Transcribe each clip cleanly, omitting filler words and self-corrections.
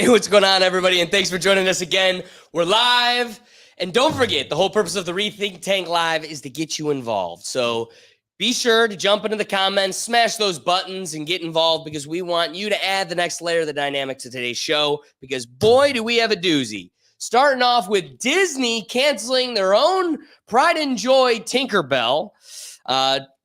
Hey, what's going on, everybody? And thanks for joining us again. We're live. And don't forget, the whole purpose of the Rethink Tank Live is to get you involved. So be sure to jump into the comments, smash those buttons, and get involved because we want you to add the next layer of the dynamics of today's show because, boy, do we have a doozy. Starting off with Disney canceling their own Pride and Joy Tinkerbell.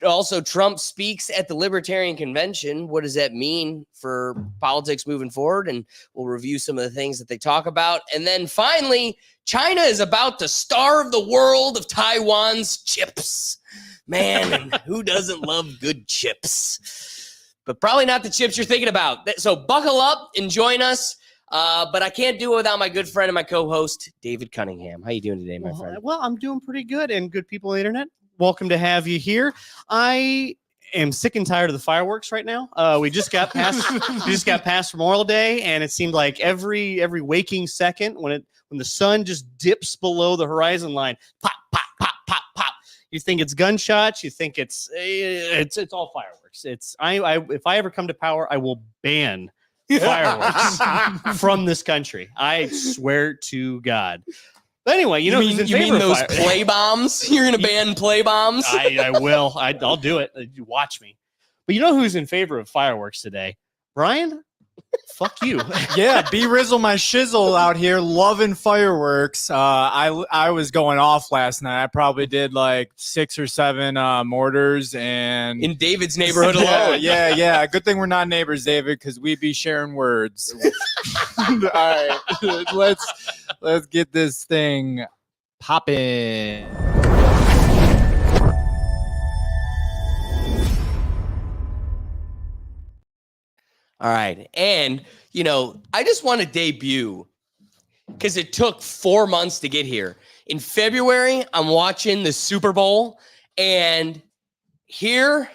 Also, Trump speaks at the Libertarian Convention. What does that mean for politics moving forward? And we'll review some of the things that they talk about. And then finally, China is about to starve the world of Taiwan's chips. Man, and who doesn't love good chips? But probably not the chips you're thinking about. So buckle up and join us. But I can't do it without my good friend and my co-host, David Cunningham. How you doing today, my friend? Well, I'm doing pretty good. And good people on the internet, welcome to have you here. I am sick and tired of the fireworks right now. We just got past Memorial Day, and it seemed like every waking second when the sun just dips below the horizon line, pop, pop, pop, pop, pop. You think it's gunshots. You think it's all fireworks. If I ever come to power, I will ban fireworks from this country. I swear to God. But anyway, you mean those play bombs? You're gonna ban play bombs? I will. I'll do it. You watch me. But you know who's in favor of fireworks today? Brian? Fuck you. Yeah, B-Rizzle my shizzle out here loving fireworks. I was going off last night. I probably did like 6 or 7 mortars and in David's neighborhood alone. Yeah. Good thing we're not neighbors, David, because we'd be sharing words. All right, let's get this thing popping. All right. And, I just want to debut because it took 4 months to get here. In February, I'm watching the Super Bowl, and here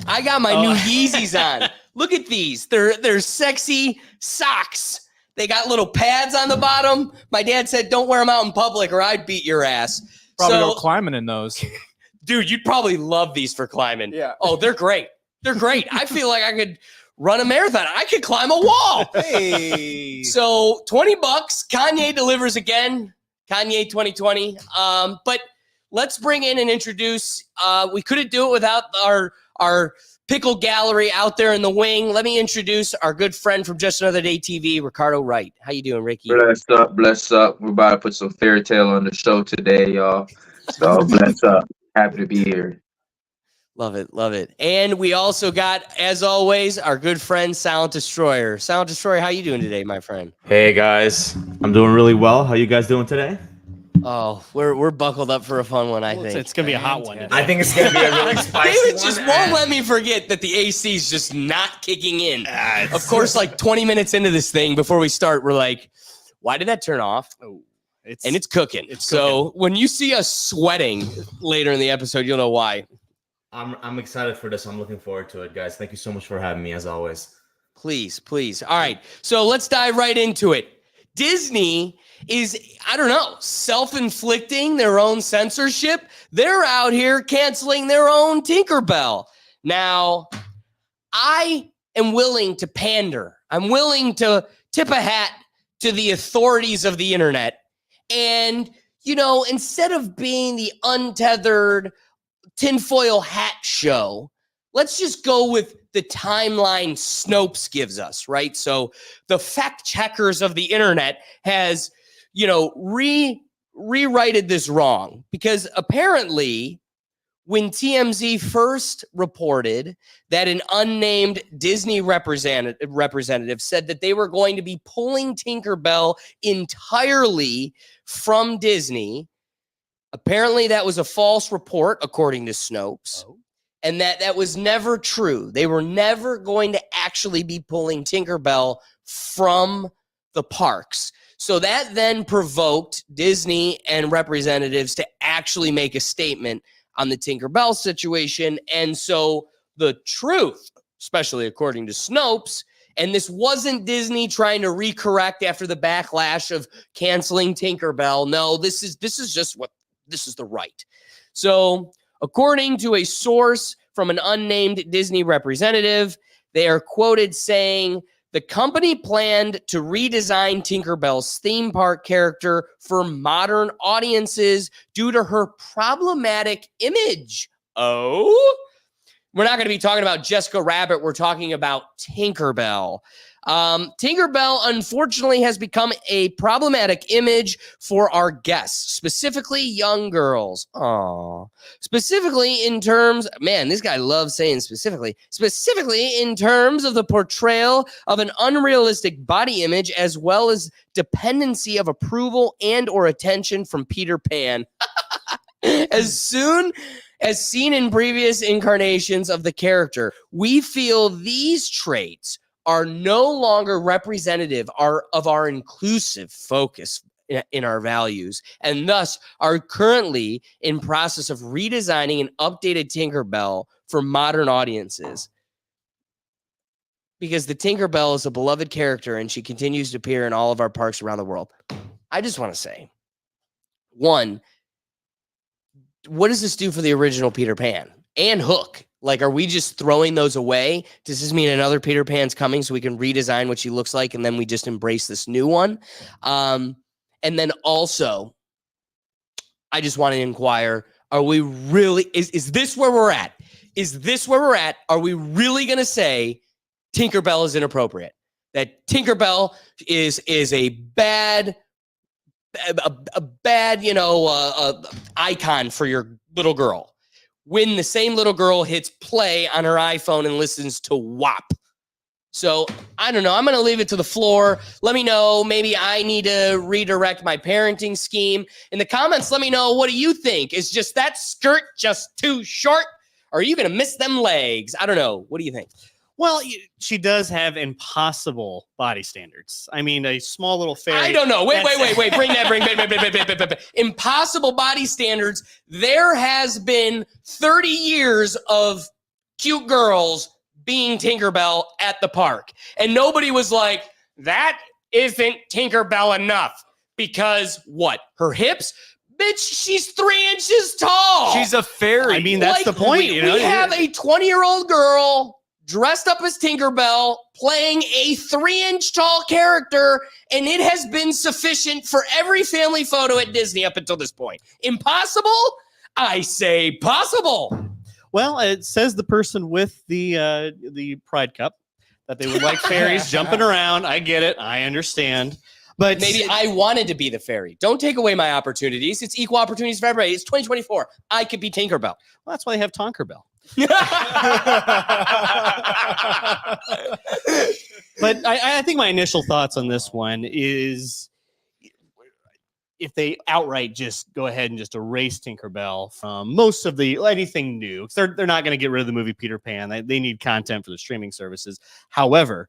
I got my new Yeezys on. Look at these. They're sexy socks. They got little pads on the bottom. My dad said, don't wear them out in public or I'd beat your ass. Probably go climbing in those. Dude, you'd probably love these for climbing. Yeah. Oh, they're great. They're great. I feel like I could run a marathon. I could climb a wall. Hey. So $20. Kanye delivers again. Kanye 2020. But let's bring in and introduce. We couldn't do it without our pickle gallery out there in the wing. Let me introduce our good friend from Just Another Day TV, Ricardo Wright. How you doing, Ricky? Bless up. We're about to put some fairy tale on the show today, y'all. So bless up. Happy to be here. Love it. And we also got, as always, our good friend Silent Destroyer. Silent Destroyer, how you doing today, my friend? Hey guys, I'm doing really well. How you guys doing today? Oh, we're buckled up for a fun one, I think. It's gonna be a hot one today. I think it's gonna be a really spicy David one. just won't let me forget that the AC is just not kicking in. Of course, like 20 minutes into this thing, before we start, we're like, why did that turn off? And it's cooking. So when you see us sweating later in the episode, you'll know why. I'm excited for this. I'm looking forward to it, guys. Thank you so much for having me, as always. Please. All right. So let's dive right into it. Disney is, self-inflicting their own censorship. They're out here canceling their own Tinkerbell. Now, I am willing to pander. I'm willing to tip a hat to the authorities of the internet. And, instead of being the untethered tinfoil hat show, let's just go with the timeline Snopes gives us, right? So the fact checkers of the internet has, rewrited this wrong because apparently when TMZ first reported that an unnamed Disney representative said that they were going to be pulling Tinkerbell entirely from Disney, apparently that was a false report, according to Snopes, and that was never true. They were never going to actually be pulling Tinkerbell from the parks. So that then provoked Disney and representatives to actually make a statement on the Tinkerbell situation. And so the truth, especially according to Snopes, and this wasn't Disney trying to recorrect after the backlash of canceling Tinkerbell. No, this is the right. So according to a source from an unnamed Disney representative, they are quoted saying The company planned to redesign Tinkerbell's theme park character for modern audiences due to her problematic image. Oh? We're not going to be talking about Jessica Rabbit. We're talking about Tinkerbell. Tinkerbell, unfortunately, has become a problematic image for our guests, specifically young girls. Aww. Specifically in terms, man, this guy loves saying specifically in terms of the portrayal of an unrealistic body image, as well as dependency of approval and or attention from Peter Pan. As soon as seen in previous incarnations of the character, we feel these traits are no longer representative of our inclusive focus in our values, and thus are currently in process of redesigning an updated Tinkerbell for modern audiences. Because the Tinkerbell is a beloved character and she continues to appear in all of our parks around the world. I just want to say, one, what does this do for the original Peter Pan and Hook? Like, are we just throwing those away? Does this mean another Peter Pan's coming so we can redesign what she looks like and then we just embrace this new one? And then also, I just want to inquire, are we really, is this where we're at? Is this where we're at? Are we really going to say Tinkerbell is inappropriate? That Tinkerbell is a bad, icon for your little girl, when the same little girl hits play on her iPhone and listens to WAP. So I don't know. I'm going to leave it to the floor. Let me know. Maybe I need to redirect my parenting scheme. In the comments, let me know. What do you think? Is just that skirt just too short? Or are you going to miss them legs? I don't know. What do you think? Well, she does have impossible body standards. I mean, a small little fairy. I don't know. Wait. Bring impossible body standards. There has been 30 years of cute girls being Tinkerbell at the park. And nobody was like, that isn't Tinkerbell enough. Because what? Her hips? Bitch, she's 3 inches tall. She's a fairy. I mean, that's the point. We have a 20-year-old girl dressed up as Tinkerbell, playing a 3-inch tall character, and it has been sufficient for every family photo at Disney up until this point. Impossible? I say possible. Well, it says the person with the Pride Cup that they would like fairies jumping around. I get it. I understand. But maybe I wanted to be the fairy. Don't take away my opportunities. It's equal opportunities for everybody. It's 2024. I could be Tinkerbell. Well, that's why they have Tonkerbell. But I think my initial thoughts on this one is, if they outright just go ahead and just erase Tinkerbell from most of anything new, because they're not going to get rid of the movie Peter Pan. They need content for the streaming services. However,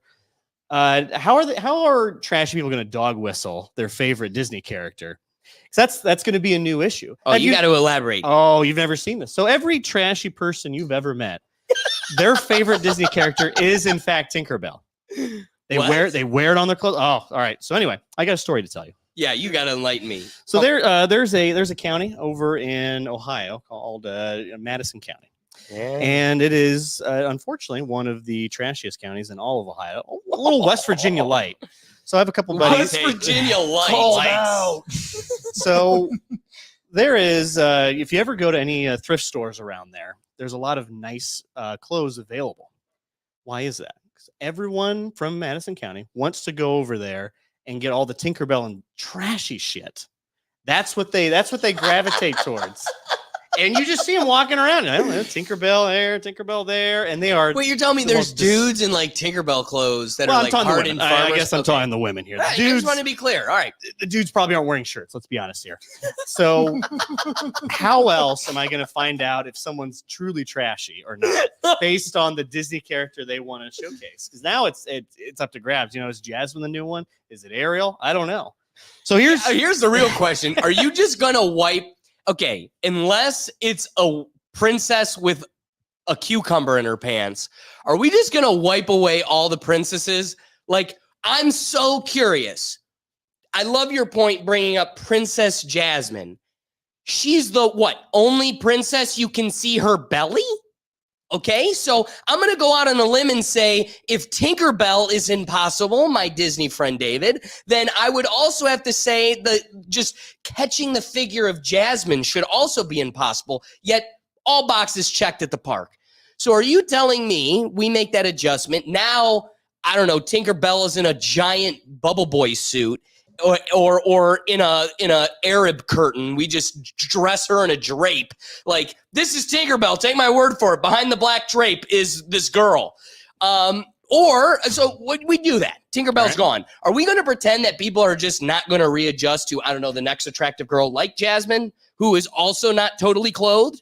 how are trashy people going to dog whistle their favorite Disney character? Because that's going to be a new issue. Oh, you got to elaborate. Oh, you've never seen this. So every trashy person you've ever met, their favorite Disney character is in fact Tinkerbell. They wear it on their clothes. Oh, all right. So anyway, I got a story to tell you. Yeah, you got to enlighten me. So there's a county over in Ohio called Madison County. Yeah. And it is, unfortunately, one of the trashiest counties in all of Ohio. A little West Virginia light. So I have a couple buddies. West Virginia light. So there is, if you ever go to any thrift stores around there, there's a lot of nice clothes available. Why is that? Because everyone from Madison County wants to go over there and get all the Tinkerbell and trashy shit. That's what they gravitate towards. And you just see them walking around. I don't know, Tinkerbell there, and they are. Wait, you're telling me there's dudes in like Tinkerbell clothes that are like hardened farmers? I guess I'm talking the women here. I just want to be clear. All right, the dudes probably aren't wearing shirts. Let's be honest here. So, how else am I going to find out if someone's truly trashy or not, based on the Disney character they want to showcase? Because now it's up to grabs. You know, is Jasmine the new one? Is it Ariel? I don't know. So here's the real question: are you just gonna wipe? Okay, unless it's a princess with a cucumber in her pants, are we just going to wipe away all the princesses? Like, I'm so curious. I love your point bringing up Princess Jasmine. She's the only princess you can see her belly? Okay, so I'm going to go out on a limb and say if Tinkerbell is impossible, my Disney friend David, then I would also have to say that just catching the figure of Jasmine should also be impossible, yet all boxes checked at the park. So are you telling me we make that adjustment? Now, I don't know, Tinkerbell is in a giant Bubble Boy suit or in a Arab curtain. We just dress her in a drape. Like, this is Tinkerbell. Take my word for it. Behind the black drape is this girl. So we do that. Tinkerbell's gone. Are we going to pretend that people are just not going to readjust to, I don't know, the next attractive girl like Jasmine, who is also not totally clothed?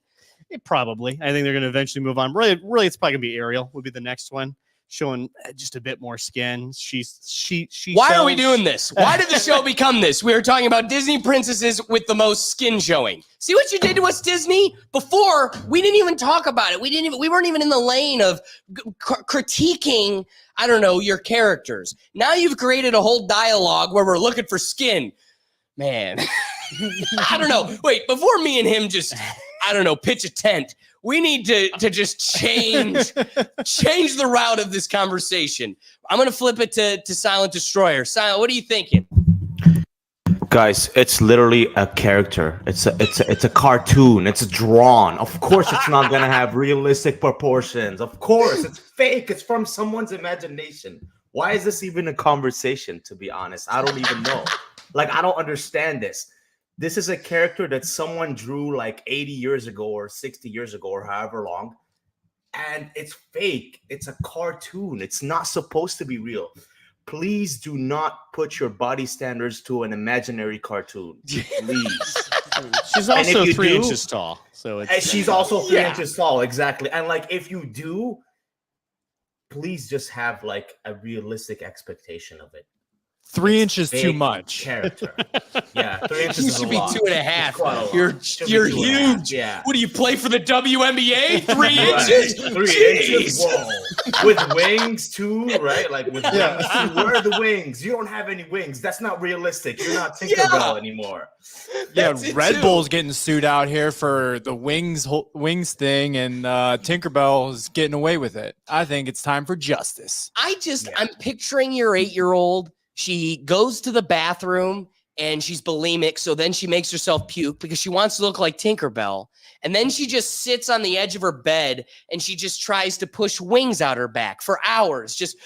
Probably. I think they're going to eventually move on. Really, it's probably going to be Ariel would be the next one, showing just a bit more skin. She. Why are we doing this? Why did the show become this? We were talking about Disney princesses with the most skin showing. See what you did to us, Disney? Before, we didn't even talk about it. We weren't even in the lane of critiquing, I don't know, your characters. Now you've created a whole dialogue where we're looking for skin. Man. I don't know. Wait, before me and him just, I don't know, pitch a tent, we need to just change the route of this conversation. I'm going to flip it to Silent Destroyer. Silent, what are you thinking? Guys, it's literally a character. It's a cartoon. It's drawn. Of course, it's not gonna have realistic proportions. Of course, it's fake. It's from someone's imagination. Why is this even a conversation? To be honest, I don't even know. Like, I don't understand this. This is a character that someone drew like 80 years ago or 60 years ago or however long, and it's fake. It's a cartoon. It's not supposed to be real. Please do not put your body standards to an imaginary cartoon. Please. She's also 3 inches tall. So she's also 3 inches tall. Exactly. And like, if you do, please just have like a realistic expectation of it. 3 inches too much. Character. Yeah, 3 inches. You should be 2.5. You're huge. Yeah. What do you play for the WNBA? 3 inches. 3 inches. Whoa. With wings too, right? Like with wings too. Where are the wings? You don't have any wings. That's not realistic. You're not Tinkerbell anymore. Yeah, Red Bull's getting sued out here for the wings thing, and Tinkerbell is getting away with it. I think it's time for justice. I'm picturing your 8-year-old. She goes to the bathroom and she's bulimic. So then she makes herself puke because she wants to look like Tinkerbell. And then she just sits on the edge of her bed and she just tries to push wings out her back for hours. Just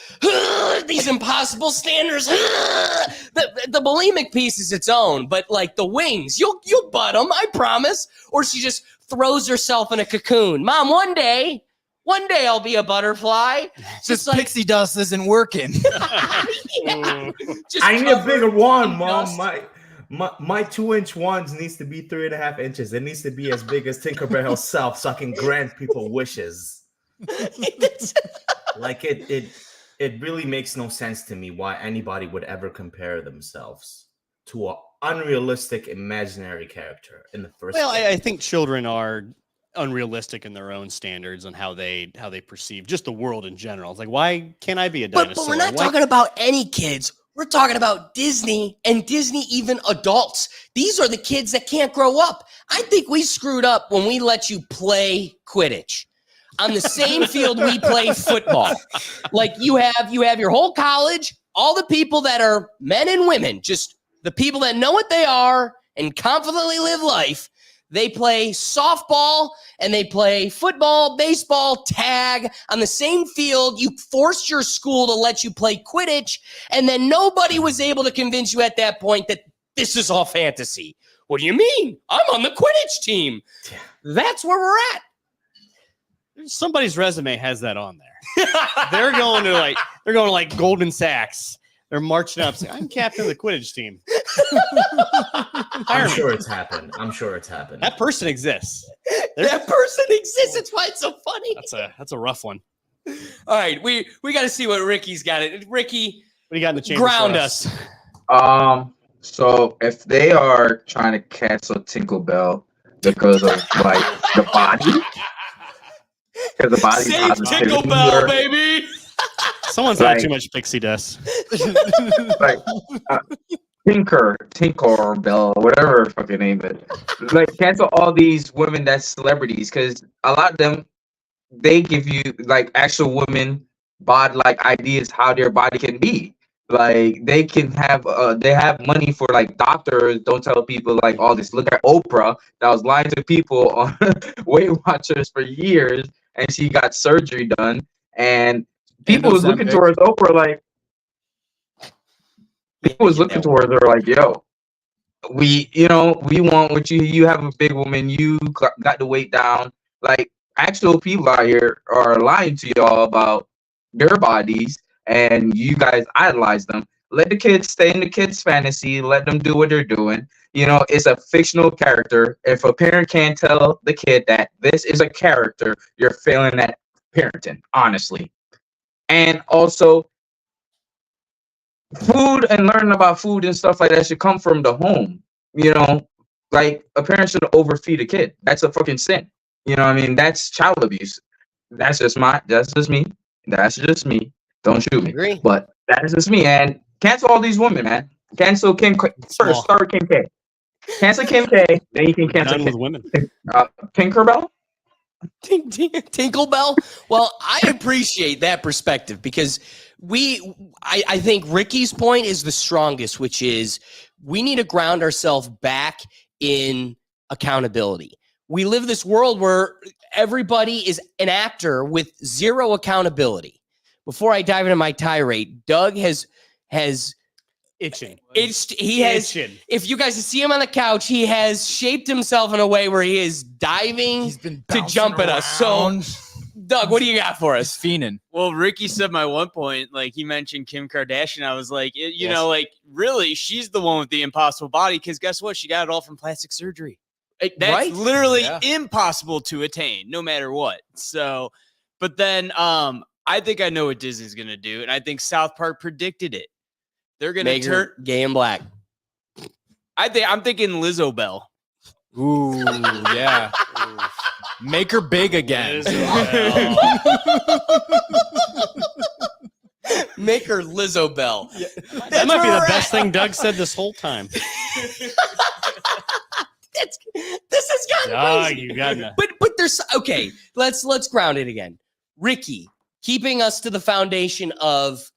these impossible standards. The bulimic piece is its own, but like the wings, you'll butt them, I promise. Or she just throws herself in a cocoon. Mom, one day I'll be a butterfly. This like, pixie dust isn't working. I need a bigger one, Mom. My 2-inch ones needs to be 3.5 inches. It needs to be as big as Tinkerbell's self, so I can grant people wishes. Like it really makes no sense to me why anybody would ever compare themselves to an unrealistic imaginary character in the first place. Well, I think children are unrealistic in their own standards and how they perceive just the world in general. It's like, why can't I be a dinosaur? But we're not talking about any kids. We're talking about Disney and Disney even adults. These are the kids that can't grow up. I think we screwed up when we let you play Quidditch on the same field we play football. Like you have your whole college, all the people that are men and women, just the people that know what they are and confidently live life. They play softball and they play football, baseball, tag on the same field. You forced your school to let you play Quidditch, and then nobody was able to convince you at that point that this is all fantasy. What do you mean? I'm on the Quidditch team. That's where we're at. Somebody's resume has that on there. They're going to like Goldman Sachs. They're marching up saying, I'm captain of the Quidditch team. I'm sure it's happened. That person exists. That person exists. That's why it's so funny. That's a rough one. All right, we got to see what Ricky's got. Ricky, what do you got in the chamber? Ground us. So if they are trying to cancel Tinkerbell because of like the body, because the body, save Tinkerbell, baby. Someone's like, had too much pixie dust. Like Tinkerbell, whatever her fucking name is. Like cancel all these women that's celebrities because a lot of them they give you like actual women body like ideas how their body can be. Like they have money for like doctors. Don't tell people like all this. Look at Oprah that was lying to people on Weight Watchers for years, and she got surgery done. And people was looking Ozempic. towards Oprah like people was Get looking that one. towards her like, yo, we we want what you have a big woman, you got the weight down. Like actual people out here are lying to y'all about their bodies, and you guys idolize them. Let the kids stay in the kids fantasy, let them do what they're doing. It's a fictional character. If a parent can't tell the kid that this is a character, you're failing at parenting, honestly. And also, food and learning about food and stuff like that should come from the home. Like a parent should overfeed a kid. That's a fucking sin. You know what I mean? That's child abuse. That's just me. That's just me. Don't shoot me. Agree. But that is just me. And cancel all these women, man. Cancel Kim first. Start with Kim K. Cancel Kim K. Then you can cancel Done with women. Tinkerbell. Tinkerbell. Well, I appreciate that perspective because I think Ricky's point is the strongest, which is we need to ground ourselves back in accountability. We live this world where everybody is an actor with zero accountability. Before I dive into my tirade, Doug has Itching. Itching. If you guys see him on the couch, he has shaped himself in a way where he is diving He's been to jump at us. So, Doug, what do you got for us? Fiending. Well, Ricky said my one point, like he mentioned Kim Kardashian. I was like, you know, like really, she's the one with the impossible body because guess what? She got it all from plastic surgery. That's Right? literally impossible to attain, no matter what. So, but then I think I know what Disney's gonna do, and I think South Park predicted it. They're gonna Make her gay and black. I'm thinking Lizzo Bell. Ooh, yeah. Make her big again. Make her Lizzo Bell. That might be the best thing Doug said this whole time. This has gotten crazy. You got me. But there's okay. Let's ground it again. Ricky, keeping us to the foundation of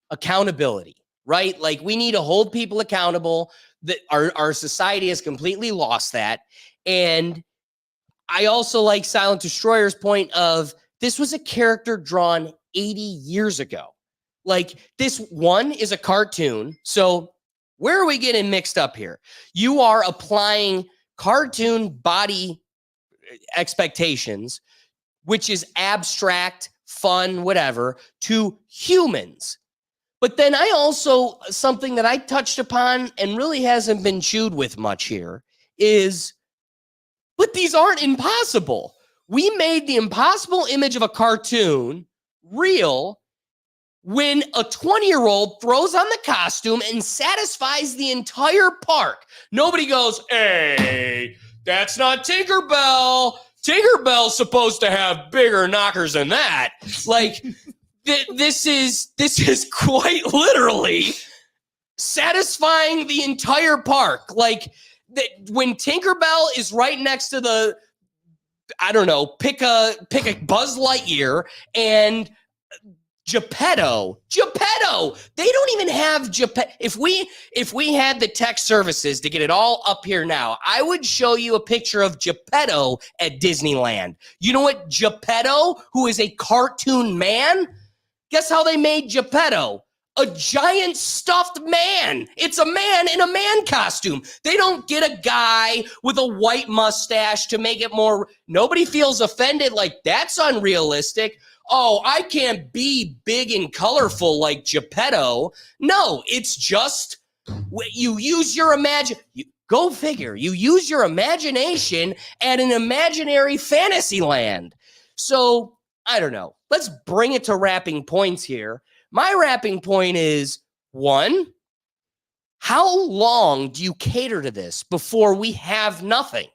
accountability, right? Like we need to hold people accountable. That our society has completely lost that. And I also like Silent Destroyer's point of this was a character drawn 80 years ago. Like this one is a cartoon. So where are we getting mixed up here? You are applying cartoon body expectations, which is abstract, fun, whatever, to humans. But then I also, something that I touched upon and really hasn't been chewed with much here is, but these aren't impossible. We made the impossible image of a cartoon real when a 20-year-old throws on the costume and satisfies the entire park. Nobody goes, hey, that's not Tinkerbell. Tinkerbell's supposed to have bigger knockers than that. Like, this is quite literally satisfying the entire park. Like, when Tinkerbell is right next to the, I don't know, pick a Buzz Lightyear and Geppetto. They don't even have Geppetto. If we had the tech services to get it all up here now, I would show you a picture of Geppetto at Disneyland. You know what? Geppetto, who is a cartoon man, guess how they made Geppetto? A giant stuffed man. It's a man in a man costume. They don't get a guy with a white mustache to make it more. Nobody feels offended like that's unrealistic. Oh, I can't be big and colorful like Geppetto. No, it's just you use your go figure. You use your imagination at an imaginary fantasy land. So, I don't know. Let's bring it to wrapping points here. My wrapping point is, one, how long do you cater to this before we have nothing?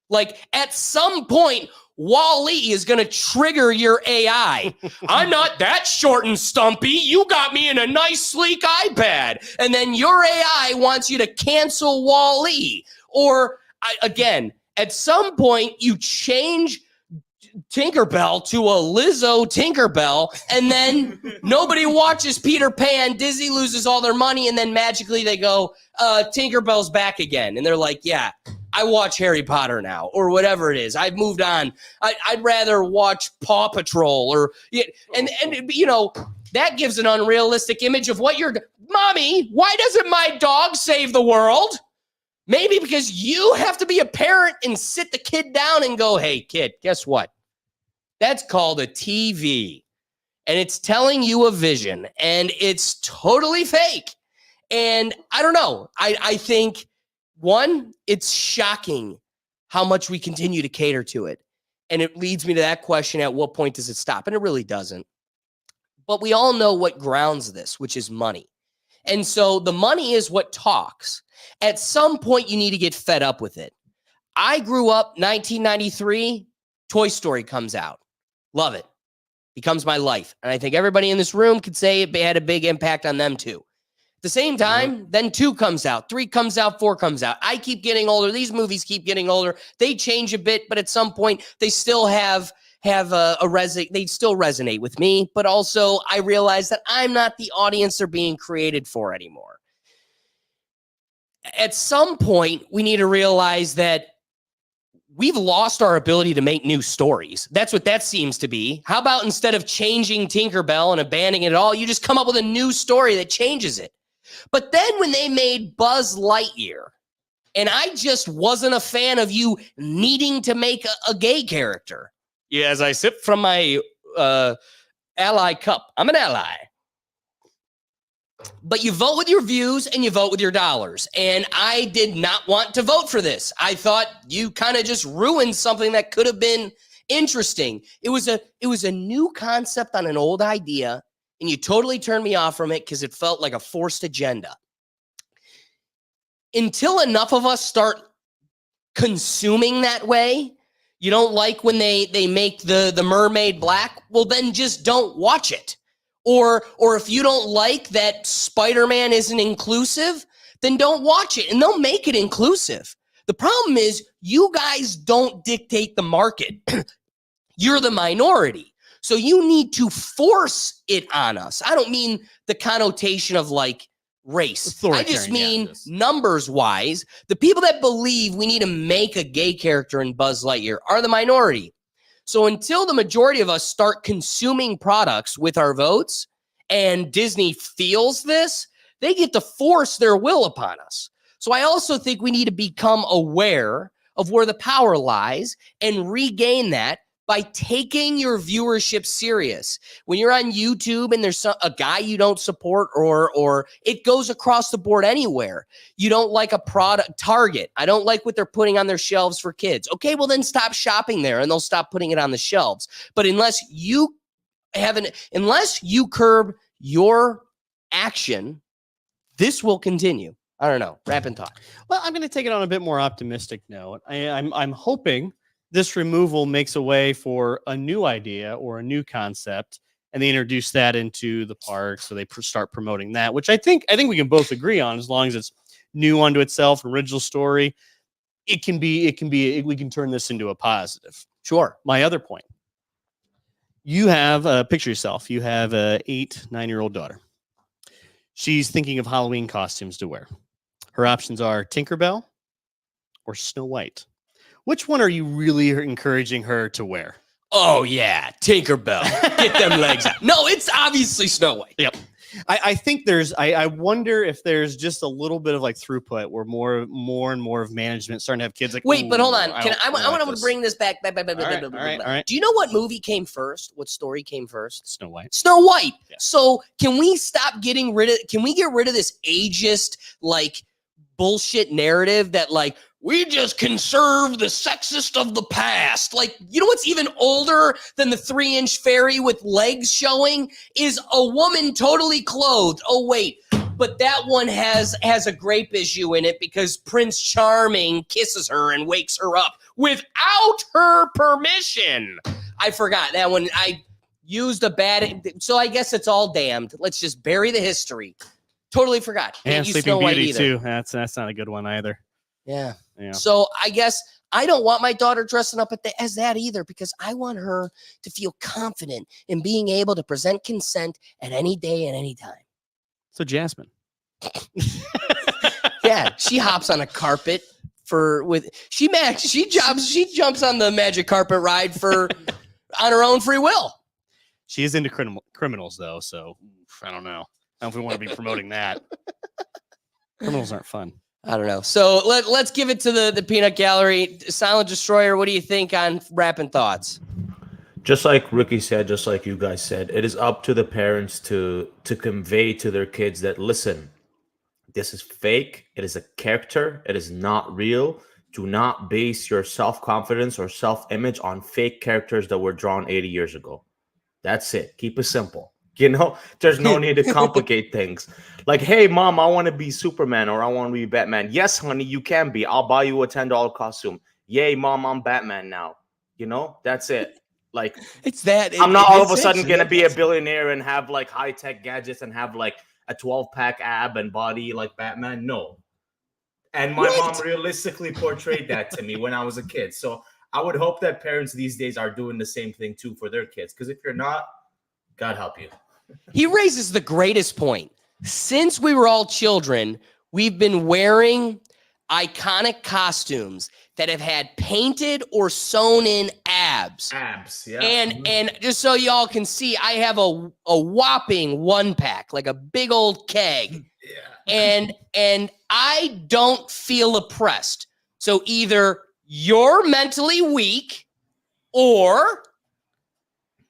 Like, at some point, Wall-E is going to trigger your AI. I'm not that short and stumpy. You got me in a nice, sleek iPad. And then your AI wants you to cancel Wall-E. Or, again, at some point, you change Tinkerbell to a Lizzo Tinkerbell, and then nobody watches Peter Pan. Disney loses all their money, and then magically they go, Tinkerbell's back again. And they're like, yeah, I watch Harry Potter now, or whatever it is. I've moved on. I'd rather watch Paw Patrol, or and you know, that gives an unrealistic image of what you're. Mommy, why doesn't my dog save the world? Maybe because you have to be a parent and sit the kid down and go, hey, kid, guess what? That's called a TV. And it's telling you a vision. And it's totally fake. And I don't know. I think, one, it's shocking how much we continue to cater to it. And it leads me to that question, at what point does it stop? And it really doesn't. But we all know what grounds this, which is money. And so the money is what talks. At some point, you need to get fed up with it. I grew up 1993, Toy Story comes out. Love it. Becomes my life. And I think everybody in this room could say it had a big impact on them too. At the same time, then 2 comes out, 3 comes out, 4 comes out. I keep getting older. These movies keep getting older. They change a bit, but at some point, they still have they still resonate with me, but also I realize that I'm not the audience they're being created for anymore. At some point, we need to realize that we've lost our ability to make new stories. That's what that seems to be. How about instead of changing Tinkerbell and abandoning it all, you just come up with a new story that changes it? But then when they made Buzz Lightyear, and I just wasn't a fan of you needing to make a gay character. Yeah, as I sip from my ally cup. I'm an ally. But you vote with your views and you vote with your dollars. And I did not want to vote for this. I thought you kind of just ruined something that could have been interesting. It was a new concept on an old idea, and you totally turned me off from it because it felt like a forced agenda. Until enough of us start consuming that way, you don't like when they make the mermaid black? Well, then just don't watch it. Or if you don't like that Spider-Man isn't inclusive, then don't watch it, and they'll make it inclusive. The problem is you guys don't dictate the market. You're the minority. So you need to force it on us. I don't mean the connotation of like race. I just mean numbers wise, the people that believe we need to make a gay character in Buzz Lightyear are the minority. So until the majority of us start consuming products with our votes and Disney feels this, they get to force their will upon us. So I also think we need to become aware of where the power lies and regain that by taking your viewership serious. When you're on YouTube and there's a guy you don't support, or it goes across the board anywhere. You don't like a product, Target. I don't like what they're putting on their shelves for kids. Okay, well then stop shopping there and they'll stop putting it on the shelves. But unless you curb your action, this will continue. I don't know. Wrap and talk. Well, I'm going to take it on a bit more optimistic note. I'm hoping this removal makes a way for a new idea or a new concept, and they introduce that into the park, so they start promoting that, which I think we can both agree on. As long as it's new unto itself, original story, we can turn this into a positive. Sure. My other point: you have picture yourself. You have a 8-9-year-old daughter. She's thinking of Halloween costumes to wear. Her options are Tinkerbell or Snow White. Which one are you really encouraging her to wear? Oh, yeah. Tinkerbell. Get them legs out. No, it's obviously Snow White. Yep. I think I wonder if there's just a little bit of like throughput where more and more of management starting to have kids like, wait, but hold on. I want to bring this back. All right. Do you know what movie came first? What story came first? Snow White. Snow White. Yeah. So can we get rid of this ageist, like, bullshit narrative that like, we just conserve the sexist of the past? Like, you know what's even older than the 3-inch fairy with legs showing is a woman totally clothed. Oh, wait, but that one has a grape issue in it because Prince Charming kisses her and wakes her up without her permission. I forgot that one. I used a bad, so I guess it's all damned. Let's just bury the history. Totally forgot. And Can't use Sleeping Snow White Beauty either. too. That's not a good one either. Yeah. Yeah. So I guess I don't want my daughter dressing up as that either, because I want her to feel confident in being able to present consent at any day and any time. So Jasmine. Yeah, she hops on a carpet she jumps on the magic carpet ride on her own free will. She is into criminals, though, so I don't know. I don't know if we want to be promoting that. Criminals aren't fun. I don't know. So let's give it to the peanut gallery. Silent Destroyer, what do you think on rapping thoughts? Just like Ricky said, just like you guys said, it is up to the parents to convey to their kids that, listen, this is fake. It is a character. It is not real. Do not base your self-confidence or self-image on fake characters that were drawn 80 years ago. That's it. Keep it simple. You know, there's no need to complicate things. Like, hey, mom, I want to be Superman or I want to be Batman. Yes, honey, you can be. I'll buy you a $10 costume. Yay, mom, I'm Batman now. You know, that's it. Like, It's that. I'm not all of a sudden going to be a billionaire and have like high-tech gadgets and have like a 12-pack ab and body like Batman. No. And my mom realistically portrayed that to me when I was a kid. So I would hope that parents these days are doing the same thing too for their kids. Because if you're not, God help you. He raises the greatest point. Since we were all children, we've been wearing iconic costumes that have had painted or sewn in abs. Abs, yeah. And just so y'all can see, I have a whopping 1-pack, like a big old keg. Yeah. And I don't feel oppressed. So either you're mentally weak or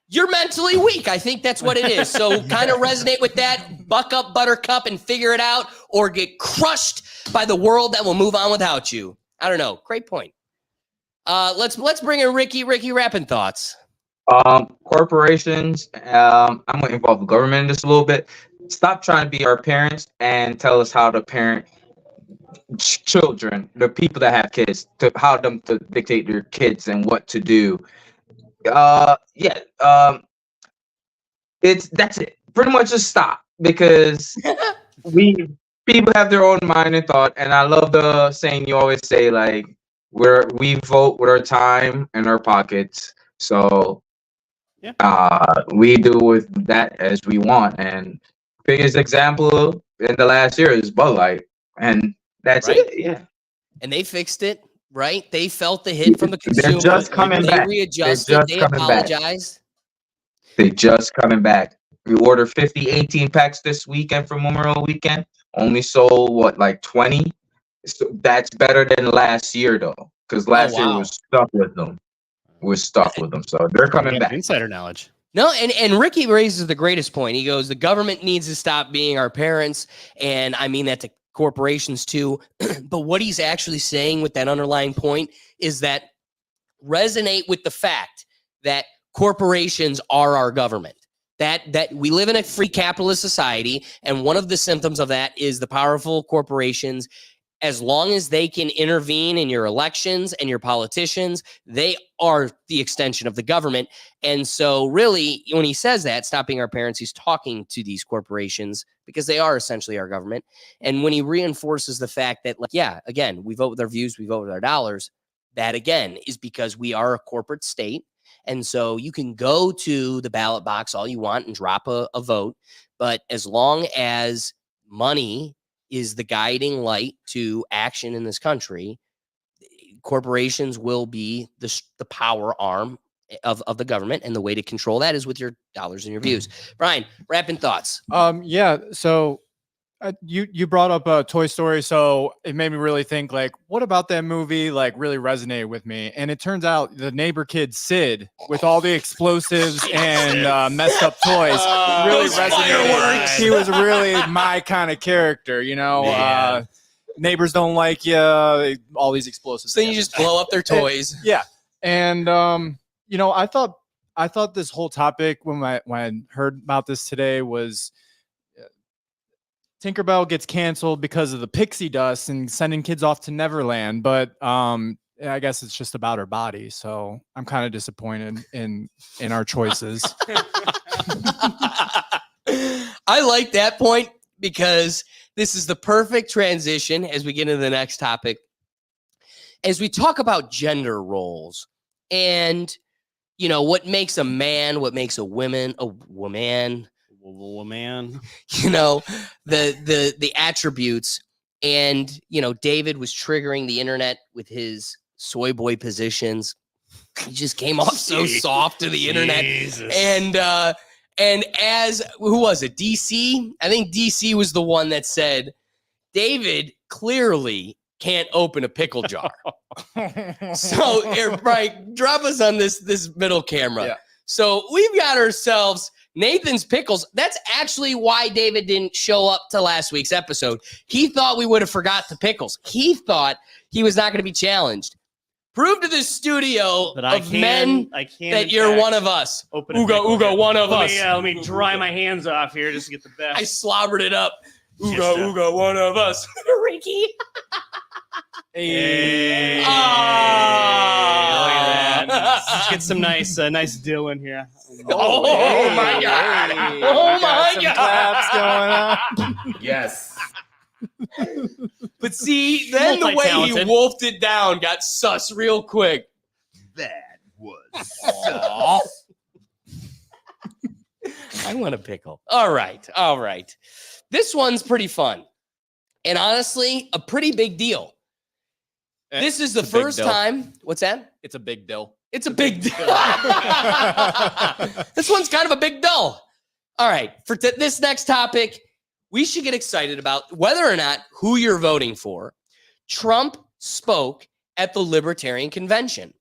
you're mentally weak. I think that's what it is. So kind of resonate with that, buck up, buttercup, and figure it out, or get crushed by the world that will move on without you. I don't know. Great point. Let's bring in Ricky. Ricky, rapping thoughts. Corporations. I'm going to involve the government in this a little bit. Stop trying to be our parents and tell us how to parent children, the people that have kids, to how them to dictate their kids and what to do. That's it. Pretty much just stop, because people have their own mind and thought, and I love the saying you always say, like, we vote with our time and our pockets. So we do with that as we want. And biggest example in the last year is Bud Light, and that's it. Yeah. And they fixed it, right? They felt the hit from the consumer. They're just coming they back. readjusted. They apologized. They just coming back. We ordered 50 18 packs this weekend for Memorial Weekend. Only sold like 20. So that's better than last year though, because last year we were stuck with them. So they're coming back. Insider knowledge. No, and Ricky raises the greatest point. He goes, the government needs to stop being our parents, and I mean that to corporations too. But what he's actually saying with that underlying point is that resonate with the fact that corporations are our government. That we live in a free capitalist society, and one of the symptoms of that is the powerful corporations. As long as they can intervene in your elections and your politicians, they are the extension of the government. And so really, when he says that, stop being our parents, he's talking to these corporations because they are essentially our government. And when he reinforces the fact that, like, yeah, again, we vote with our views, we vote with our dollars, that again is because we are a corporate state. And so you can go to the ballot box all you want and drop a vote. But as long as money is the guiding light to action in this country, corporations will be the power arm of the government. And the way to control that is with your dollars and your views. Brian, rapping thoughts. Yeah. So you brought up Toy Story, so it made me really think, like, what about that movie like really resonated with me? And it turns out the neighbor kid Sid, with all the explosives and messed up toys, really resonated. He was really my kind of character, you know. Neighbors don't like you, all these explosives. So you just blow up their toys. Yeah. And you know, I thought this whole topic when I heard about this today was Tinkerbell gets canceled because of the pixie dust and sending kids off to Neverland, but I guess it's just about her body. So I'm kind of disappointed in our choices. I like that point because this is the perfect transition as we get into the next topic. as we talk about gender roles and, you know, what makes a man, what makes a woman, man. you know, the attributes. And, you know, David was triggering the internet with his soy boy positions. He just came off so soft to the internet. And as who was it? DC? I think DC was the one that said David clearly can't open a pickle jar. So, right, drop us on this middle camera. Yeah. So we've got ourselves Nathan's Pickles. That's actually why David didn't show up to last week's episode. He thought we would have forgot the pickles. He thought he was not going to be challenged. Prove to this studio of men that you're one of us. Ooga, one of us. Let me dry my hands off here just to get the best. I slobbered it up. Ooga, one of us. Ricky. Hey. Ah. Look at that. Let's get some nice dill in here. Oh my God. Oh my God. Claps going on. Yes. But see, then the way he Multi-talented. wolfed it down got sus real quick. That was I want a pickle. All right. This one's pretty fun. And honestly, a pretty big deal. This is the It's a big first deal. time. What's that? It's a big deal. It's a big deal. This one's kind of a big deal. All right. For this next topic, we should get excited about whether or not who you're voting for. Trump spoke at the Libertarian Convention.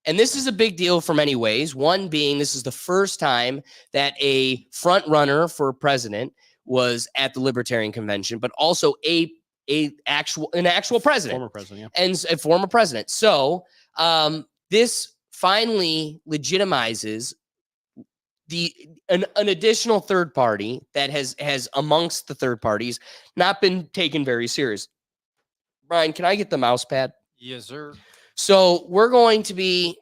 And this is a big deal for many ways. One being this is the first time that a front runner for president was at the Libertarian Convention, but also an actual president. Former president, yeah. And a former president. So this finally legitimizes an additional third party that has amongst the third parties not been taken very serious. Brian, can I get the mouse pad? Yes, sir. So we're going to be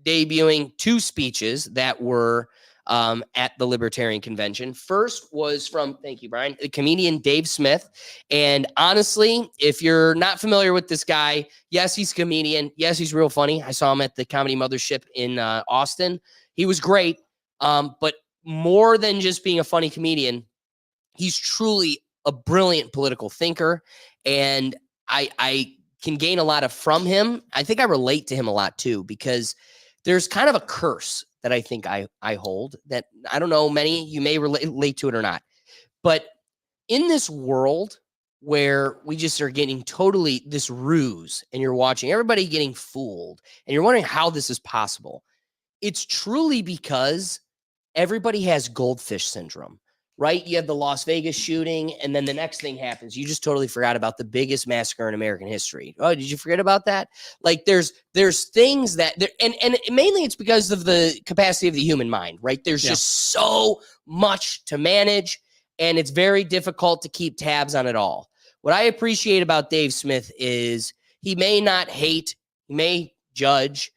debuting two speeches that were at the Libertarian Convention. First was from, thank you, Brian, the comedian Dave Smith. And honestly, if you're not familiar with this guy, yes, he's a comedian. Yes, he's real funny. I saw him at the Comedy Mothership in Austin. He was great. But more than just being a funny comedian, he's truly a brilliant political thinker. And I can gain a lot from him. I think I relate to him a lot too, because there's kind of a curse that I think I hold that I don't know, many you may relate to it or not. But in this world where we just are getting totally this ruse and you're watching everybody getting fooled and you're wondering how this is possible, it's truly because everybody has goldfish syndrome, right? You have the Las Vegas shooting, and then the next thing happens. You just totally forgot about the biggest massacre in American history. Oh, did you forget about that? Like there's things that and mainly it's because of the capacity of the human mind, right? There's just so much to manage, and it's very difficult to keep tabs on it all. What I appreciate about Dave Smith is he may not hate, he may judge,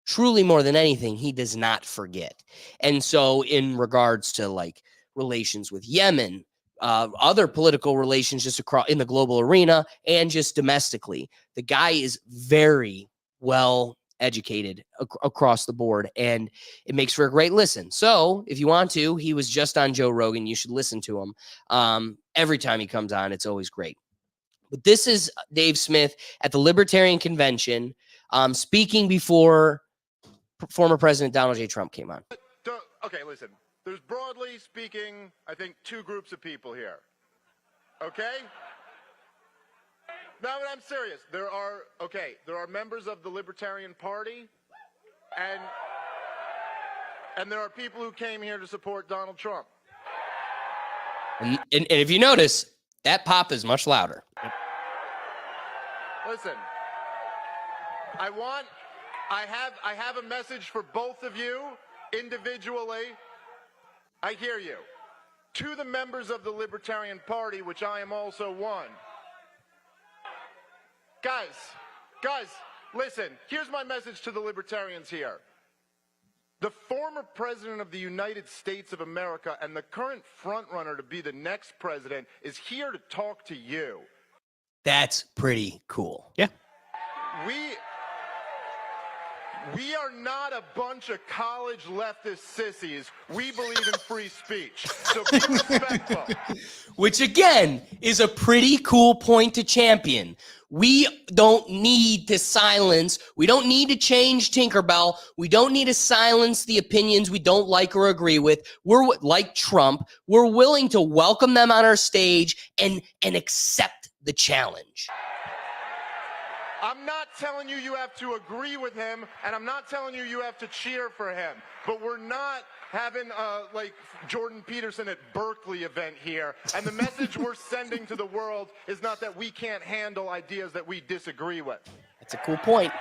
truly more than anything, he does not forget. And so in regards to like relations with Yemen, other political relations just across in the global arena and just domestically, the guy is very well educated across the board, and it makes for a great listen. So if you want to, he was just on Joe Rogan. You should listen to him. Every time he comes on, it's always great. But this is Dave Smith at the Libertarian Convention, speaking before former President Donald J. Trump came on. Okay, listen. There's broadly speaking, I think, two groups of people here. Okay? No, but I'm serious. There are members of the Libertarian Party, and there are people who came here to support Donald Trump. And if you notice, that pop is much louder. Listen, I have a message for both of you individually. I hear you. To the members of the Libertarian Party, which I am also one. Guys, listen, here's my message to the libertarians here. The former president of the United States of America and the current frontrunner to be the next president is here to talk to you. That's pretty cool. Yeah. We are not a bunch of college leftist sissies. We believe in free speech. So be respectful. Which again is a pretty cool point to champion. We don't need to silence. We don't need to change Tinkerbell. We don't need to silence the opinions we don't like or agree with. We're like Trump. We're willing to welcome them on our stage and accept the challenge. I'm not telling you you have to agree with him, and I'm not telling you you have to cheer for him. But we're not having like Jordan Peterson at Berkeley event here. And the message we're sending to the world is not that we can't handle ideas that we disagree with. That's a cool point.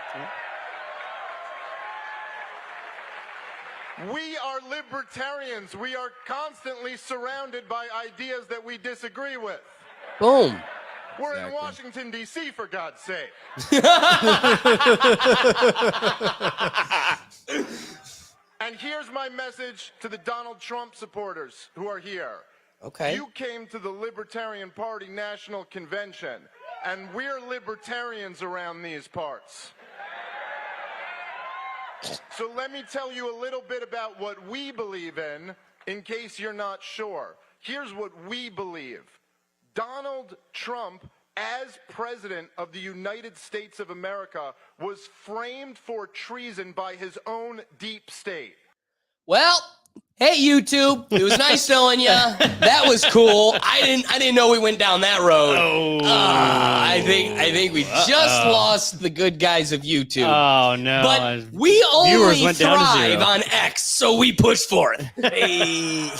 We are libertarians. We are constantly surrounded by ideas that we disagree with. Boom. We're in Washington, D.C., for God's sake. And here's my message to the Donald Trump supporters who are here. Okay. You came to the Libertarian Party National Convention, and we're libertarians around these parts. So let me tell you a little bit about what we believe in case you're not sure. Here's what we believe. Donald Trump, as president of the United States of America, was framed for treason by his own deep state. Well, hey YouTube, it was nice knowing you. That was cool. I didn't know we went down that road. I think we just lost the good guys of YouTube. Oh no! But we only went down to thrive zero. on X, so we push forth. Hey.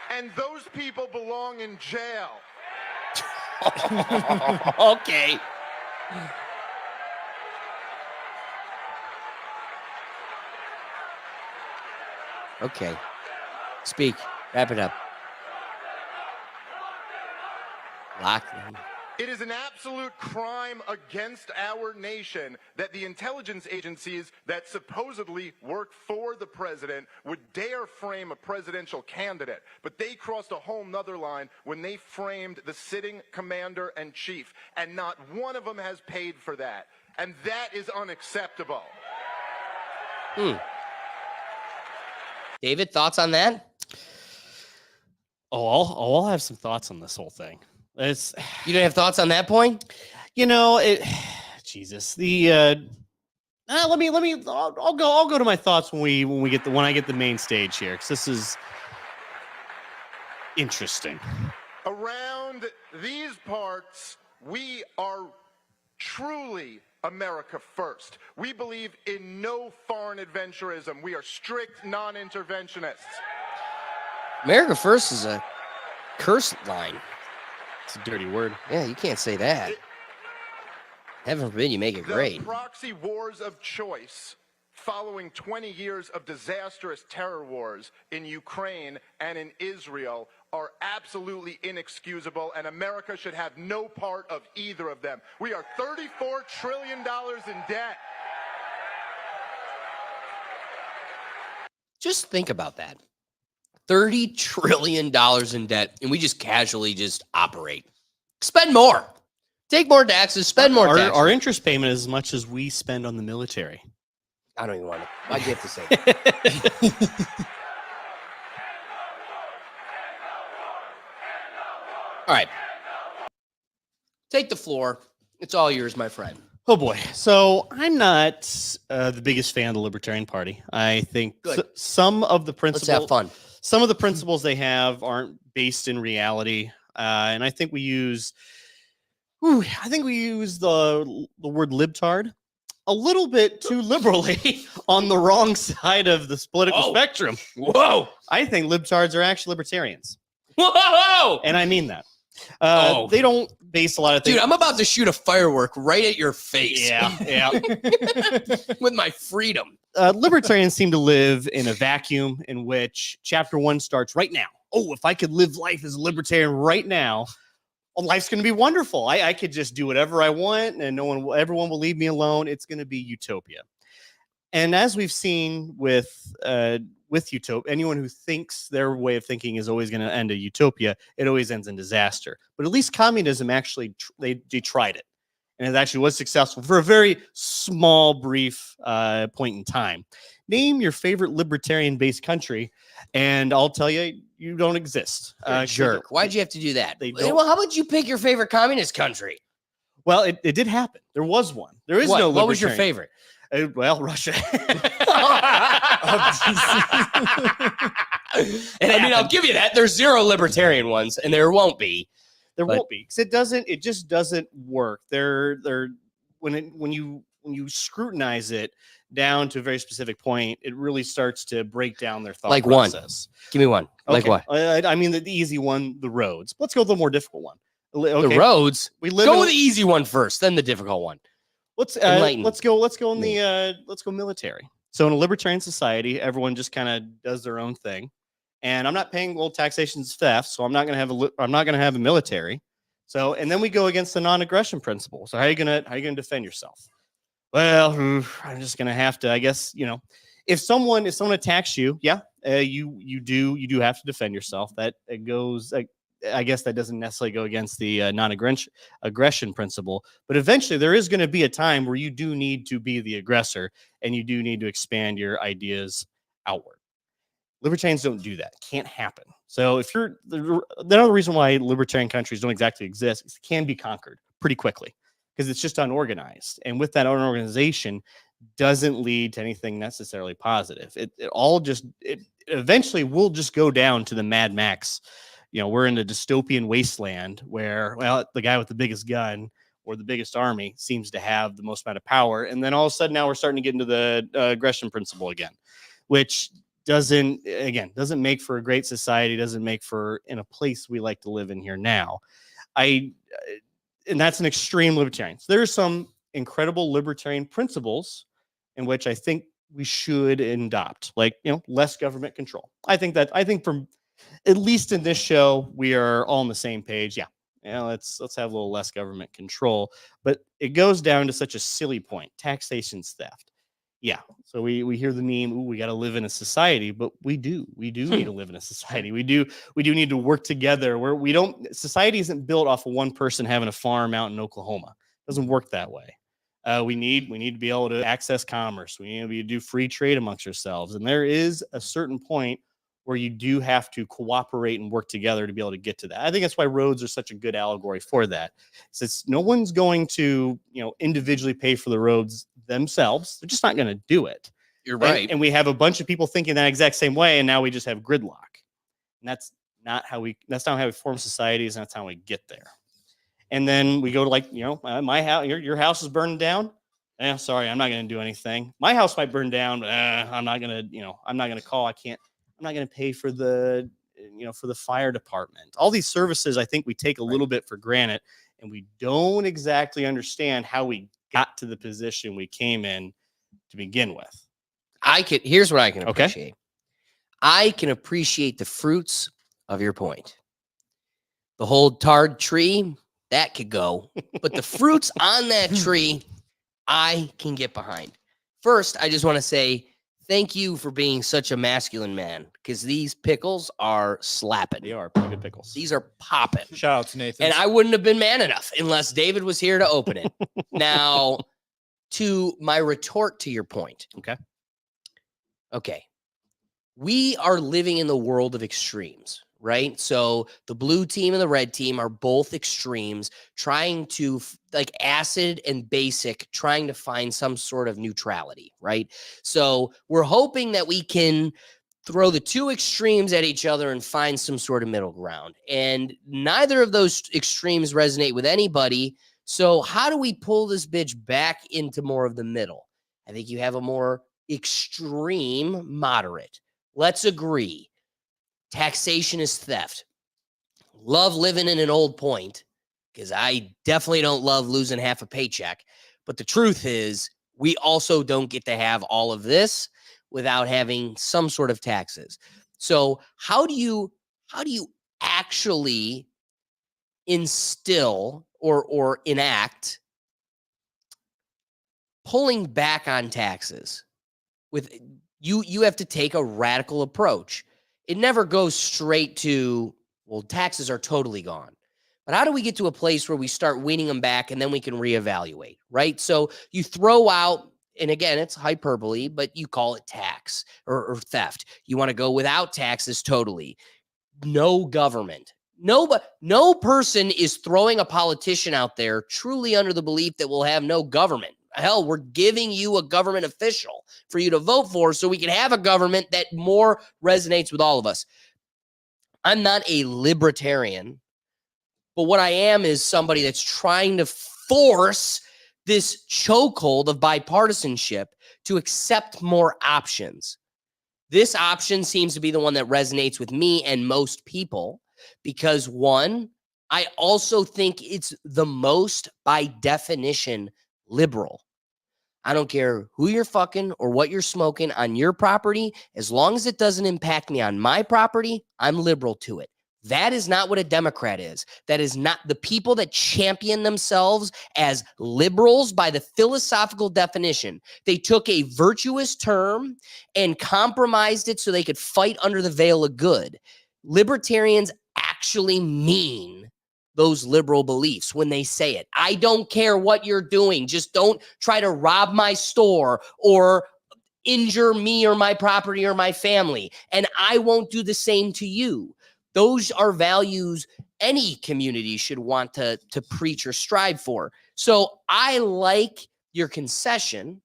And those people belong in jail. Okay. Okay. Speak. Wrap it up. Lock. It is an absolute crime against our nation that the intelligence agencies that supposedly work for the president would dare frame a presidential candidate. But they crossed a whole nother line when they framed the sitting commander-in-chief. And not one of them has paid for that. And that is unacceptable. David, thoughts on that? Oh, I'll have some thoughts on this whole thing. It's, You don't have thoughts on that point? you know, it. Jesus, the. I'll go to my thoughts when I get the main stage here, because this is interesting. Around these parts, we are truly America first. We believe in no foreign adventurism. We are strict non-interventionists. America First is a curse line. It's a dirty word. Yeah, you can't say that. Heaven forbid you make it The great. proxy wars of choice following 20 years of disastrous terror wars in Ukraine and in Israel are absolutely inexcusable, and America should have no part of either of them. We are $34 trillion in debt. Just think about that. $30 trillion in debt, and we just casually just operate. Spend more. Take more taxes, spend more taxes. Our interest payment is as much as we spend on the military. I don't even want to. I get to say that. All right. Take the floor. It's all yours, my friend. Oh boy. So I'm not the biggest fan of the Libertarian Party. I think Good. some of the Let's principles, have fun. some of the principles they have aren't based in reality, and I think we use, the word libtard a little bit too liberally on the wrong side of this political Whoa. spectrum. Whoa. I think libtards are actually libertarians, Whoa. and I mean that. Oh. They don't base a lot of things. Dude, I'm about to shoot a firework right at your face. yeah. With my freedom. Libertarians seem to live in a vacuum in which chapter 1 starts right now. Oh, if I could live life as a libertarian right now, well, life's going to be wonderful. I could just do whatever I want, and everyone will leave me alone. It's going to be utopia. And as we've seen with utopia, anyone who thinks their way of thinking is always going to end a utopia, it always ends in disaster. But at least communism actually they tried it, and it actually was successful for a very small, brief point in time. Name your favorite libertarian-based country, and I'll tell you, you don't exist. You're a jerk. Why'd you have to do that? They don't. Well, how about you pick your favorite communist country? Well, it did happen. There was one. There is no. What was your libertarian. favorite? Well, Russia. And I mean, I'll give you that. There's 0 libertarian ones, and there won't be. There But- won't be, because it just doesn't work. When you scrutinize it down to a very specific point, it really starts to break down their thought Like one. process. Give me one. Like Okay. what? I mean, the easy one, the roads. Let's go with the more difficult one. The Okay. roads. We live Go in, with the easy one first, then the difficult one. Enlighten let's go military. So in a libertarian society, everyone just kind of does their own thing, and I'm not paying. Well, taxation's theft, so I'm not going to have a military. So, and then we go against the non-aggression principle. So how are you gonna defend yourself? Well, I'm just gonna have to, I guess, if someone attacks you, yeah, you do have to defend yourself. That it goes. I guess that doesn't necessarily go against the non-aggression principle, but eventually there is going to be a time where you do need to be the aggressor and you do need to expand your ideas outward. Libertarians don't do that. Can't happen. So if you're the other reason why libertarian countries don't exactly exist is it can be conquered pretty quickly because it's just unorganized, and with that unorganization doesn't lead to anything necessarily positive. It eventually will just go down to the Mad Max. We're in a dystopian wasteland where, well, the guy with the biggest gun or the biggest army seems to have the most amount of power. And then all of a sudden now we're starting to get into the aggression principle again, which doesn't make for a great society, doesn't make for in a place we like to live in here now. And that's an extreme libertarian. So there are some incredible libertarian principles in which I think we should adopt, like, less government control. I think from at least in this show, we are all on the same page. Yeah, let's have a little less government control. But it goes down to such a silly point: taxation's theft. Yeah, so we hear the meme, "Ooh, we got to live in a society," but we do need to live in a society. We do need to work together. Where society isn't built off of one person having a farm out in Oklahoma. It doesn't work that way. We need to be able to access commerce. We need to be able to do free trade amongst ourselves, and there is a certain point where you do have to cooperate and work together to be able to get to that. I think that's why roads are such a good allegory for that. Since no one's going to, individually pay for the roads themselves. They're just not going to do it. You're right. And we have a bunch of people thinking that exact same way, and now we just have gridlock. And that's not how we form societies, and that's how we get there. And then we go to my house, your house is burning down. Sorry, I'm not going to do anything. My house might burn down, but I'm not going to call. I'm not going to pay for the fire department. All these services, I think we take a little bit for granted, and we don't exactly understand how we got to the position we came in to begin with. Here's what I can Okay. appreciate. I can appreciate the fruits of your point. The whole tarred tree, that could go, but the fruits on that tree, I can get behind. First, I just want to say thank you for being such a masculine man, because these pickles are slapping. They are pretty good pickles. These are popping. Shout out to Nathan. And I wouldn't have been man enough unless David was here to open it. Now, to my retort to your point. Okay. We are living in the world of extremes, right? So the blue team and the red team are both extremes, trying to, like acid and basic, trying to find some sort of neutrality, right? So we're hoping that we can throw the two extremes at each other and find some sort of middle ground. And neither of those extremes resonate with anybody. So how do we pull this bitch back into more of the middle? I think you have a more extreme moderate. Let's agree. Taxation is theft. Love living in an old point, because I definitely don't love losing half a paycheck. But the truth is, we also don't get to have all of this without having some sort of taxes. So how do you actually instill or enact pulling back on taxes? With you have to take a radical approach. It never goes straight to, well, taxes are totally gone. But how do we get to a place where we start winning them back and then we can reevaluate, right? So you throw out, and again, it's hyperbole, but you call it tax or theft. You want to go without taxes totally. No government. No person is throwing a politician out there truly under the belief that we'll have no government. Hell, we're giving you a government official for you to vote for so we can have a government that more resonates with all of us. I'm not a libertarian, but what I am is somebody that's trying to force this chokehold of bipartisanship to accept more options. This option seems to be the one that resonates with me and most people because, one, I also think it's the most, by definition, liberal. I don't care who you're fucking or what you're smoking on your property. As long as it doesn't impact me on my property, I'm liberal to it. That is not what a Democrat is. That is not the people that champion themselves as liberals by the philosophical definition. They took a virtuous term and compromised it so they could fight under the veil of good. Libertarians actually mean those liberal beliefs when they say it. I don't care what you're doing. Just don't try to rob my store or injure me or my property or my family. And I won't do the same to you. Those are values any community should want to preach or strive for. So I like your concession,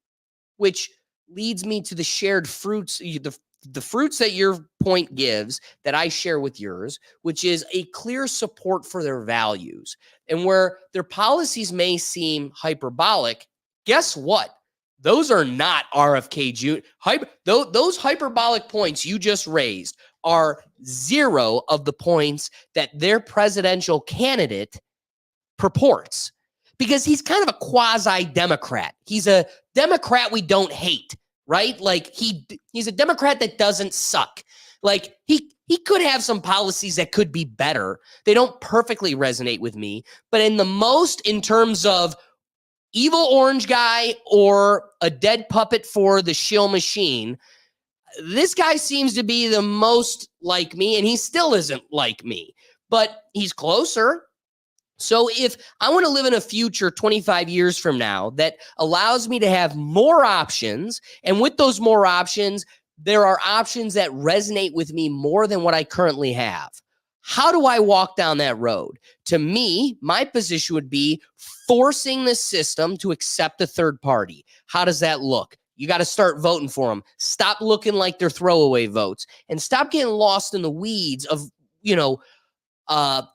which leads me to the shared fruits, the fruits that your point gives that I share with yours, which is a clear support for their values. And where their policies may seem hyperbolic, guess what? Those are not RFK Jr. Those hyperbolic points you just raised are zero of the points that their presidential candidate purports, because he's kind of a quasi-Democrat. He's a Democrat we don't hate, right? Like he's a Democrat that doesn't suck. Like he could have some policies that could be better. They don't perfectly resonate with me, but in terms of evil orange guy or a dead puppet for the shill machine, this guy seems to be the most like me, and he still isn't like me, but he's closer. So if I want to live in a future 25 years from now that allows me to have more options, and with those more options, there are options that resonate with me more than what I currently have. How do I walk down that road? To me, my position would be forcing the system to accept a third party. How does that look? You got to start voting for them. Stop looking like they're throwaway votes and stop getting lost in the weeds of,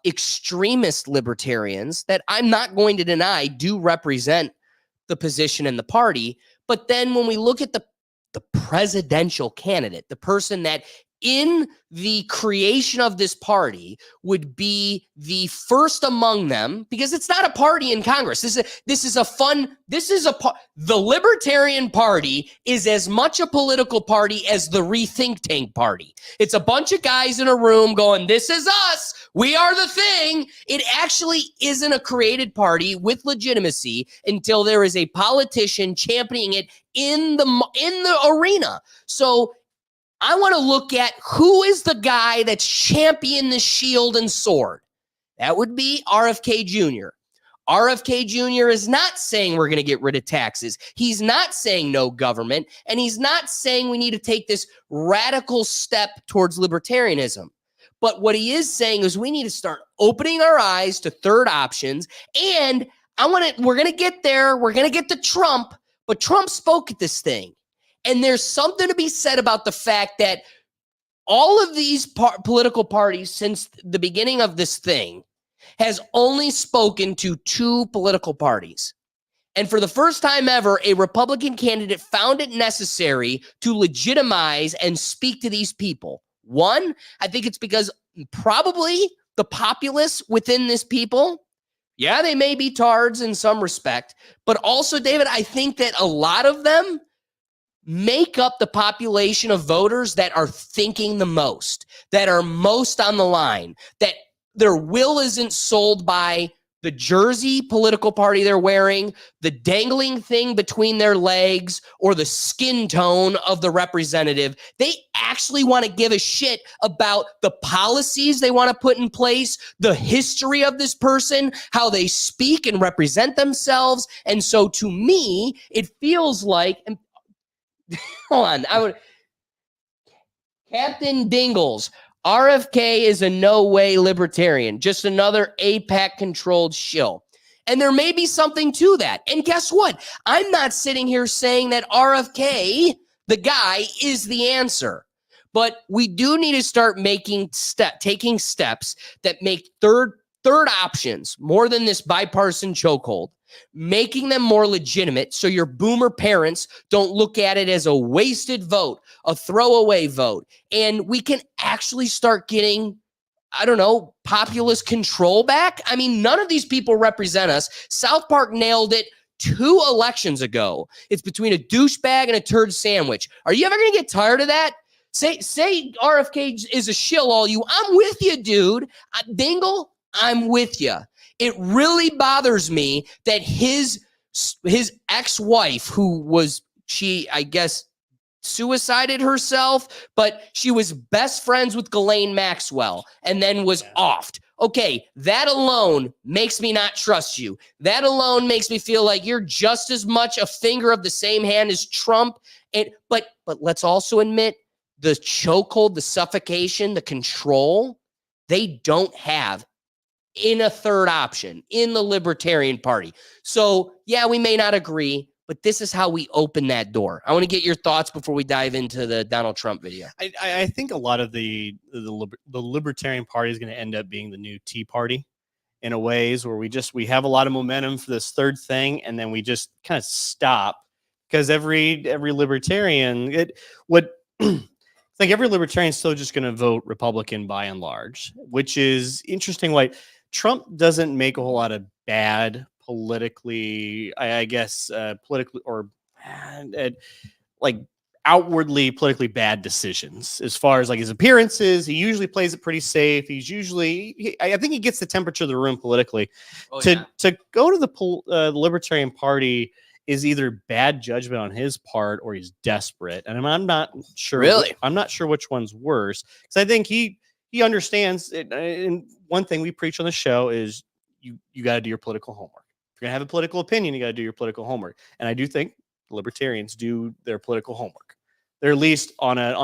extremist libertarians that I'm not going to deny do represent the position in the party. But then when we look at the presidential candidate, the person that in the creation of this party would be the first among them, because it's not a party in Congress. The Libertarian Party is as much a political party as the Rethink Tank Party. It's a bunch of guys in a room going, this is us. We are the thing. It actually isn't a created party with legitimacy until there is a politician championing it in the arena. So I want to look at who is the guy that's championed the shield and sword. That would be RFK Jr. RFK Jr. is not saying we're going to get rid of taxes. He's not saying no government, and he's not saying we need to take this radical step towards libertarianism. But what he is saying is we need to start opening our eyes to third options, and we're going to get there. We're going to get to Trump, but Trump spoke at this thing. And there's something to be said about the fact that all of these political parties since the beginning of this thing has only spoken to two political parties. And for the first time ever, a Republican candidate found it necessary to legitimize and speak to these people. One, I think it's because probably the populace within this people, yeah, they may be tards in some respect, but also, David, I think that a lot of them make up the population of voters that are thinking the most, that are most on the line, that their will isn't sold by the jersey political party they're wearing, the dangling thing between their legs, or the skin tone of the representative. They actually want to give a shit about the policies they want to put in place, the history of this person, how they speak and represent themselves. And so to me, it feels like, and hold on, Captain Dingles, RFK is a no way libertarian, just another APAC controlled shill. And there may be something to that. And guess what? I'm not sitting here saying that RFK, the guy, is the answer. But we do need to start taking steps that make third options more than this bipartisan chokehold, making them more legitimate so your boomer parents don't look at it as a wasted vote, a throwaway vote. And we can actually start getting, I don't know, populist control back. I mean, none of these people represent us. South Park nailed it 2 elections ago. It's between a douchebag and a turd sandwich. Are you ever going to get tired of that? Say RFK is a shill, all you. I'm with you, dude. Dingle, I'm with you. It really bothers me that his ex-wife, she, I guess, suicided herself, but she was best friends with Ghislaine Maxwell and then was offed. Okay, that alone makes me not trust you. That alone makes me feel like you're just as much a finger of the same hand as Trump. But let's also admit the chokehold, the suffocation, the control, they don't have in a third option in the Libertarian Party. So yeah, we may not agree, but this is how we open that door. I want to get your thoughts before we dive into the Donald Trump video. I think a lot of the Libertarian Party is going to end up being the new Tea Party in a ways where we have a lot of momentum for this third thing, and then we just kind of stop because every libertarian it's like every libertarian is still just going to vote Republican by and large, which is interesting. Like Trump doesn't make a whole lot of bad politically, I guess, politically or like outwardly politically bad decisions as far as like his appearances. He usually plays it pretty safe. He's usually, I think he gets the temperature of the room politically. To go to the Libertarian Party is either bad judgment on his part or he's desperate. And I'm not sure. Really? I'm not sure which one's worse. Because I think he understands it. And one thing we preach on the show is you got to do your political homework. If you're going to have a political opinion, you got to do your political homework. And I do think libertarians do their political homework. They're at least on a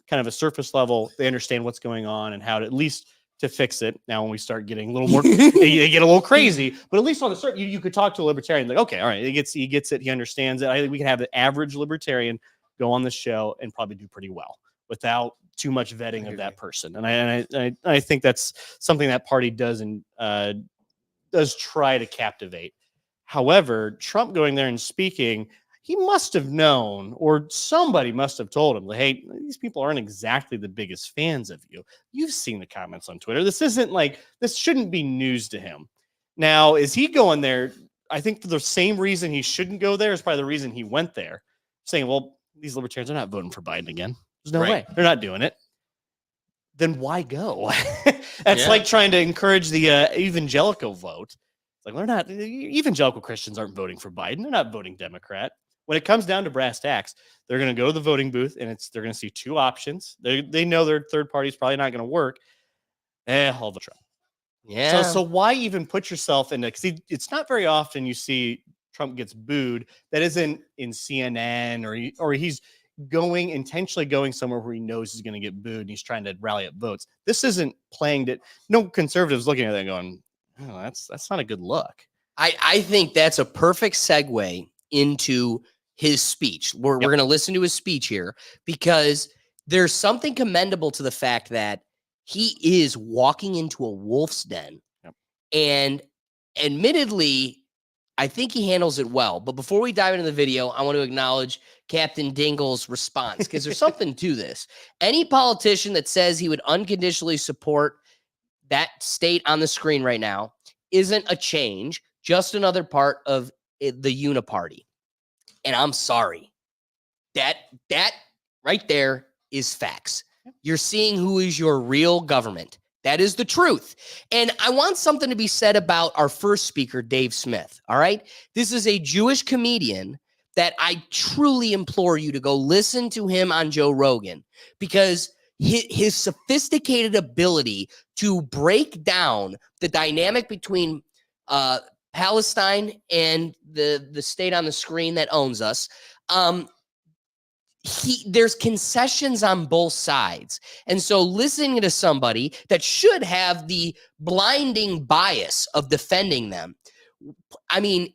kind of a surface level. They understand what's going on and how to at least to fix it. Now, when we start getting a little more, they get a little crazy, but at least on the surface, you could talk to a libertarian like, okay, all right, he gets it. He understands it. I think we can have an average libertarian go on the show and probably do pretty well without too much vetting of that person. And I think that's something that party does try to captivate. However, Trump going there and speaking, he must have known, or somebody must have told him, hey, these people aren't exactly the biggest fans of you. You've seen the comments on Twitter. This shouldn't be news to him. Now, is he going there? I think for the same reason he shouldn't go there is probably the reason he went there, saying, well, these libertarians are not voting for Biden again. There's no way. They're not doing it. Then why go? That's like trying to encourage the evangelical vote. It's like, they're not, evangelical Christians aren't voting for Biden. They're not voting Democrat. When it comes down to brass tacks, they're going to go to the voting booth and they're going to see 2 options. They know their third party is probably not going to work. I'll vote Trump. Yeah. So why even put yourself in? Because it's not very often you see Trump gets booed. That isn't in CNN or he's intentionally going somewhere where he knows he's going to get booed and he's trying to rally up votes. This isn't playing it. No conservatives looking at that going, oh, that's not a good look. I think that's a perfect segue into his speech. We're going to listen to his speech here because there's something commendable to the fact that he is walking into a wolf's den. And admittedly, I think he handles it well. But before we dive into the video, I want to acknowledge Captain Dingle's response because there's something to this. Any politician that says he would unconditionally support that state on the screen right now isn't a change, just another part of the uniparty. And I'm sorry. That right there is facts. You're seeing who is your real government. That is the truth. And I want something to be said about our first speaker, Dave Smith. All right. This is a Jewish comedian that I truly implore you to go listen to him on Joe Rogan, because his sophisticated ability to break down the dynamic between Palestine and the state on the screen that owns us. There's concessions on both sides. And so listening to somebody that should have the blinding bias of defending them, I mean,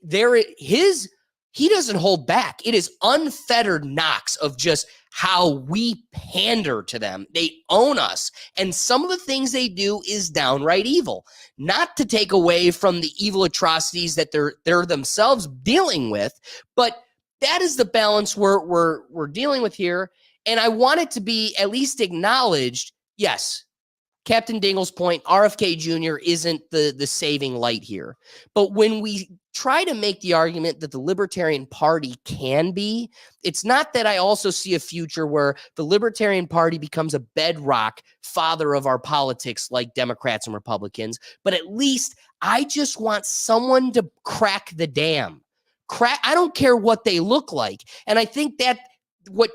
he doesn't hold back. It is unfettered knocks of just how we pander to them. They own us. And some of the things they do is downright evil. Not to take away from the evil atrocities that they're themselves dealing with, but that is the balance we're dealing with here. And I want it to be at least acknowledged. Yes, Captain Dingle's point, RFK Jr. isn't the saving light here. But when we try to make the argument that the Libertarian Party can be, it's not that I also see a future where the Libertarian Party becomes a bedrock father of our politics like Democrats and Republicans, but at least I just want someone to crack the dam. I don't care what they look like. And I think that what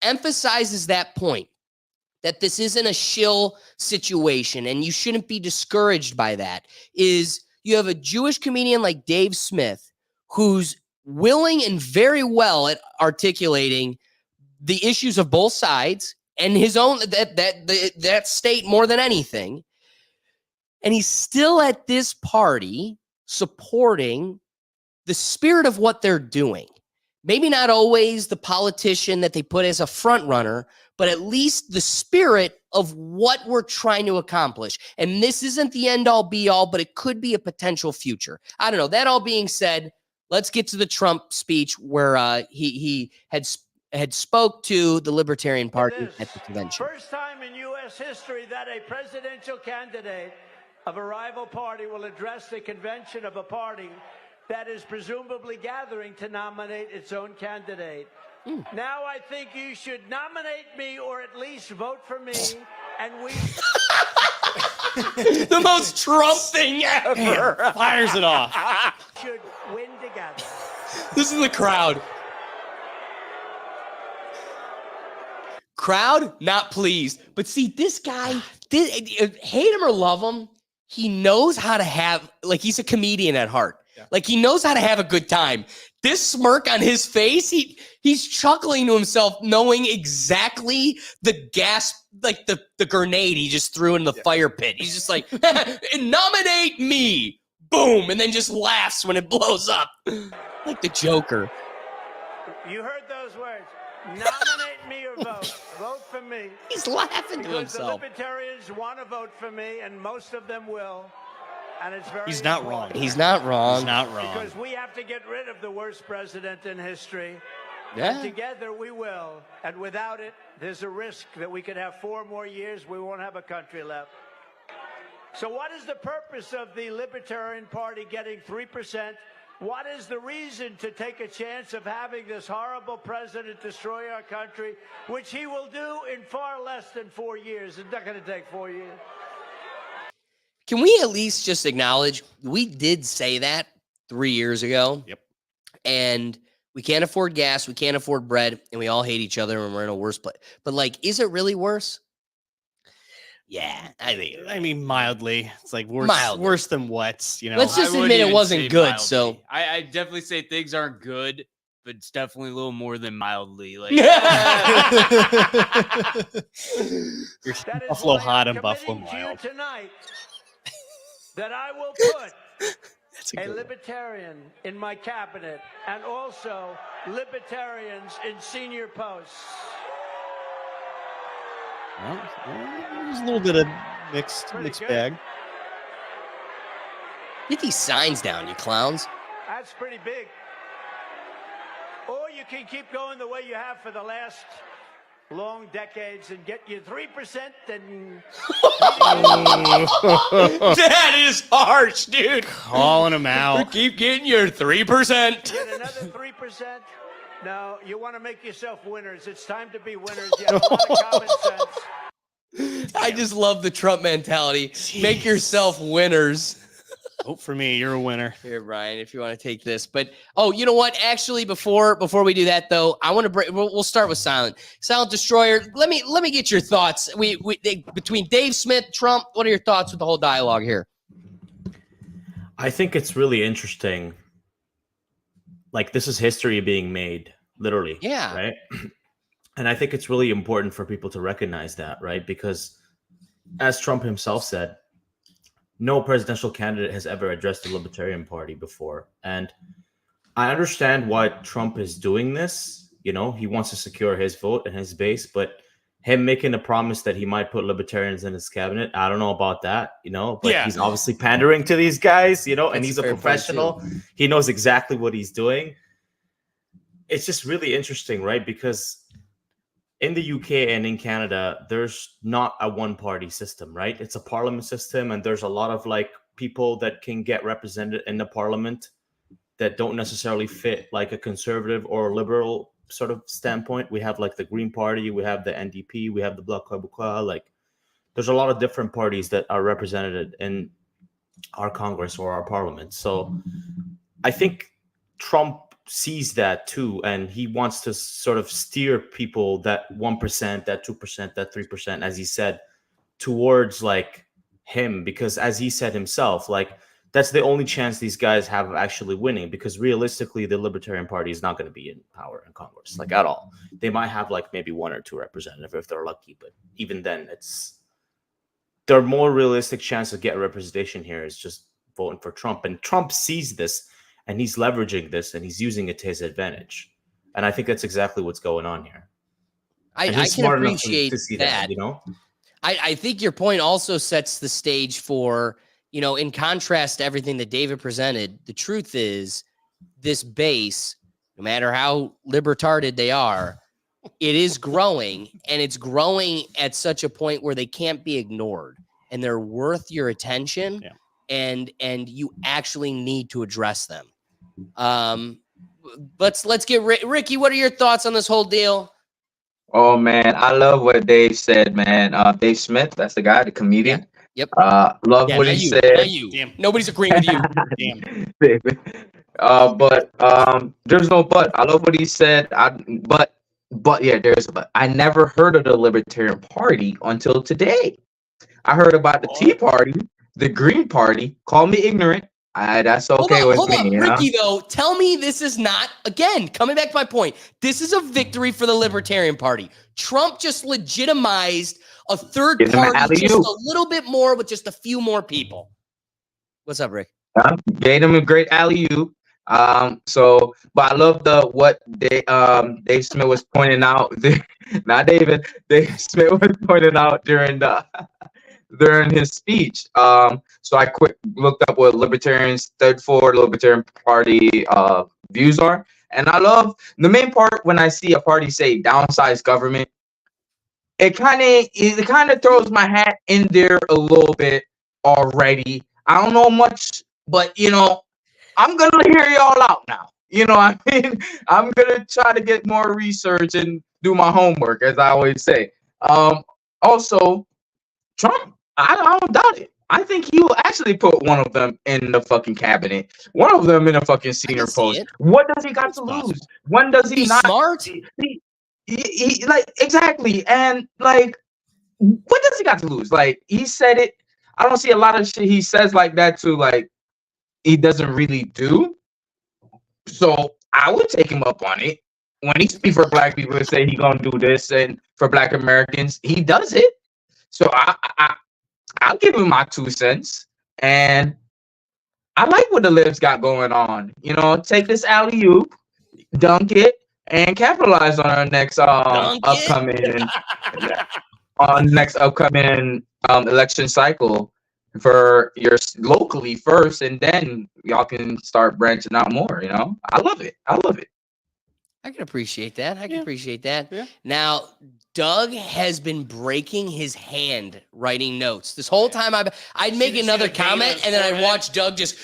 emphasizes that point, that this isn't a shill situation and you shouldn't be discouraged by that, is you have a Jewish comedian like Dave Smith who's willing and very well at articulating the issues of both sides and his own that state more than anything. And he's still at this party supporting the spirit of what they're doing. Maybe not always the politician that they put as a front runner, but at least the spirit of what we're trying to accomplish. And this isn't the end all be all, but it could be a potential future. I don't know. That all being said, let's get to the Trump speech where he had spoke to the Libertarian Party at the convention. First time in U.S. history that a presidential candidate of a rival party will address the convention of a party that is presumably gathering to nominate its own candidate. Now I think you should nominate me or at least vote for me, and we... The most Trump thing ever. Damn, fires it off. should win together. This is the crowd. Crowd, not pleased. But see, this guy, hate him or love him, he knows how to have, like, he's a comedian at heart. Yeah. Like, he knows how to have a good time. This smirk on his face, he's chuckling to himself, knowing exactly the gas, like the grenade he just threw in the fire pit. He's just like, nominate me. Boom. And then just laughs when it blows up. Like the Joker. You heard those words. Nominate me or vote. Vote for me. He's laughing to because himself. The Libertarians want to vote for me, and most of them will. And it's very He's not wrong. He's not wrong. He's not wrong. Because we have to get rid of the worst president in history. Yeah. And together we will. And without it, there's a risk that we could have 4 more years. We won't have a country left. So what is the purpose of the Libertarian Party getting 3%? What is the reason to take a chance of having this horrible president destroy our country, which he will do in far less than 4 years? It's not going to take 4 years. Can we at least just acknowledge we did say that 3 years ago? Yep. And we can't afford gas, we can't afford bread, and we all hate each other and we're in a worse place. But, like, is it really worse? Yeah, I mean, mildly. It's like worse than what, you know. Let's just I wouldn't admit it even wasn't say good. mildly. So I definitely say things aren't good, but it's definitely a little more than mildly. Like You're That is Buffalo why hot I'm and Buffalo committing to you mild. tonight that I will put that's a good one. libertarian in my cabinet and also libertarians in senior posts. Well, there's a little bit of mixed good. bag. Get these signs down, you clowns. That's pretty big. Or you can keep going the way you have for the last long decades and get your 3% and... That is harsh, dude. Calling him out. Keep getting your 3%. Get another 3%. No, you want to make yourself winners. It's time to be winners. You have a lot of common sense. I just love the Trump mentality. Make yourself winners. Vote for me. You're a winner. Here, Brian, if you want to take this. But you know what? Actually, before we do that, though, I want to break. We'll start with Silent Destroyer. Let me get your thoughts. Between Dave Smith, Trump. What are your thoughts with the whole dialogue here? I think it's really interesting. Like, this is history being made, literally. Yeah. Right. And I think it's really important for people to recognize that, right? Because as Trump himself said, no presidential candidate has ever addressed the Libertarian Party before. And I understand why Trump is doing this. You know, he wants to secure his vote and his base, but him making a promise that he might put libertarians in his cabinet, I don't know about that, you know, but he's obviously pandering to these guys, you know, and he's a professional. He knows exactly what he's doing. It's just really interesting, right? Because in the UK and in Canada, there's not a one-party system, right? It's a parliament system, and there's a lot of like people that can get represented in the parliament that don't necessarily fit like a conservative or liberal sort of standpoint. We have like the Green Party, we have the NDP, we have the Bloc Québécois. Like, there's a lot of different parties that are represented in our Congress or our parliament. So I think Trump sees that too, and he wants to sort of steer people, that 1%, that 2%, that 3%, as he said, towards like him, because as he said himself, like, that's the only chance these guys have of actually winning, because realistically the Libertarian Party is not going to be in power in Congress, like, at all. They might have like maybe 1 or 2 representatives if they're lucky, but even then their more realistic chance to get representation here is just voting for Trump. And Trump sees this, and he's leveraging this, and he's using it to his advantage. And I think that's exactly what's going on here. I can appreciate to see that. You know, I think your point also sets the stage for, you know, in contrast to everything that David presented, the truth is this base, no matter how libertarded they are, it is growing, and it's growing at such a point where they can't be ignored, and they're worth your attention. Yeah. And you actually need to address them. Let's get Ricky. What are your thoughts on this whole deal? Oh man, I love what Dave said, man. Dave Smith, that's the guy, the comedian. Yep. Love what he said. Not you. Damn. Nobody's agreeing with you. Damn. But there's no but. I love what he said. But yeah, there's a but. I never heard of the Libertarian Party until today. I heard about the Tea Party, the Green Party. Call me ignorant. That's okay with me. Hold on, Ricky, though. Tell me this is not, again, coming back to my point, this is a victory for the Libertarian Party. Trump just legitimized a third party just a little bit more with just a few more people. What's up, Rick? Gave him a great alley-oop. But I love what Dave Smith was pointing out. Not David. Dave Smith was pointing out during his speech. So I looked up what libertarians stood for, the Libertarian Party views are. And I love the main part when I see a party say downsize government. It kind of throws my hat in there a little bit already. I don't know much, but you know, I'm gonna hear y'all out now. You know what I mean? I'm gonna try to get more research and do my homework, as I always say. Also, Trump, I don't doubt it. I think he will actually put one of them in the fucking cabinet, one of them in a fucking senior post. What does he got to lose? When does he not? Smart. He like, exactly, and like, what does he got to lose? Like, he said it. I don't see a lot of shit he says like that to like he doesn't really do. So I would take him up on it. When he speaks for black people and say he gonna do this, and for black Americans, he does it. So I'll give him my 2 cents. And I like what the libs got going on. You know, take this alley-oop, dunk it, and capitalize on our next upcoming election cycle for your locally first, and then y'all can start branching out more. You know, I love it. I can appreciate that. I can appreciate that. Yeah. Now, Doug has been breaking his hand writing notes this whole time. I'd make another comment, and then I'd watch Doug just.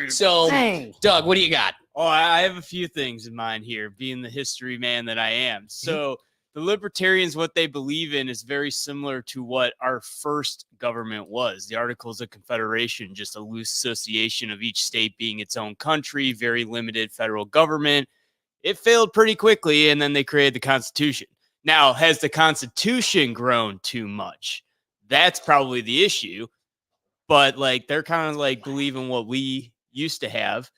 So, Doug, what do you got? Oh, I have a few things in mind here, being the history man that I am. So, the libertarians, what they believe in is very similar to what our first government was. The Articles of Confederation, just a loose association of each state being its own country, very limited federal government. It failed pretty quickly, and then they created the Constitution. Now, has the Constitution grown too much? That's probably the issue. But like they're kind of like believing what we used to have.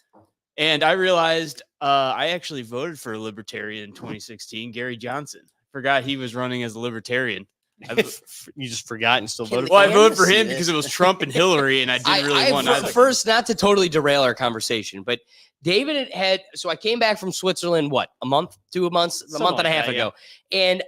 And I realized I actually voted for a libertarian in 2016, Gary Johnson. Forgot he was running as a libertarian. You just forgot and still voted Well, I for him? voted for him because it was Trump and Hillary, and I didn't really want either. First, not to totally derail our conversation, but David so I came back from Switzerland, a month and a half ago. And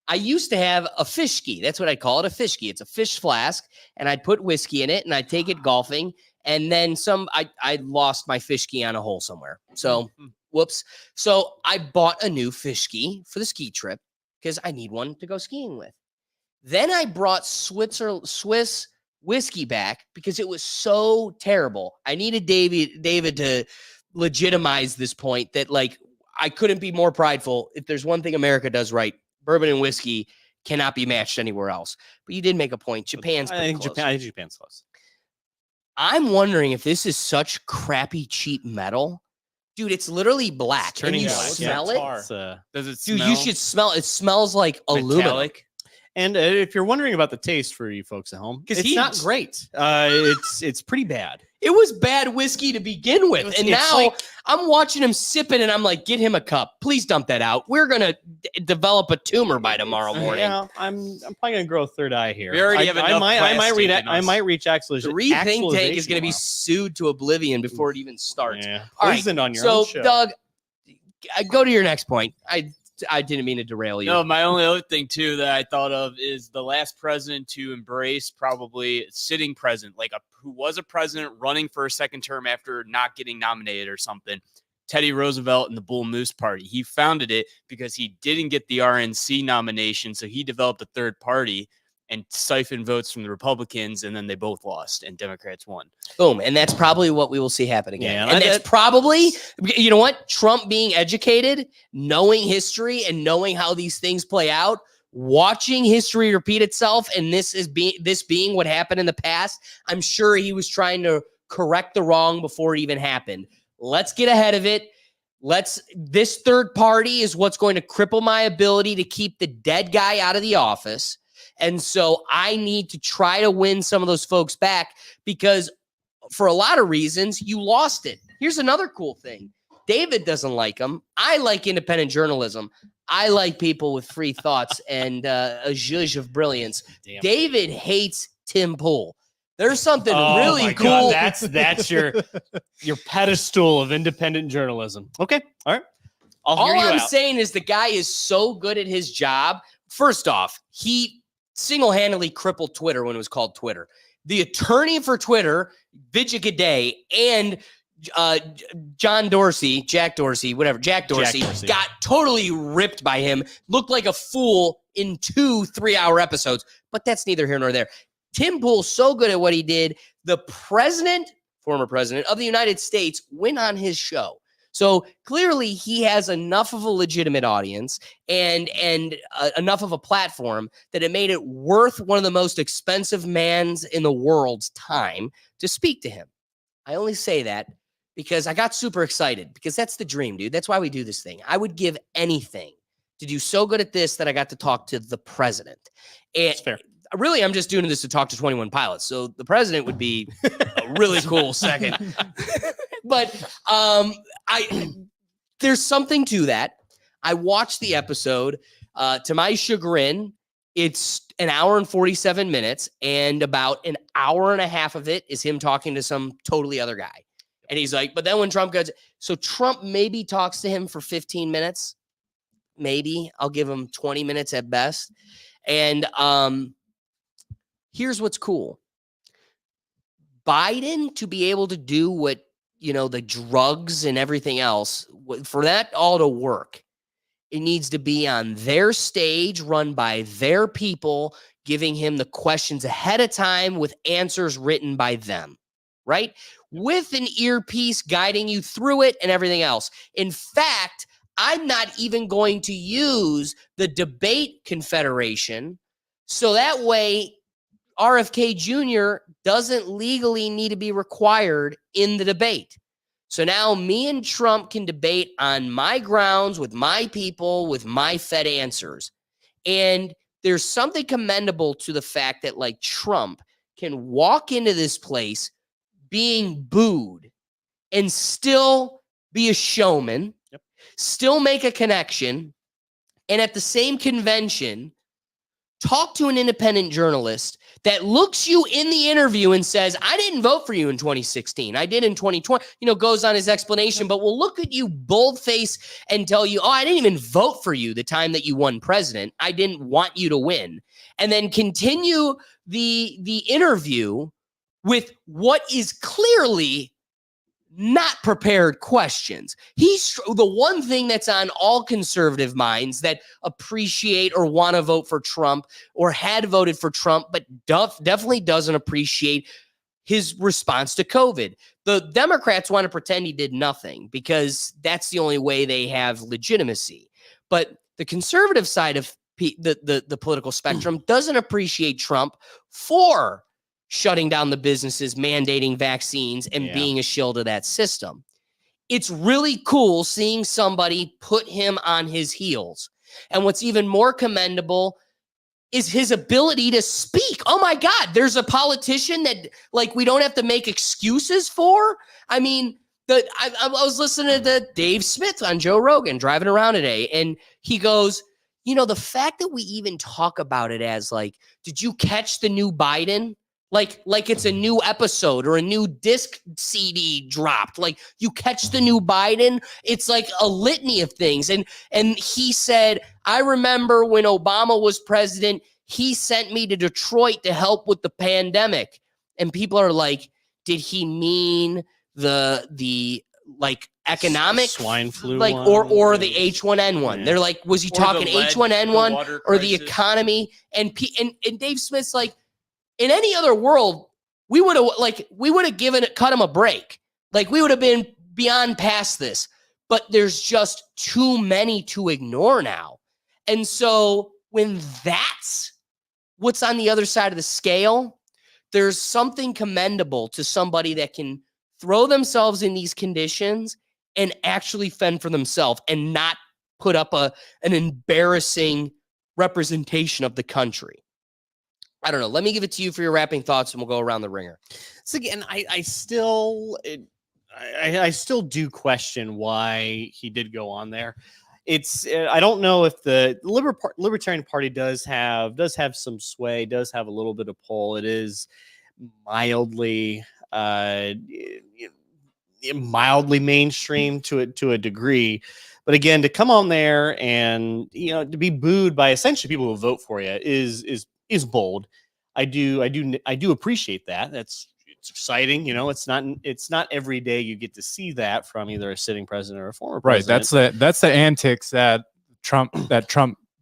I used to have a fish ski. That's what I call it, a fish ski. It's a fish flask, and I'd put whiskey in it, and I'd take it golfing. And then I lost my fish ski on a hole somewhere. So, whoops. So I bought a new fish ski for the ski trip because I need one to go skiing with. Then I brought Swiss whiskey back because it was so terrible. I needed David to legitimize this point that like I couldn't be more prideful. If there's one thing America does right, bourbon and whiskey cannot be matched anywhere else. But you did make a point. Japan's pretty close. I think Japan's close. I'm wondering if this is such crappy, cheap metal. Dude, it's literally black. It's turning and you black. smell Yeah, it? Does it Dude, smell? you should smell it. It smells like aluminum. Metallic? And if you're wondering about the taste for you folks at home, 'Cause it's not great. It's pretty bad. It was bad whiskey to begin with. And it's now like- I'm watching him sipping and I'm like, get him a cup. Please dump that out. We're going to develop a tumor by tomorrow morning. Yeah, I'm probably gonna grow a third eye here. We already have I enough might plastic in I us. might reach The rethink tank is going to be tomorrow. sued to oblivion before it even starts. Yeah, All right, poisoned on your So, own show. Doug, go to your next point. I didn't mean to derail you. No, my only other thing too that I thought of is the last president to embrace probably sitting president, like who was a president running for a second term after not getting nominated or something. Teddy Roosevelt and the Bull Moose Party. He founded it because he didn't get the RNC nomination, so he developed a third party and siphoned votes from the Republicans, and then they both lost, and Democrats won. Boom. And that's probably what we will see happen again. Yeah, and that's probably, you know what? Trump being educated, knowing history, and knowing how these things play out, watching history repeat itself, and this being what happened in the past, I'm sure he was trying to correct the wrong before it even happened. Let's get ahead of it. This third party is what's going to cripple my ability to keep the dead guy out of the office. And so I need to try to win some of those folks back because for a lot of reasons, you lost it. Here's another cool thing. David doesn't like them. I like independent journalism. I like people with free thoughts and a zhuzh of brilliance. Damn. David hates Tim Pool. There's something Oh really my cool. God, that's your pedestal of independent journalism. Okay, all right. I'll hear All you I'm out. saying is the guy is so good at his job. First off, he single-handedly crippled Twitter when it was called Twitter. The attorney for Twitter, Vijay Gade, and Jack Dorsey, got totally ripped by him, looked like a fool in 2 3-hour episodes, but that's neither here nor there. Tim Pool's so good at what he did. The former president of the United States went on his show. So clearly he has enough of a legitimate audience and enough of a platform that it made it worth one of the most expensive mans in the world's time to speak to him. I only say that because I got super excited because that's the dream, dude. That's why we do this thing. I would give anything to do so good at this that I got to talk to the president. And That's fair. really, I'm just doing this to talk to 21 Pilots. So the president would be a really cool second. But there's something to that. I watched the episode. To my chagrin, it's an hour and 47 minutes, and about an hour and a half of it is him talking to some totally other guy. And he's like, but then when Trump goes, so Trump maybe talks to him for 15 minutes. Maybe I'll give him 20 minutes at best. And here's what's cool. Biden to be able to do what, the drugs and everything else, for that all to work, it needs to be on their stage, run by their people, giving him the questions ahead of time with answers written by them, right? With an earpiece guiding you through it and everything else. In fact, I'm not even going to use the debate confederation. So that way, RFK Jr. doesn't legally need to be required in the debate. So now me and Trump can debate on my grounds with my people, with my fed answers. And there's something commendable to the fact that like Trump can walk into this place being booed and still be a showman, still make a connection, and at the same convention, talk to an independent journalist that looks you in the interview and says, I didn't vote for you in 2016. I did in 2020, goes on his explanation, but will look at you bold-faced and tell you, I didn't even vote for you the time that you won president. I didn't want you to win. And then continue the interview with what is clearly not prepared questions. He's the one thing that's on all conservative minds that appreciate or want to vote for Trump or had voted for Trump, but definitely doesn't appreciate his response to COVID. The Democrats want to pretend he did nothing because that's the only way they have legitimacy. But the conservative side of the political spectrum doesn't appreciate Trump for shutting down the businesses, mandating vaccines, and being a shield of that system. It's really cool seeing somebody put him on his heels. And what's even more commendable is his ability to speak. Oh my God, there's a politician that like we don't have to make excuses for. I mean, I was listening to Dave Smith on Joe Rogan driving around today, and he goes, the fact that we even talk about it as like, did you catch the new Biden? Like it's a new episode or a new disc CD dropped. Like you catch the new Biden. It's like a litany of things. And he said, I remember when Obama was president, he sent me to Detroit to help with the pandemic. And people are like, did he mean the like economic swine flu like one? or the H1N1? Yeah. They're like, was he talking H1N1 or the economy? And Dave Smith's like, in any other world, we would have cut him a break. Like we would have been beyond past this, but there's just too many to ignore now. And so when that's what's on the other side of the scale, there's something commendable to somebody that can throw themselves in these conditions and actually fend for themselves and not put up an embarrassing representation of the country. I don't know. Let me give it to you for your wrapping thoughts, and we'll go around the ringer. So again, I still do question why he did go on there. It's I don't know if the Libertarian Party does have some sway, does have a little bit of pull. It is mildly mainstream to a degree. But again, to come on there and to be booed by essentially people who vote for you is bold. I do appreciate that. It's exciting. It's not every day you get to see that from either a sitting president or a former president. Right. That's the antics that Trump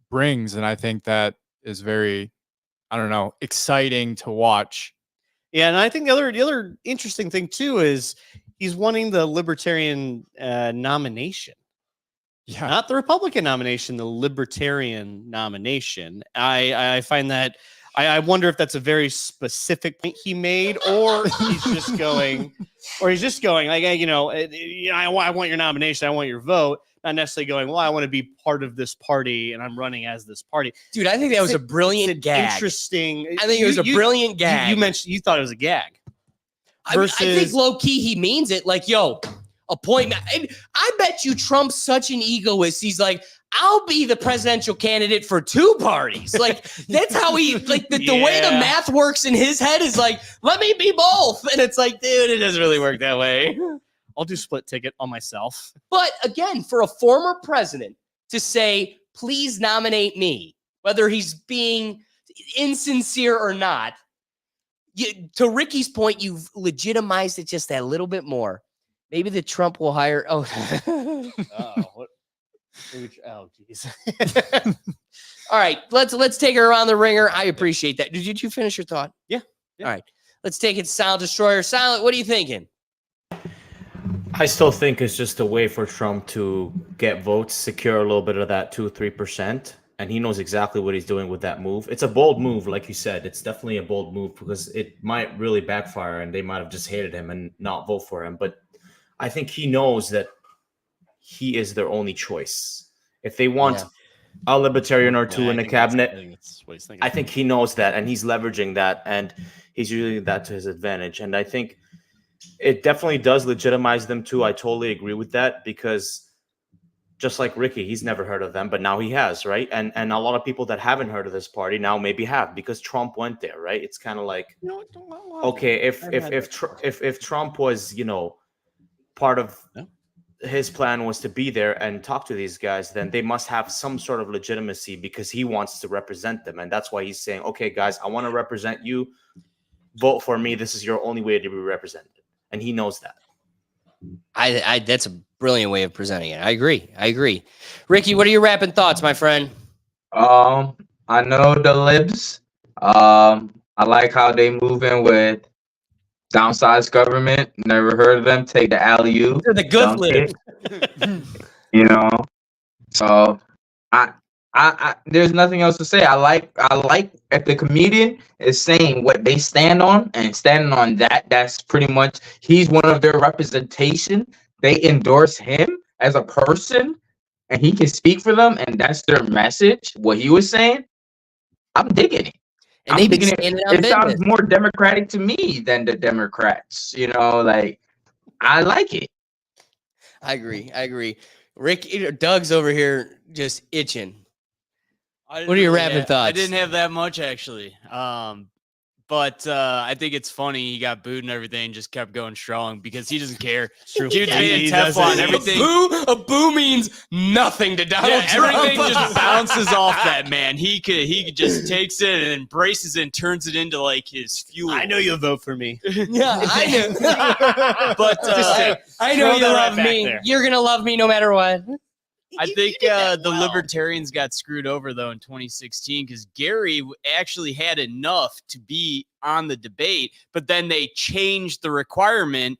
brings, and I think that is very, exciting to watch. Yeah, and I think the other interesting thing too is he's wanting the Libertarian nomination. Yeah. Not the Republican nomination, the Libertarian nomination. I find that I wonder if that's a very specific point he made, or he's just going, like, I want your nomination, I want your vote, not necessarily going, well, I want to be part of this party and I'm running as this party. Dude, I think that was a brilliant gag. Interesting. I think it was a brilliant gag. You mentioned you thought it was a gag. I think low key he means it. Like, yo, appointment. I bet you Trump's such an egoist. He's like, I'll be the presidential candidate for two parties. Like, that's how he, like, the way the math works in his head is like, let me be both. And it's like, dude, it doesn't really work that way. I'll do split ticket on myself. But again, for a former president to say, please nominate me, whether he's being insincere or not, to Ricky's point, you've legitimized it just that little bit more. Maybe the Trump will hire. Oh, geez. All right, let's take her around the ringer. I appreciate that. Did you finish your thought? Yeah. All right, let's take it to Silent Destroyer. Silent, what are you thinking? I still think it's just a way for Trump to get votes, secure a little bit of that 2-3%. And he knows exactly what he's doing with that move. It's a bold move, like you said. It's definitely a bold move because it might really backfire and they might have just hated him and not vote for him. But I think he knows that he is their only choice. If they want a libertarian or two in the cabinet, I think he knows that and he's leveraging that and he's using that to his advantage. And I think it definitely does legitimize them too. I totally agree with that because just like Ricky, he's never heard of them, but now he has, right? And a lot of people that haven't heard of this party now maybe have because Trump went there, right? It's kind of like, okay, if Trump was, part of his plan was to be there and talk to these guys, then they must have some sort of legitimacy because he wants to represent them, and that's why he's saying, okay, guys, I want to represent you. Vote for me. This is your only way to be represented, and he knows that. I that's a brilliant way of presenting it. I agree. Ricky, what are your rapping thoughts, my friend? I know the libs. I like how they move in with downsized government. Never heard of them. Take the alley-oop. They're the good libs. So I there's nothing else to say. I like if the comedian is saying what they stand on and standing on that's pretty much he's one of their representation. They endorse him as a person and he can speak for them and that's their message. What he was saying, I'm digging it. And they've been standing on it business. sounds more democratic to me than the Democrats. Like I like it. I agree. Rick, Doug's over here just itching. What are your rapping thoughts? I didn't have that much actually. But I think it's funny he got booed and everything, just kept going strong because he doesn't care. Dude's made Teflon. Everything. A boo means nothing to Donald Trump. Everything just bounces off that man. He just takes it and embraces it and turns it into like his fuel. I know you'll vote for me. Yeah, I know. But I know you love me. You're gonna love me no matter what. I think the Libertarians got screwed over, though, in 2016 because Gary actually had enough to be on the debate, but then they changed the requirement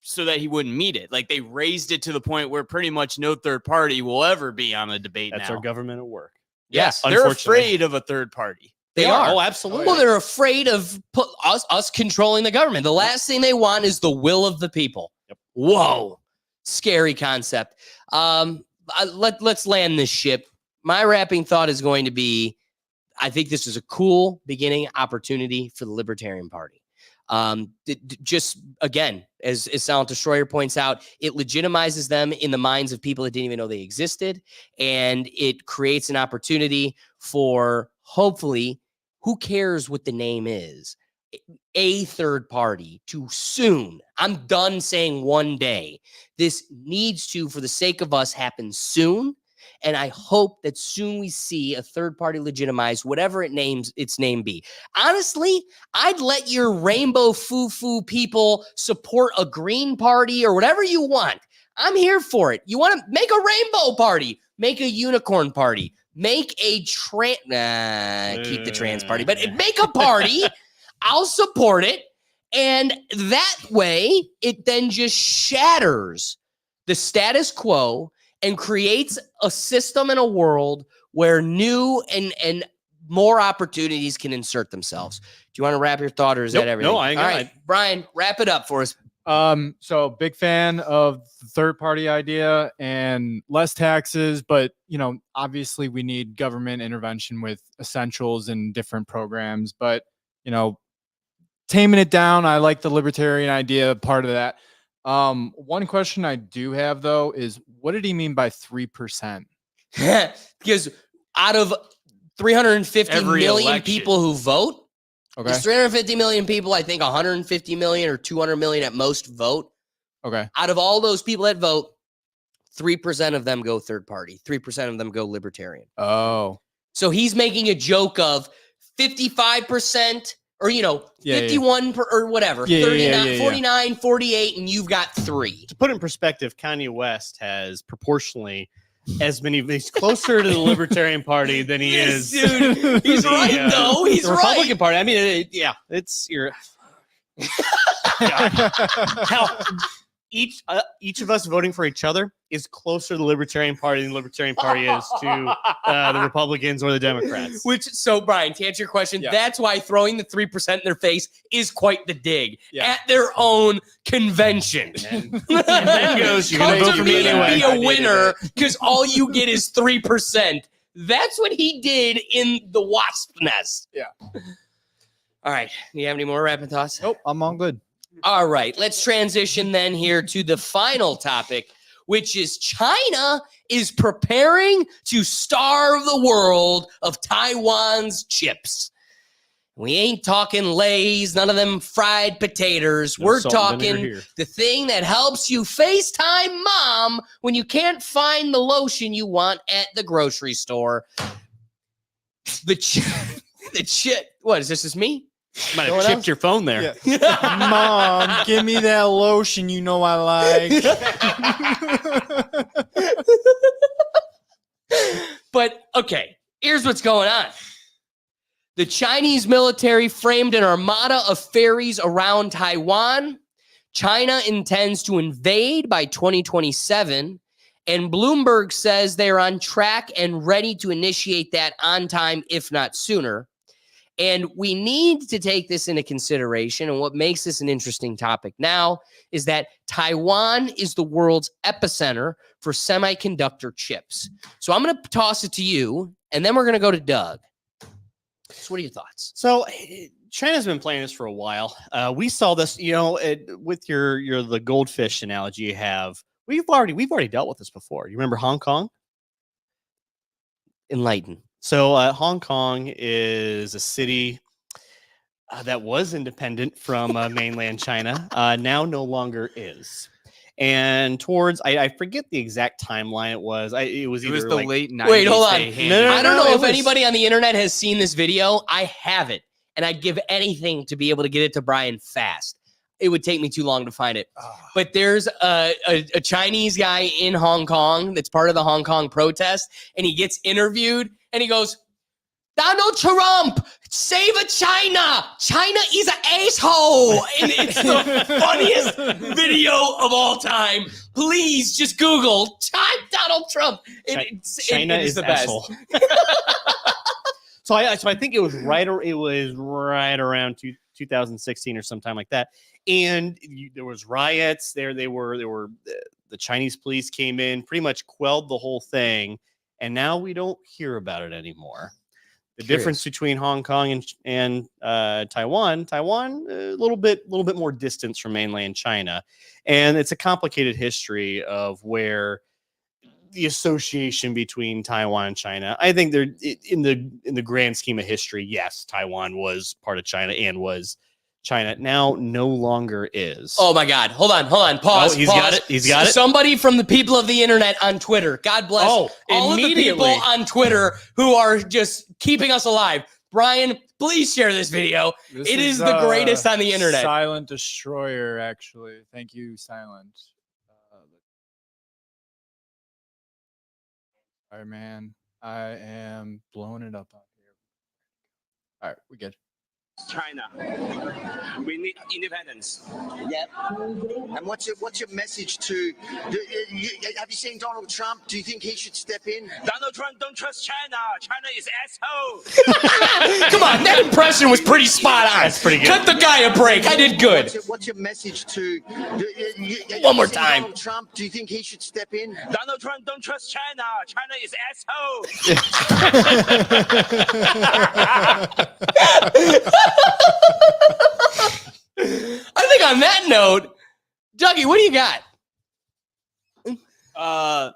so that he wouldn't meet it. Like, they raised it to the point where pretty much no third party will ever be on a debate That's now. our government at work. Yes, they're afraid of a third party. They are. Oh, absolutely. Well, they're afraid of us controlling the government. The last thing they want is the will of the people. Yep. Whoa. Scary concept. Let's land this ship. My wrapping thought is going to be, I think this is a cool beginning opportunity for the Libertarian Party. Just again, as Silent Destroyer points out, it legitimizes them in the minds of people that didn't even know they existed, and it creates an opportunity for hopefully, who cares what the name is, a third party to soon. I'm done saying one day. This needs to, for the sake of us, happen soon. And I hope that soon we see a third party legitimize whatever its name be. Honestly, I'd let your rainbow foo-foo people support a green party or whatever you want. I'm here for it. You want to make a rainbow party, make a unicorn party, make a keep the trans party, but make a party. I'll support it. And that way, it then just shatters the status quo and creates a system and a world where new and more opportunities can insert themselves. Do you want to wrap your thought, or is that everything? No, I ain't All got right, Brian, wrap it up for us. So big fan of the third party idea and less taxes, but obviously we need government intervention with essentials and different programs, but taming it down. I like the libertarian idea, part of that. One question I do have though is, what did he mean by 3%? Because out of 350 million people who vote, Okay. there's 350 million people. I think 150 million or 200 million at most vote. Okay. Out of all those people that vote, 3% of them go third party. 3% of them go libertarian. Oh. So he's making a joke of 55% or 51 or whatever, 39, 49, 48, and you've got 3. To put it in perspective, Kanye West has proportionally as many. He's closer to the Libertarian Party than he is. Dude, he's right though. He's the right. Republican Party. I mean, it's your. How each of us voting for each other is closer to the Libertarian Party than the Libertarian Party is to the Republicans or the Democrats. So Brian, to answer your question, Yeah. that's why throwing the 3% in their face is quite the dig Yeah. at their own convention. And then goes, you're Come going to vote to for me me and anyway. be a winner because all you get is 3%. That's what he did in the wasp nest. Yeah. All right. Do you have any more rapid thoughts? Nope, I'm all good. All right. Let's transition then here to the final topic, which is China is preparing to starve the world of Taiwan's chips. We ain't talking Lay's, none of them fried potatoes. No We're salt and vinegar talking here. the thing that helps you FaceTime mom when you can't find the lotion you want at the grocery store. The chip. What is this? Is me? Might No one have chipped else? your phone there. Mom, give me that lotion you know I like. But okay, here's what's going on. The Chinese military framed an armada of ferries around Taiwan. China intends to invade by 2027. And Bloomberg says they're on track and ready to initiate that on time, if not sooner. And we need to take this into consideration. And what makes this an interesting topic now is that Taiwan is the world's epicenter for semiconductor chips. So I'm going to toss it to you, and then we're going to go to Doug. So what are your thoughts? So China's been playing this for a while. We saw this, with the goldfish analogy you have. We've already dealt with this before. You remember Hong Kong? Enlighten. So Hong Kong is a city that was independent from mainland China, now no longer is. And towards, I forget the exact timeline it was. It was It either was the like, late 90s. Wait, hold on. they handed No, I don't know it if was- anybody on the internet has seen this video. I haven't, and I'd give anything to be able to get it to Brian fast. It would take me too long to find it. But there's a Chinese guy in Hong Kong that's part of the Hong Kong protest, and he gets interviewed, and he goes, Donald Trump, save a China. China is an asshole. And it's the funniest video of all time. Please just Google Donald Trump. China it is the the best. asshole. So I think it was right around 2016 or sometime like that. And there was riots there. They were the Chinese police came in, pretty much quelled the whole thing. And now we don't hear about it anymore. The difference between Hong Kong and Taiwan a little bit more distance from mainland China, and it's a complicated history of where the association between Taiwan and China. I think they're in the grand scheme of history. Yes, Taiwan was part of China and was China. Now no longer is. Oh my God. Hold on. Pause. Oh, he's pause. got it. He's got it. Somebody from the people of the internet on Twitter. God bless all of the people on Twitter who are just keeping us alive. Brian, please share this video. It is the greatest on the internet. Silent Destroyer, actually. Thank you, Silent. Sorry, man. I am blowing it up out here. All right, we good. China. We need independence. Yep. And what's your message to? Have you seen Donald Trump? Do you think he should step in? Donald Trump don't trust China. China is asshole. Come on, that impression was pretty spot on. That's pretty good. Cut the guy a break. I did good. What's your message to? One more time. Donald Trump. Do you think he should step in? Donald Trump don't trust China. China is asshole. I think on that note, Dougie, what do you got? Part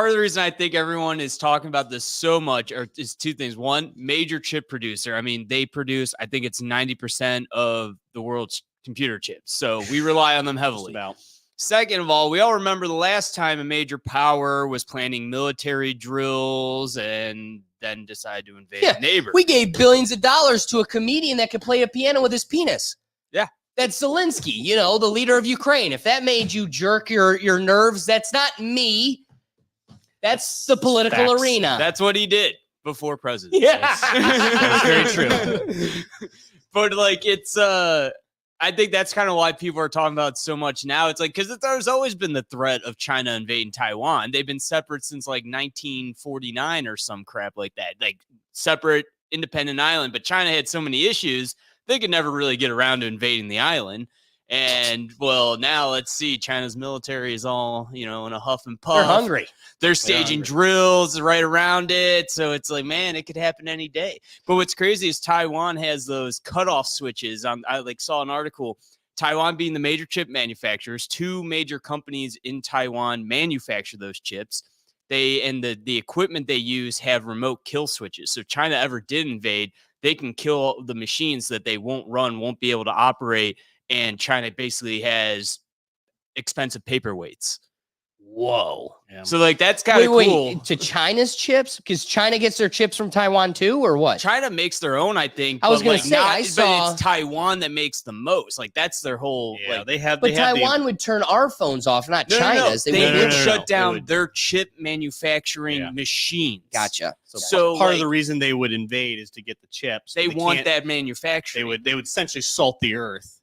of the reason I think everyone is talking about this so much is two things. One, major chip producer. I mean, they produce, I think it's 90% of the world's computer chips. So we rely on them heavily. Second of all, we all remember the last time a major power was planning military drills and then decided to invade a neighbor. We gave billions of dollars to a comedian that could play a piano with his penis. Yeah. That's Zelensky, the leader of Ukraine. If that made you jerk your nerves, that's not me. That's the political Facts. arena. That's what he did before president. Yeah. That's very true. But it's I think that's kind of why people are talking about it so much now. It's like, because there's always been the threat of China invading Taiwan. They've been separate since like 1949 or some crap like that, like separate independent island. But China had so many issues, they could never really get around to invading the island. And well, now let's see, China's military is all, in a huff and puff. They're hungry. They're staging drills right around it. So it's like, man, it could happen any day. But what's crazy is Taiwan has those cutoff switches. I saw an article, Taiwan being the major chip manufacturers, 2 major companies in Taiwan manufacture those chips. The equipment they use have remote kill switches. So if China ever did invade, they can kill the machines that they won't be able to operate. And China basically has expensive paperweights. Whoa. Yeah. So like that's kind of cool. Wait, to China's chips? Because China gets their chips from Taiwan too, or what? China makes their own, I think. I was but, gonna like, say, I but saw- it's Taiwan that makes the most. Like that's their whole. Yeah, like, they have. But they have Taiwan would turn our phones off, not no, China's. They No, no, would no, no, shut no. down They would- their chip manufacturing Yeah. machines. Gotcha. So part of like, the reason they would invade is to get the chips. they want can't- that manufacturing. They would essentially salt the earth,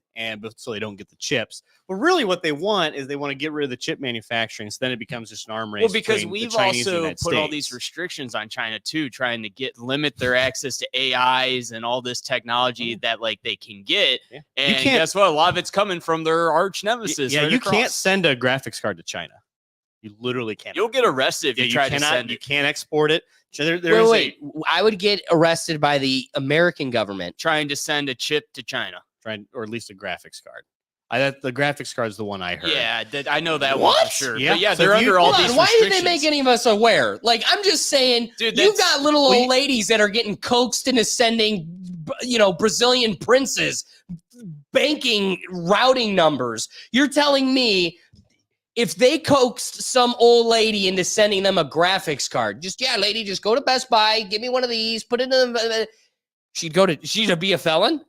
so they don't get the chips. But really, what they want is they want to get rid of the chip manufacturing, so then it becomes just an arm race. Well, because between the we've Chinese and the also United put all these States. restrictions on China too, trying to limit their access to AIs and all this technology that like they can get. Yeah. And can't- guess what? A lot of it's coming from their arch nemesis. Yeah, right you across. can't send a graphics card to China. You literally can't. You'll get arrested if Yeah, you try cannot, to send You it. can't export it. So there is Wait. I would get arrested by the American government. Trying to send a chip to China. or at least a graphics card. The graphics card is the one I heard. Yeah, I know that one What? for sure. Yeah, But yeah, so they're if you- under all Hold these on, why did they restrictions. make any of us aware? Like, I'm just saying, Dude, you've that's- got little old ladies that are getting coaxed into sending, Brazilian princes banking routing numbers. You're telling me if they coaxed some old lady into sending them a graphics card, just go to Best Buy, give me one of these, put it in the, she'd be a felon?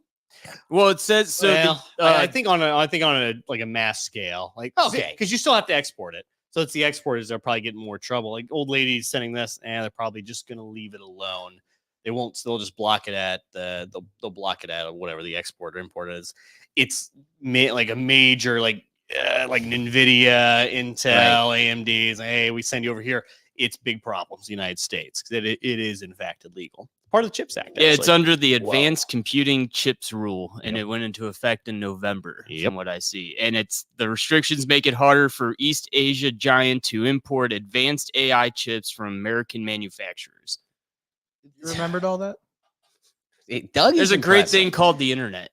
Well, it says so. Well, I think on a mass scale, like Okay. because you still have to export it. So it's the exporters that are probably getting more trouble. Like old ladies sending this, they're probably just gonna leave it alone. They won't. They'll just block it at they'll block it at whatever the export or import is. It's like a major like Nvidia, Intel, AMD's. Hey, we send you over here. It's big problems, in the United States, because it is in fact illegal. Part of the CHIPS Act. Yeah, it's actually. under the Advanced Computing Chips Rule, and Yep. it went into effect in November, Yep. from what I see. And the restrictions make it harder for East Asia giant to import advanced AI chips from American manufacturers. You remembered all that? Doug is There's a great impressive. thing called the internet.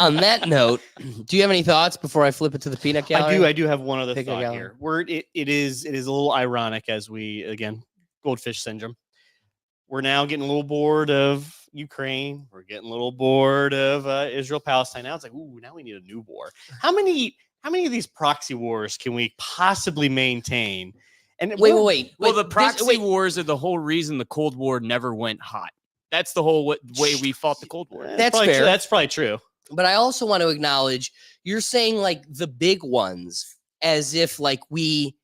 On that note, do you have any thoughts before I flip it to the peanut gallery? I do have one other Pick a thought gallery. here. It is a little ironic as we again goldfish syndrome. We're now getting a little bored of Ukraine. We're getting a little bored of Israel Palestine. Now it's like, ooh, now we need a new war. How many of these proxy wars can we possibly maintain? And Wait. Well, the this- proxy wait, wars are the whole reason the Cold War never went hot. That's the whole way we fought the Cold War. That's probably fair. True. That's probably true. But I also want to acknowledge you're saying like the big ones as if like we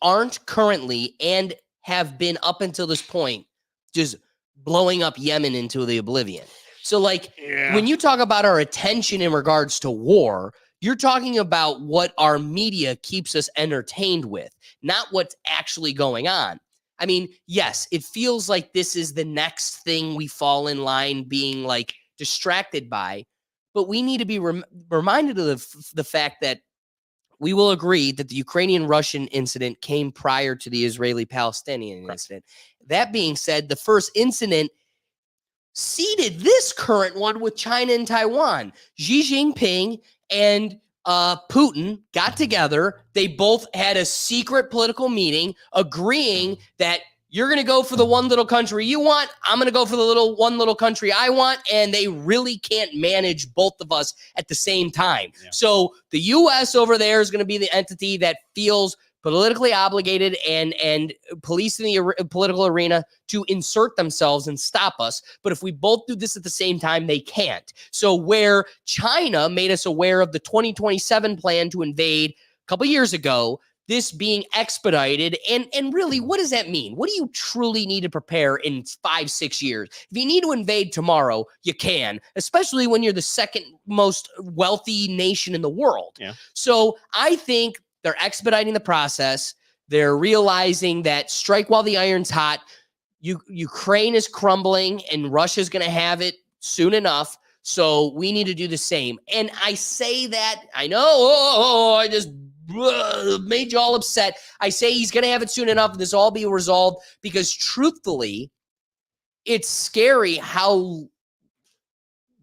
aren't currently and have been up until this point just blowing up Yemen into the oblivion. So like when you talk about our attention in regards to war, you're talking about what our media keeps us entertained with, not what's actually going on. I mean, yes, it feels like this is the next thing we fall in line being like distracted by, but we need to be reminded of the fact that we will agree that the Ukrainian-Russian incident came prior to the Israeli-Palestinian incident. That being said, the first incident seeded this current one with China and Taiwan. Xi Jinping and Putin got together. They both had a secret political meeting agreeing that you're going to go for the one little country you want. I'm going to go for the one little country I want. And they really can't manage both of us at the same time. Yeah. So the U.S. over there is going to be the entity that feels politically obligated and policing the political arena to insert themselves and stop us. But if we both do this at the same time, they can't. So where China made us aware of the 2027 plan to invade a couple years ago, this being expedited. And really, what does that mean? What do you truly need to prepare in 5-6 years? If you need to invade tomorrow, you can, especially when you're the second most wealthy nation in the world. Yeah. So I think they're expediting the process. They're realizing that strike while the iron's hot. Ukraine is crumbling and Russia's going to have it soon enough. So we need to do the same. And I say that, I know, I just made you all upset. I say he's going to have it soon enough and this all be resolved because truthfully, it's scary how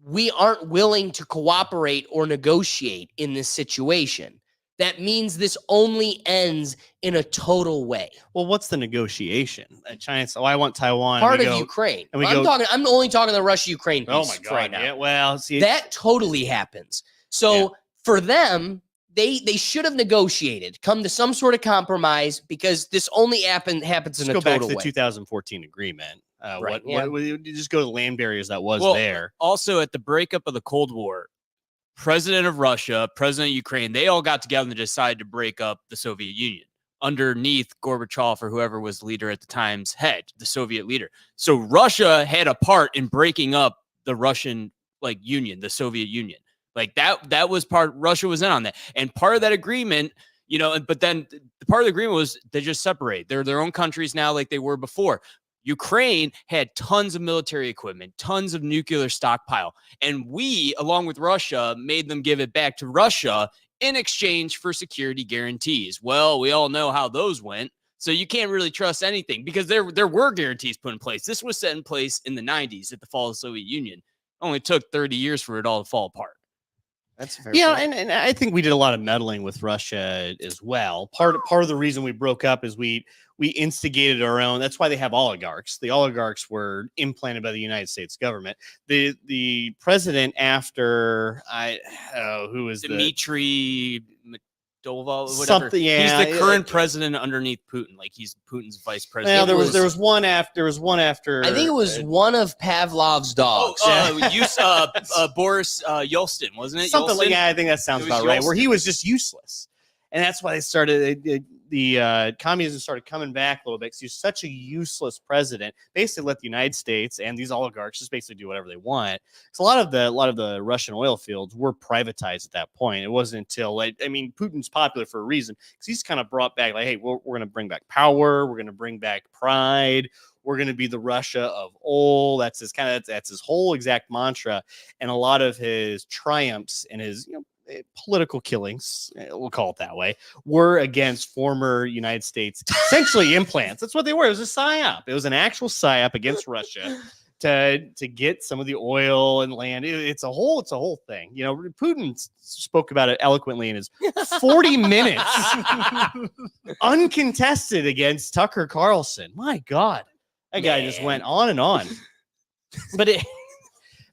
we aren't willing to cooperate or negotiate in this situation. That means this only ends in a total way. Well, what's the negotiation? China says, I want Taiwan. Part of Ukraine. And I'm only talking the Russia-Ukraine piece. Oh my God. Right now. Yeah, well, see, that totally happens. So for them, they should have negotiated, come to some sort of compromise because this only happens in a total way. Go back to the 2014 agreement. Right. You just go to the land barriers that was there. Also, at the breakup of the Cold War, President of Russia, President of Ukraine, they all got together and decided to break up the Soviet Union underneath Gorbachev or whoever was leader at the time's head, the Soviet leader. So Russia had a part in breaking up the Russian union, the Soviet Union. That was part, Russia was in on that. And part of that agreement, but then the part of the agreement was they just separate. They're their own countries now like they were before. Ukraine had tons of military equipment, tons of nuclear stockpile. And we, along with Russia, made them give it back to Russia in exchange for security guarantees. Well, we all know how those went. So you can't really trust anything because there were guarantees put in place. This was set in place in the 90s at the fall of the Soviet Union. It only took 30 years for it all to fall apart. That's fair. Yeah, and I think we did a lot of meddling with Russia as well. Part of the reason we broke up is we instigated our own. That's why they have oligarchs. The oligarchs were implanted by the United States government. The president after who was Dmitry Medvedev, whatever. Something, yeah. He's the current president underneath Putin. He's Putin's vice president. Well, there was one after. I think it was one of Pavlov's dogs. Boris Yeltsin, wasn't it? Something Yeltsin? like that. I think that sounds about right. Where he was just useless, and that's why they started. The communism started coming back a little bit because he's such a useless president. Basically, let the United States and these oligarchs just basically do whatever they want. So a lot of the Russian oil fields were privatized at that point. It wasn't until Putin's popular for a reason because he's kind of brought back hey, we're going to bring back power. We're going to bring back pride. We're going to be the Russia of old. That's his whole exact mantra. And a lot of his triumphs and his political killings, we'll call it that way, were against former United States, essentially implants. That's what they were. It was a psyop. It was an actual psyop against Russia to get some of the oil and land. It's a whole thing. Putin spoke about it eloquently in his 40 minutes, uncontested against Tucker Carlson. My God, that guy just went on and on. But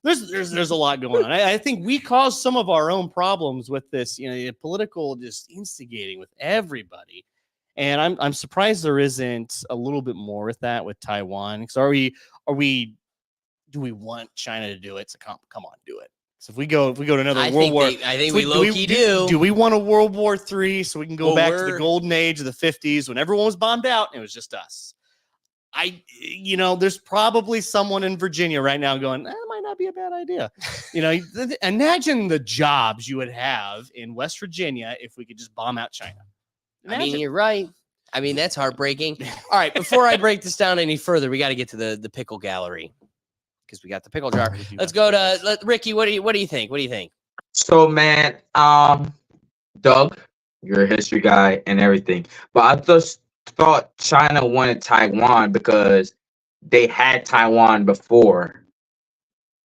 there's a lot going on. I think we caused some of our own problems with this, political just instigating with everybody. And I'm surprised there isn't a little bit more with that with Taiwan. Because do we want China to do it? So come on, do it. So if we go to another world war, I think we low-key do. Do we want a World War III so we can go back to the golden age of the 50s when everyone was bombed out and it was just us? There's probably someone in Virginia right now going, that might not be a bad idea. Imagine the jobs you would have in West Virginia if we could just bomb out China. Imagine. You're right. That's heartbreaking. All right, before I break this down any further, we got to get to the pickle gallery because we got the pickle jar. Let's go to Ricky. What do you think? What do you think? So, man, Doug, you're a history guy and everything, but I just thought China wanted Taiwan because they had Taiwan before,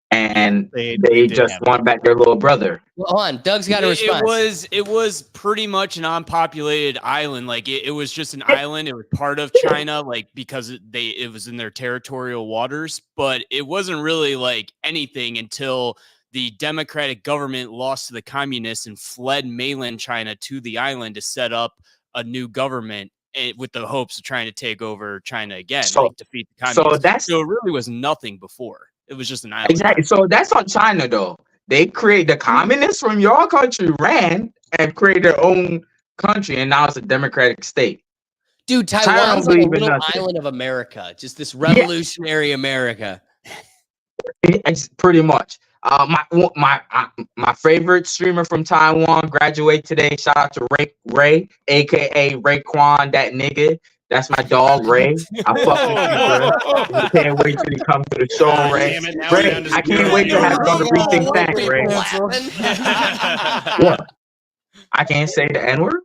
and they just want back their little brother. Well, hold on, Doug's got a response. It was pretty much an unpopulated island. It was just an island. It was part of China, because it was in their territorial waters. But it wasn't really anything until the democratic government lost to the communists and fled mainland China to the island to set up a new government with the hopes of trying to take over China again, defeat the communists. So it really was nothing before. It was just an island. Exactly. So that's on China, though. They create the communists from your country ran and created their own country, and now it's a democratic state. Dude, China Taiwan's don't like a believe in little nothing. island of America. Just this revolutionary America. It's pretty much. My favorite streamer from Taiwan graduated today. Shout out to Ray, aka Raekwon, that nigga. That's my dog, Ray. I fuck with you, bro. I can't wait till you come to the show, Ray. Damn it, now we're Ray, down to I can't zero wait to have you on the Whoa, Rethink whoa, Tank, wait, Ray. laughing? What? I can't say the N-word?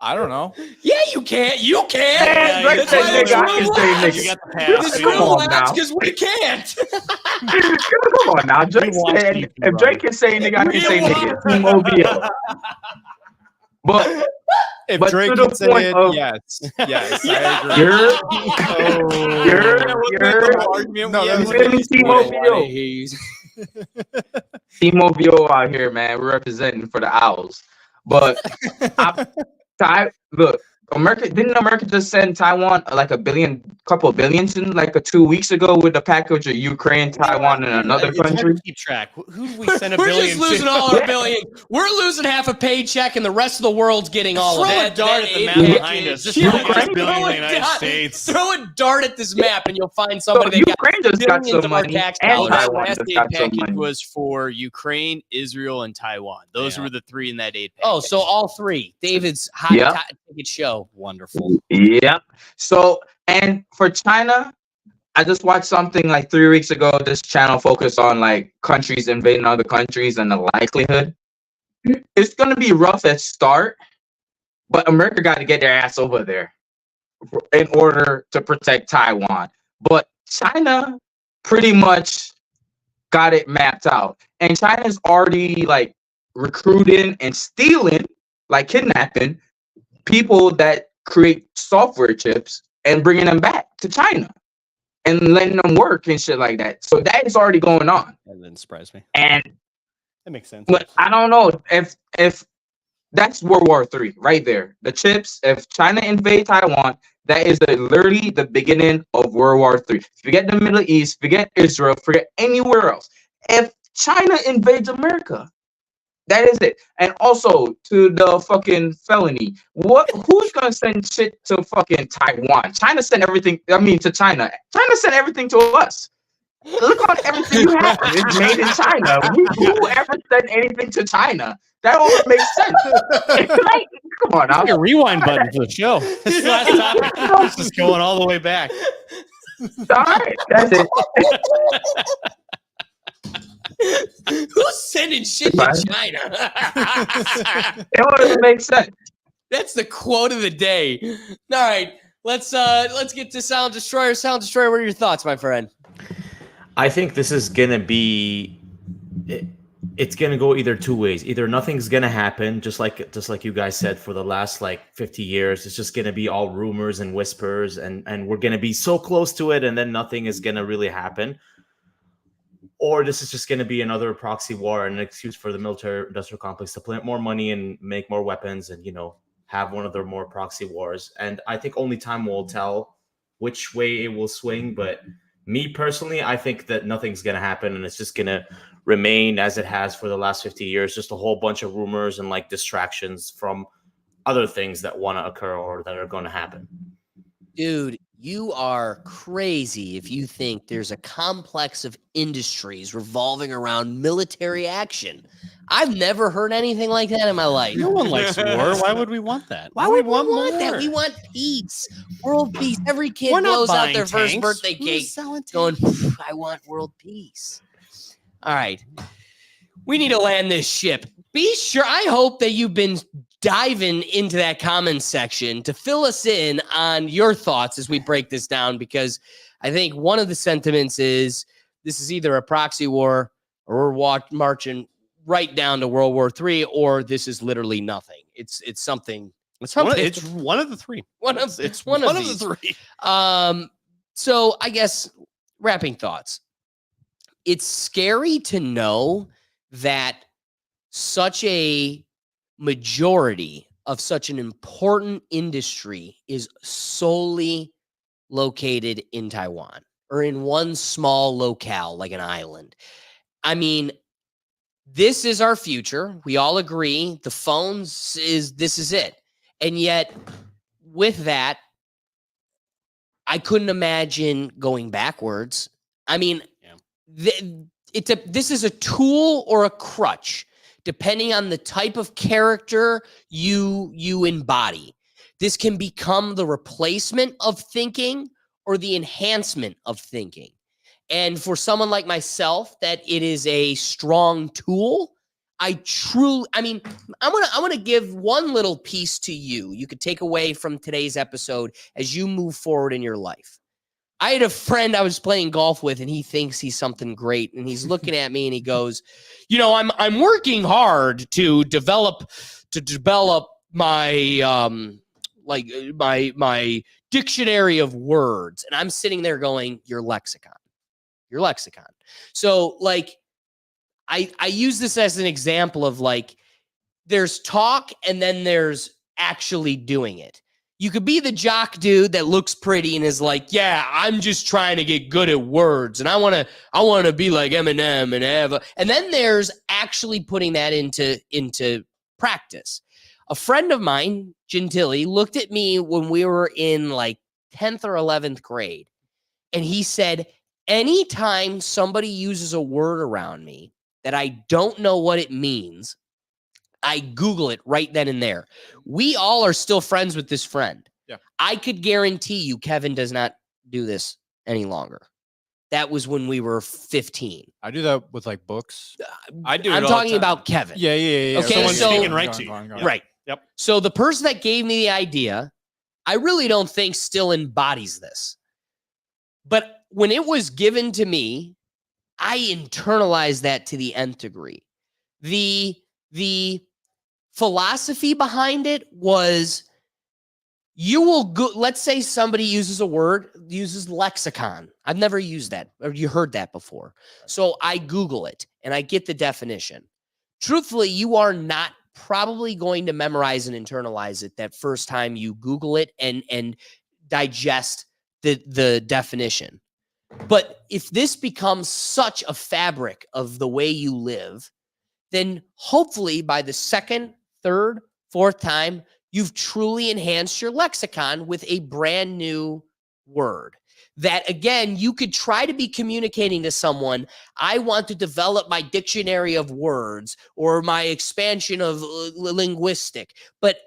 I don't know. Yeah, you can't. You can't. Man, Drake That's said why the nigga, I crew can say laughs. nigga. You got the The pass. Come crew on laughs now. because we can't. Come on now. Drake watch said, TV, if Drake can say nigga, I can say nigga. Team OVO. But If But Drake to the can say point it, of- yes, yes, Yeah. I agree. You're No, that was really Team Why OVO. he's- Team OVO out here, man. We're representing for the Owls. But look, didn't America just send Taiwan like couple of billions in like 2 weeks ago with the package of Ukraine, Taiwan, and another It's hard country? to keep track. Who did we send a We're billion just losing to? all our billion. We're losing half a paycheck, and the rest of the world's getting all of Throw a that. dart that at the map aid behind package. us. Just Yeah, throw a just billion throw in the a United dart- States. Throw a dart at this map, and you'll find So somebody that got Ukraine just got billions some of our money, tax and dollars. That Taiwan last just aid got some package money. was for Ukraine, Israel, and Taiwan. Those Yeah. were the three in that aid package. Oh, so all three. David's hot Yeah. ticket show. Wonderful. Yep. So, and for China, I just watched something like 3 weeks ago. This channel focused on like countries invading other countries and the likelihood. It's going to be rough at start, but America got to get their ass over there in order to protect Taiwan. But China pretty much got it mapped out. And China's already like recruiting and stealing, like kidnapping people that create software chips and bringing them back to China and letting them work and shit like that. So that is already going on. That didn't surprise me. And That makes sense. but I don't know if that's World War III right there. The chips, if China invade Taiwan, that is literally the beginning of World War III. Forget the Middle East, forget Israel, forget anywhere else. If China invades America, that is it. And also to the fucking felony. Who's gonna send shit to fucking Taiwan? China sent everything. I mean to China. China sent everything to us. Look on everything you have. It's made in China. Who ever sent anything to China? That don't make sense. Like, come on now. A rewind button for the show. This last topic. This is going all the way back. All right, that's it. Who's sending shit Right. to China? It wouldn't make sense. That's the quote of the day. All right, let's get to Sound Destroyer. Sound Destroyer, what are your thoughts, my friend? I think this is gonna be. It's gonna go either two ways. Either nothing's gonna happen, just like you guys said, for the last like 50 years. It's just gonna be all rumors and whispers, and we're gonna be so close to it, and then nothing is gonna really happen. Or this is just going to be another proxy war and an excuse for the military-industrial complex to plant more money and make more weapons and, have one of their more proxy wars. And I think only time will tell which way it will swing. But me personally, I think that nothing's going to happen and it's just going to remain as it has for the last 50 years, just a whole bunch of rumors and like distractions from other things that want to occur or that are going to happen. Dude, you are crazy if you think there's a complex of industries revolving around military action. I've never heard anything like that in my life. No one likes war. Why would we want that? Why would we want more? that? We want peace, world peace. Every kid We're not blows out buying their first tanks. birthday We're cake selling going, tanks. I want world peace. All right. We need to land this ship. Be sure. I hope that you've been diving into that comment section to fill us in on your thoughts as we break this down, because I think one of the sentiments is this is either a proxy war or we're marching right down to World War III, or this is literally nothing. It's something. It's something. one of the three. It's one of these. the three. So I guess wrapping thoughts. It's scary to know that such a majority of such an important industry is solely located in Taiwan or in one small locale like an island. I mean, this is our future. We all agree. The phones this is it. And yet, with that, I couldn't imagine going backwards. I mean, this is a tool or a crutch, depending on the type of character you embody. This can become the replacement of thinking or the enhancement of thinking. And for someone like myself, that it is a strong tool. I mean, I'm gonna give one little piece to you. You could take away from today's episode as you move forward in your life. I had a friend I was playing golf with, and he thinks he's something great, and he's looking at me and he goes, I'm working hard to develop my my dictionary of words. And I'm sitting there going, your lexicon. So like, I use this as an example of like, there's talk and then there's actually doing it. You could be the jock dude that looks pretty and is like, yeah, I'm just trying to get good at words. And I want to be like Eminem and Eva. And then there's actually putting that into practice. A friend of mine, Gentili, looked at me when we were in like 10th or 11th grade. And he said, anytime somebody uses a word around me that I don't know what it means, I Google it right then and there. We all are still friends with this friend. Yeah. I could guarantee you Kevin does not do this any longer. That was when we were 15. I do that with like books. I do. I'm talking about Kevin. Yeah. Okay, Someone's so- speaking right to you. Right. Yep. So the person that gave me the idea, I really don't think still embodies this. But when it was given to me, I internalized that to the nth degree. The philosophy behind it was, you will go, let's say somebody uses lexicon. I've never used that, or you heard that before. So I Google it and I get the definition. Truthfully, you are not probably going to memorize and internalize it that first time you Google it and digest the definition. But if this becomes such a fabric of the way you live, then hopefully by the second, third, fourth time, you've truly enhanced your lexicon with a brand new word that, again, you could try to be communicating to someone, I want to develop my dictionary of words or my expansion of linguistic. But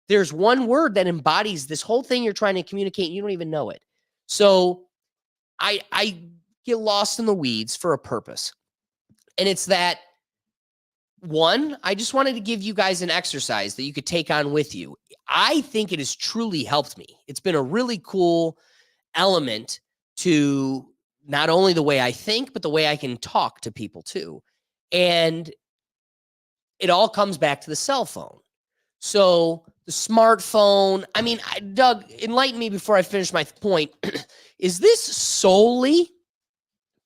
there's one word that embodies this whole thing you're trying to communicate, and you don't even know it. So I get lost in the weeds for a purpose. And it's that, one, I just wanted to give you guys an exercise that you could take on with you. I think it has truly helped me. It's been a really cool element to not only the way I think, but the way I can talk to people too. And it all comes back to the cell phone. So the smartphone, I mean, Doug, enlighten me before I finish my point. Is this solely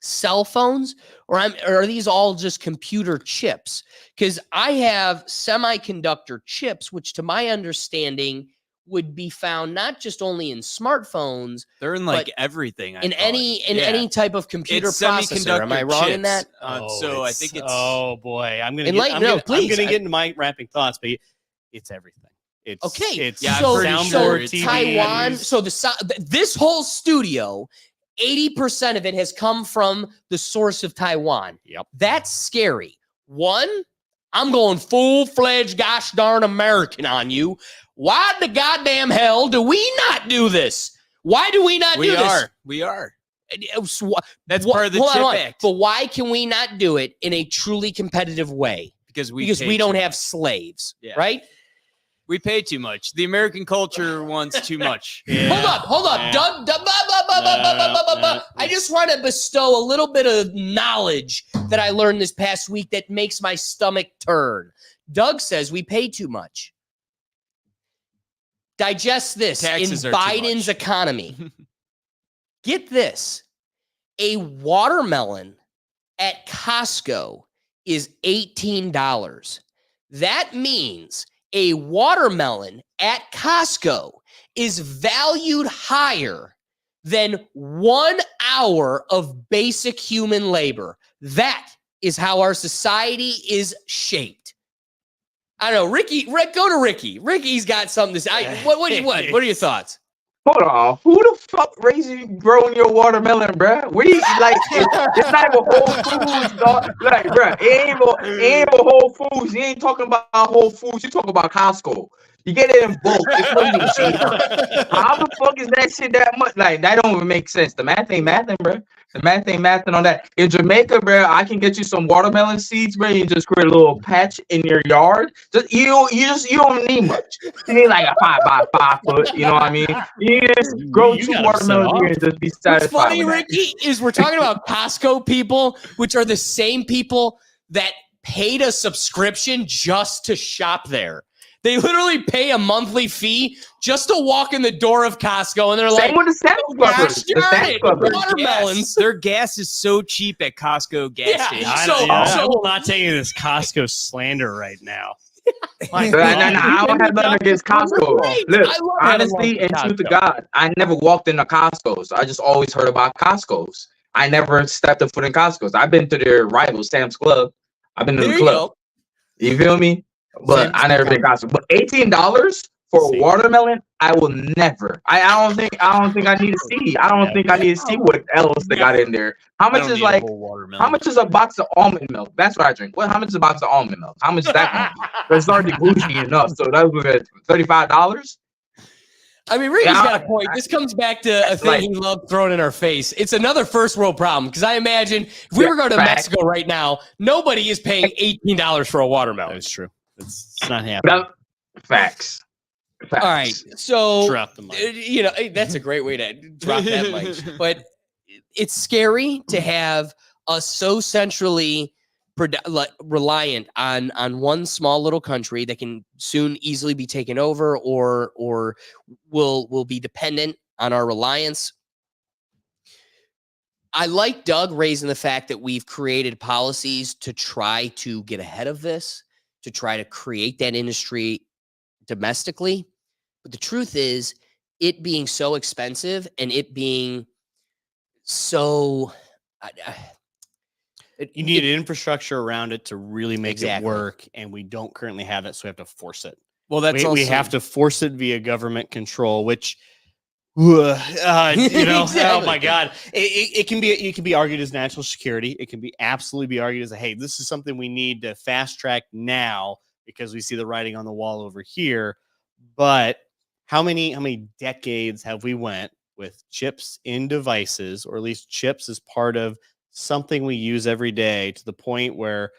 cell phones, or are these all just computer chips? Because I have semiconductor chips, which to my understanding would be found not just only in smartphones, They're in like everything. any type of computer processor. Am I wrong in that? So I think it's. Oh boy, I'm gonna Enlighten- get, no, I'm please. gonna get into my wrapping thoughts, but it's everything. It's Okay, It's Yeah, I'm so, pretty so sure it's Taiwan. TVs. So this whole studio, 80% of it has come from the source of Taiwan. Yep. That's scary. One, I'm going full-fledged gosh darn American on you. Why the goddamn hell do we not do this? Why do we not do this? We are. That's part of the CHIP Act. But why can we not do it in a truly competitive way? Because we We don't pay have too slaves, Yeah. right? much. We pay too much. The American culture wants too much. Hold up. Yeah. Doug, I just want to bestow a little bit of knowledge that I learned this past week that makes my stomach turn. Doug says we pay too much. Digest this. Taxes in are too Biden's much. economy. Get this. A watermelon at Costco is $18. That means a watermelon at Costco is valued higher than 1 hour of basic human labor. That is how our society is shaped. I don't know, Rick, go to Ricky. Ricky's got something to say. What are your thoughts? Hold on, who the fuck raised you growing your watermelon, bruh? Where you like? It's not even Whole Foods, dog. Like, bruh, it ain't even Whole Foods. You ain't talking about Whole Foods. You talking about Costco. You get it in bulk. It's gonna be cheaper. How the fuck is that shit that much? Like, that don't even make sense. The math ain't mathing, bruh. The math ain't mathing on that. In Jamaica, bruh, I can get you some watermelon seeds, bruh. You just create a little patch in your yard. You don't need much. You need like a 5x5 foot. You know what I mean? You just grow You 2 got 'em watermelons set here off. and just be What's satisfied funny, with that. Ricky, is we're talking about Costco people, which are the same people that paid a subscription just to shop there. They literally pay a monthly fee just to walk in the door of Costco, and they're Same like, with the Sam's Clubbers. The Sam's "Darn Clubbers. it, watermelons." Their gas is so cheap at Costco gas Yeah. stations. I will not take this Costco slander right now. My No, God. I don't have nothing against Costco. Great. Look, I love having honestly, lunch and at truth to Costco. God, I never walked into Costco's. I just always heard about Costco's. I never stepped a foot in Costco's. I've been to their rival, Sam's Club. I've been to There the you club. go. You feel me? But I never been Costco. But $18 for a watermelon, I will never. I don't think I need to see. I don't think I need to see what else they got in there. How much is like? How much is a box of almond milk? That's what I drink. How much is a box of almond milk? How much is that going to be? But it's already bougie enough. So that was at $35. I mean, Ricky's Yeah, got a point. This comes back to a thing like- he loved throwing in our face. It's another first world problem because I imagine if we were going to facts. Mexico right now, nobody is paying $18 for a watermelon. That's true. It's not happening. Facts. All right, so Drop the mic. that's a great way to drop that mic. But it's scary to have us so centrally reliant on one small little country that can soon easily be taken over, or will be dependent on our reliance. I like Doug raising the fact that we've created policies to try to get ahead of this, to try to create that industry domestically. But the truth is, it being so expensive and it being so You need an infrastructure around it to really make Exactly. it work, and we don't currently have it, so we have to force it. Well, that's we also, have to force it via government control, which, oh Exactly. my God, it can be argued as national security. It can be absolutely be argued as hey, this is something we need to fast track now because we see the writing on the wall over here. But how many decades have we went with chips in devices, or at least chips as part of something we use every day, to the point where,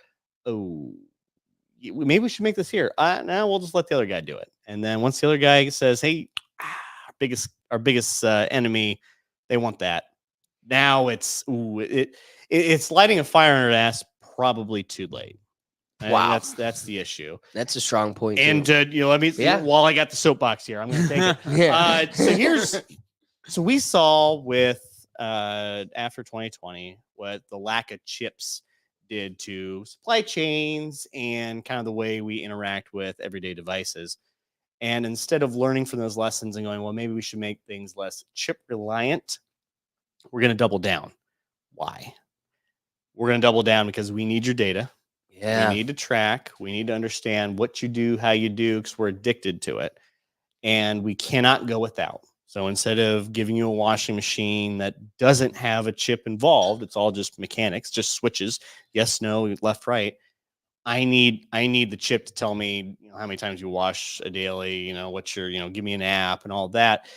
maybe we should make this here. Now we'll just let the other guy do it. And then once the other guy says, hey, our biggest enemy, they want that. Now it's lighting a fire under their ass probably too late. Wow. That's the issue. That's a strong point. And too. let me, Yeah. while I got the soapbox here, I'm going to take it. Yeah. So we saw with after 2020 what the lack of chips did to supply chains and kind of the way we interact with everyday devices. And instead of learning from those lessons and going, well, maybe we should make things less chip reliant, we're going to double down. Why? We're going to double down because we need your data. Yeah. We need to track. We need to understand what you do, how you do, because we're addicted to it. And we cannot go without. So instead of giving you a washing machine that doesn't have a chip involved, it's all just mechanics, just switches. Yes, no, left, right. I need the chip to tell me how many times you wash a daily, what's your, give me an app and all that.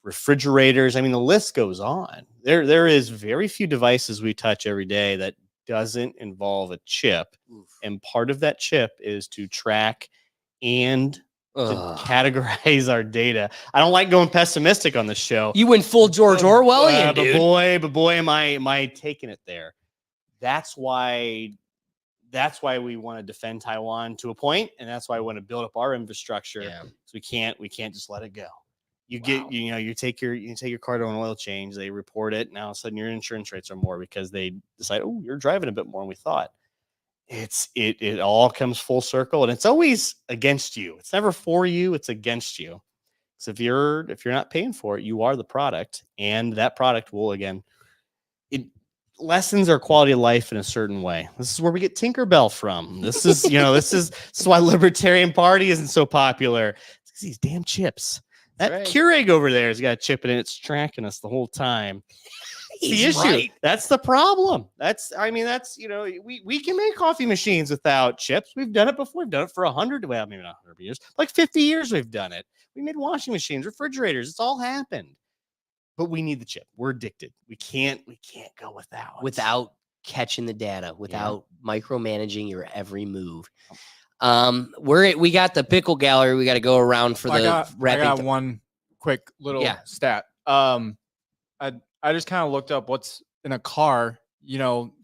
Refrigerators. I mean, the list goes on. There is very few devices we touch every day that doesn't involve a chip. Oof. And part of that chip is to track and to categorize our data. I don't like going pessimistic on this show. You went full George Orwellian, dude. But boy, am I taking it there. That's why we want to defend Taiwan to a point, and that's why we want to build up our infrastructure. Yeah. So we can't just let it go. You take your car to an oil change, they report it, now all of a sudden your insurance rates are more because they decide, oh, you're driving a bit more than we thought. It all comes full circle, and it's always against you. It's never for you, it's against you. So if you're not paying for it, you are the product, and that product will, again, lessens our quality of life in a certain way. This is where we get Tinkerbell from. This is, this is why Libertarian Party isn't so popular. It's 'cause these damn chips. That right. Keurig over there has got a chip in it. It's tracking us the whole time. The He's issue. right. That's the problem. We can make coffee machines without chips. We've done it before. We've done it for 100, well, maybe not 100 years, like 50 years we've done it. We made washing machines, refrigerators. It's all happened. But we need the chip. We're addicted. We can't go Without catching the data, without micromanaging your every move. We got the pickle gallery. We got to go around for I wrapping. got one quick little stat. I just kind of looked up what's in a car.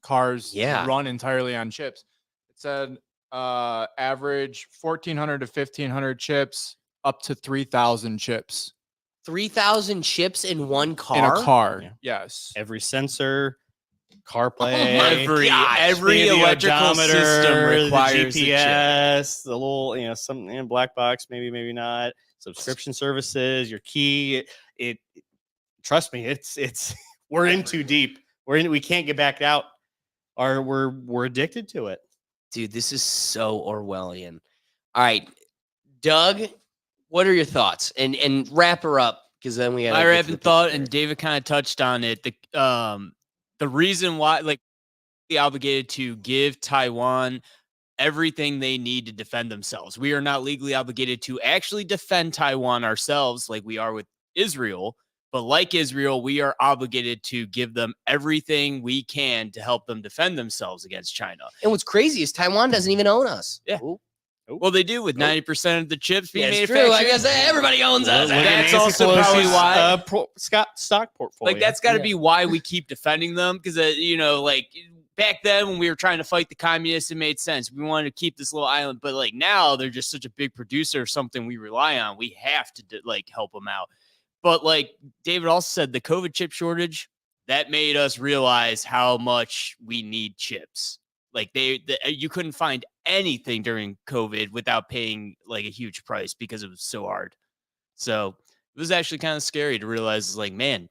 Cars run entirely on chips. It said average 1,400 to 1,500 chips, up to 3,000 chips. 3,000 chips in one car? In a car, yes. Every sensor, CarPlay, every electrical system requires the GPS, the little, some black box, maybe not. Subscription services, your key. It trust me, it's we're in too deep. We can't get back out. We're addicted to it. Dude, this is so Orwellian. All right, Doug, what are your thoughts? And wrap her up, because then we got. I haven't thought, and David kind of touched on it. The reason why, obligated to give Taiwan everything they need to defend themselves. We are not legally obligated to actually defend Taiwan ourselves, like we are with Israel. But like Israel, we are obligated to give them everything we can to help them defend themselves against China. And what's crazy is Taiwan doesn't even own us. Yeah. Well, they do with 90% of the chips being manufactured. True. I guess everybody owns us. That's also probably why stock portfolio. that's got to be why we keep defending them, because back then when we were trying to fight the communists, it made sense. We wanted to keep this little island, but now they're just such a big producer of something we rely on. We have to help them out. But like David also said, the COVID chip shortage, that made us realize how much we need chips. You couldn't find anything during COVID without paying a huge price because it was so hard. So it was actually kind of scary to realize, man,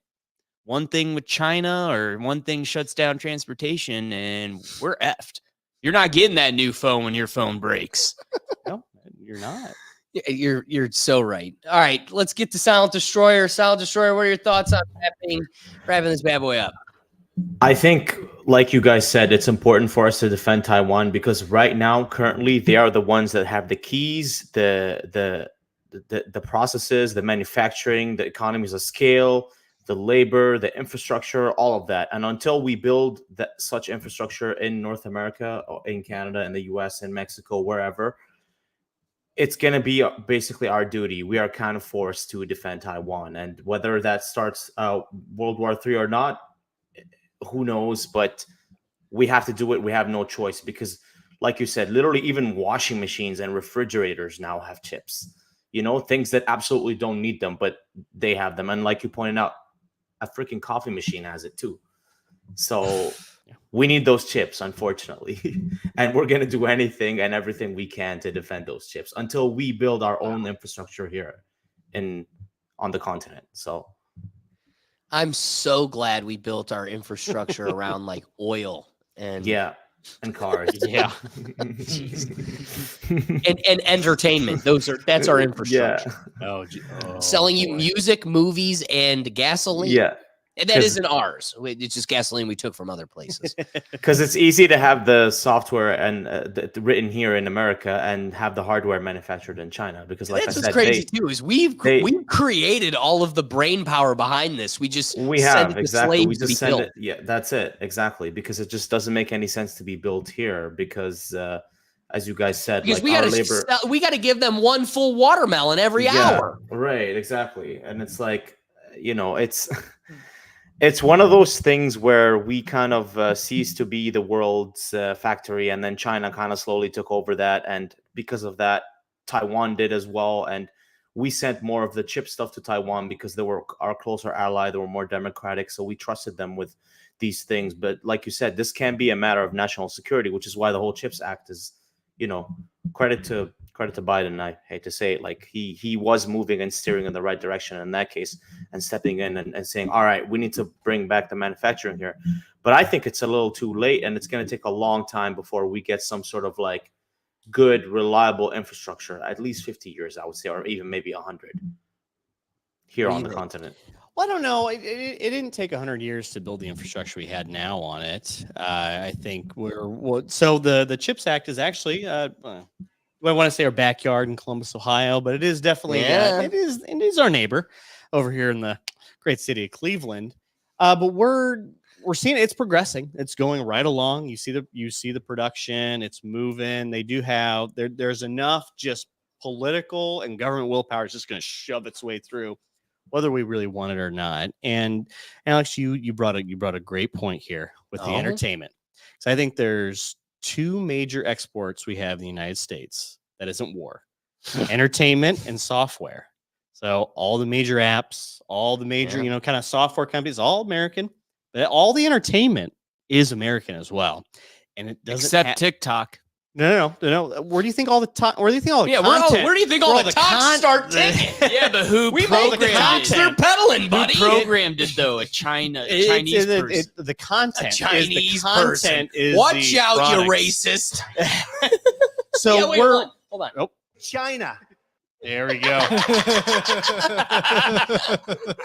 one thing with China or one thing shuts down transportation and we're effed. You're not getting that new phone when your phone breaks. No, you're not. You're so right. All right, let's get to Silent Destroyer. Silent Destroyer, what are your thoughts on wrapping this bad boy up? I think, like you guys said, it's important for us to defend Taiwan because right now, currently, they are the ones that have the keys, the processes, the manufacturing, the economies of scale, the labor, the infrastructure, all of that. And until we build such infrastructure in North America, or in Canada, in the US, in Mexico, wherever, it's going to be basically our duty. We are kind of forced to defend Taiwan. And whether that starts World War III or not, who knows? But we have to do it. We have no choice because, like you said, literally even washing machines and refrigerators now have chips. Things that absolutely don't need them, but they have them. And like you pointed out, a freaking coffee machine has it too. So we need those chips, unfortunately. And we're going to do anything and everything we can to defend those chips until we build our own infrastructure here on the continent. So I'm so glad we built our infrastructure around oil and cars. Yeah. and entertainment. That's our infrastructure. Yeah. Selling you music, movies, and gasoline. Yeah. And that isn't ours. It's just gasoline we took from other places. Because it's easy to have the software and written here in America and have the hardware manufactured in China. Because, like I said, what's crazy too is we've created all of the brain power behind this. We just send it to slaves we just send it. Yeah, that's it exactly. Because it just doesn't make any sense to be built here. Because as you guys said, because we got to give them one full watermelon every hour. Right. Exactly. And it's it's one of those things where we kind of ceased to be the world's factory, and then China kind of slowly took over that. And because of that, Taiwan did as well. And we sent more of the chip stuff to Taiwan because they were our closer ally. They were more democratic. So we trusted them with these things. But like you said, this can be a matter of national security, which is why the whole CHIPS Act is, credit to Biden. I hate to say it, like he was moving and steering in the right direction in that case, and stepping in and saying, all right, we need to bring back the manufacturing here. But I think it's a little too late, and it's going to take a long time before we get some sort of like good, reliable infrastructure. At least 50 years, I would say, or even maybe 100 here on the continent. Well, I don't know. It didn't take 100 years to build the infrastructure we had now on it. I think so the CHIPS Act is actually, I want to say our backyard in Columbus, Ohio, but it is definitely, it is our neighbor over here in the great city of Cleveland. But we're seeing it's progressing. It's going right along. You see the production. It's moving. They do have there's enough just political and government willpower is just going to shove its way through, whether we really want it or not. And Alex, you brought a great point here with the entertainment. So I think there's two major exports we have in the United States that isn't war: entertainment and software. So all the major apps, all the major, kind of software companies, all American, but all the entertainment is American as well. And it doesn't except TikTok. No. Where do you think all the time? Where do you think all the content? Where do you think all the talks start ticking? Yeah, but who We made the programmed talks. it? They're peddling, buddy. Who programmed it though? A Chinese person. The content. A Chinese person is Watch the out, product. you racist. So Yeah, wait, we're hold on. Nope. China. There we go.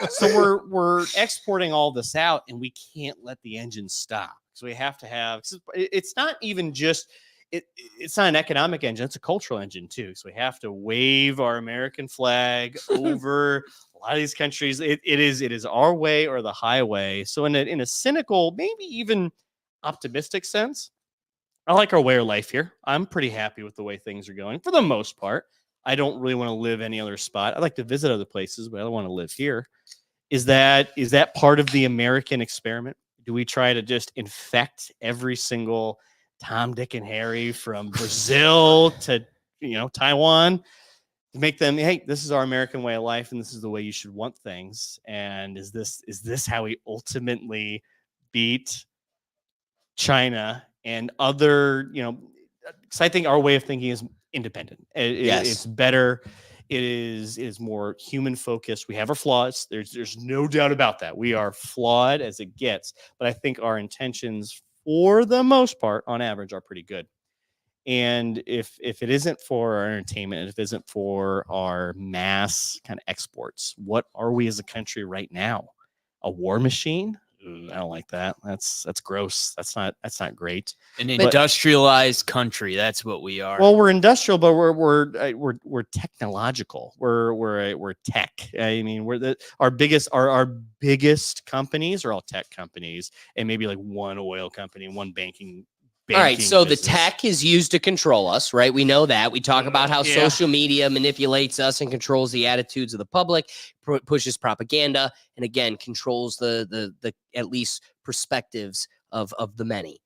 So we're exporting all this out, and we can't let the engine stop. So we have to have. It's not even just. It's not an economic engine; it's a cultural engine too. So we have to wave our American flag over a lot of these countries. It is our way or the highway. So in a cynical, maybe even optimistic sense, I like our way of life here. I'm pretty happy with the way things are going for the most part. I don't really want to live any other spot. I like to visit other places, but I don't want to live here. Is that part of the American experiment? Do we try to just infect every single Tom, Dick, and Harry from Brazil to Taiwan to make them, hey, this is our American way of life, and this is the way you should want things? And is this how we ultimately beat China and other, because I think our way of thinking is independent. It's better. It is more human focused. We have our flaws. There's no doubt about that. We are flawed as it gets, but I think our intentions, for the most part, on average, are pretty good. And if it isn't for our entertainment, if it isn't for our mass kind of exports, what are we as a country right now? A war machine? I don't like that. That's gross. That's not great. An industrialized country. That's what we are. Well, we're industrial, but we're technological. We're tech. I mean, our biggest companies are all tech companies, and maybe like one oil company, one banking. All right, so business. the tech is used to control us, right? We know that. We talk about how social media manipulates us and controls the attitudes of the public, pushes propaganda, and again, controls the at least perspectives of the many.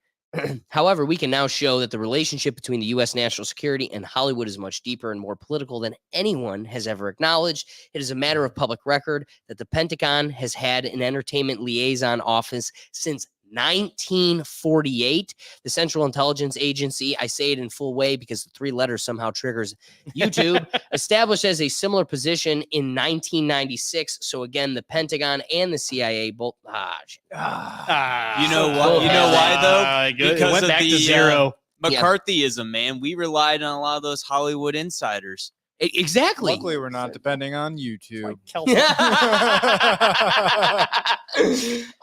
However, we can now show that the relationship between the U.S. national security and Hollywood is much deeper and more political than anyone has ever acknowledged. It is a matter of public record that the Pentagon has had an entertainment liaison office since 1948. The Central Intelligence Agency, I say it in full way because the three letters somehow triggers YouTube, established as a similar position in 1996. So again, the Pentagon and the CIA both. You know what? You know why though? Because it went back to zero. McCarthyism, man. We relied on a lot of those Hollywood insiders. Exactly. Luckily, we're not depending on YouTube.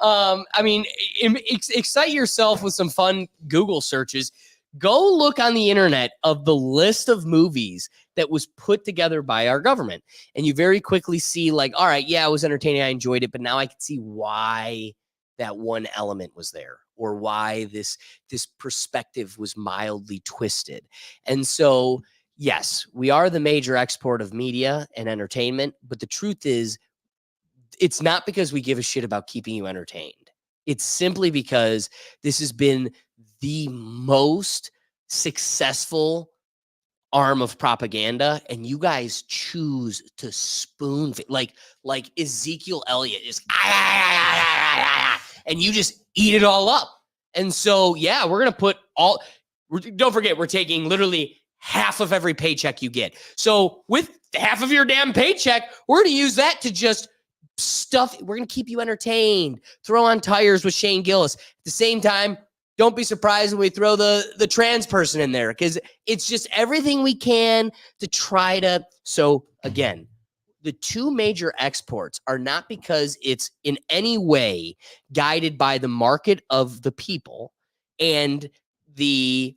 I mean, excite yourself with some fun Google searches. Go look on the internet of the list of movies that was put together by our government. And you very quickly see like, all right, yeah, it was entertaining. I enjoyed it. But now I can see why that one element was there, or why this perspective was mildly twisted. And so, yes, we are the major export of media and entertainment, but the truth is, it's not because we give a shit about keeping you entertained. It's simply because this has been the most successful arm of propaganda, and you guys choose to spoon like Ezekiel Elliott is, and you just eat it all up. And so, yeah, we're gonna put all. Don't forget, we're taking literally half of every paycheck you get. So with half of your damn paycheck, we're going to use that to just stuff. We're going to keep you entertained. Throw on tires with Shane Gillis. At the same time, don't be surprised when we throw the trans person in there, because it's just everything we can to try to. So again, the two major exports are not because it's in any way guided by the market of the people and the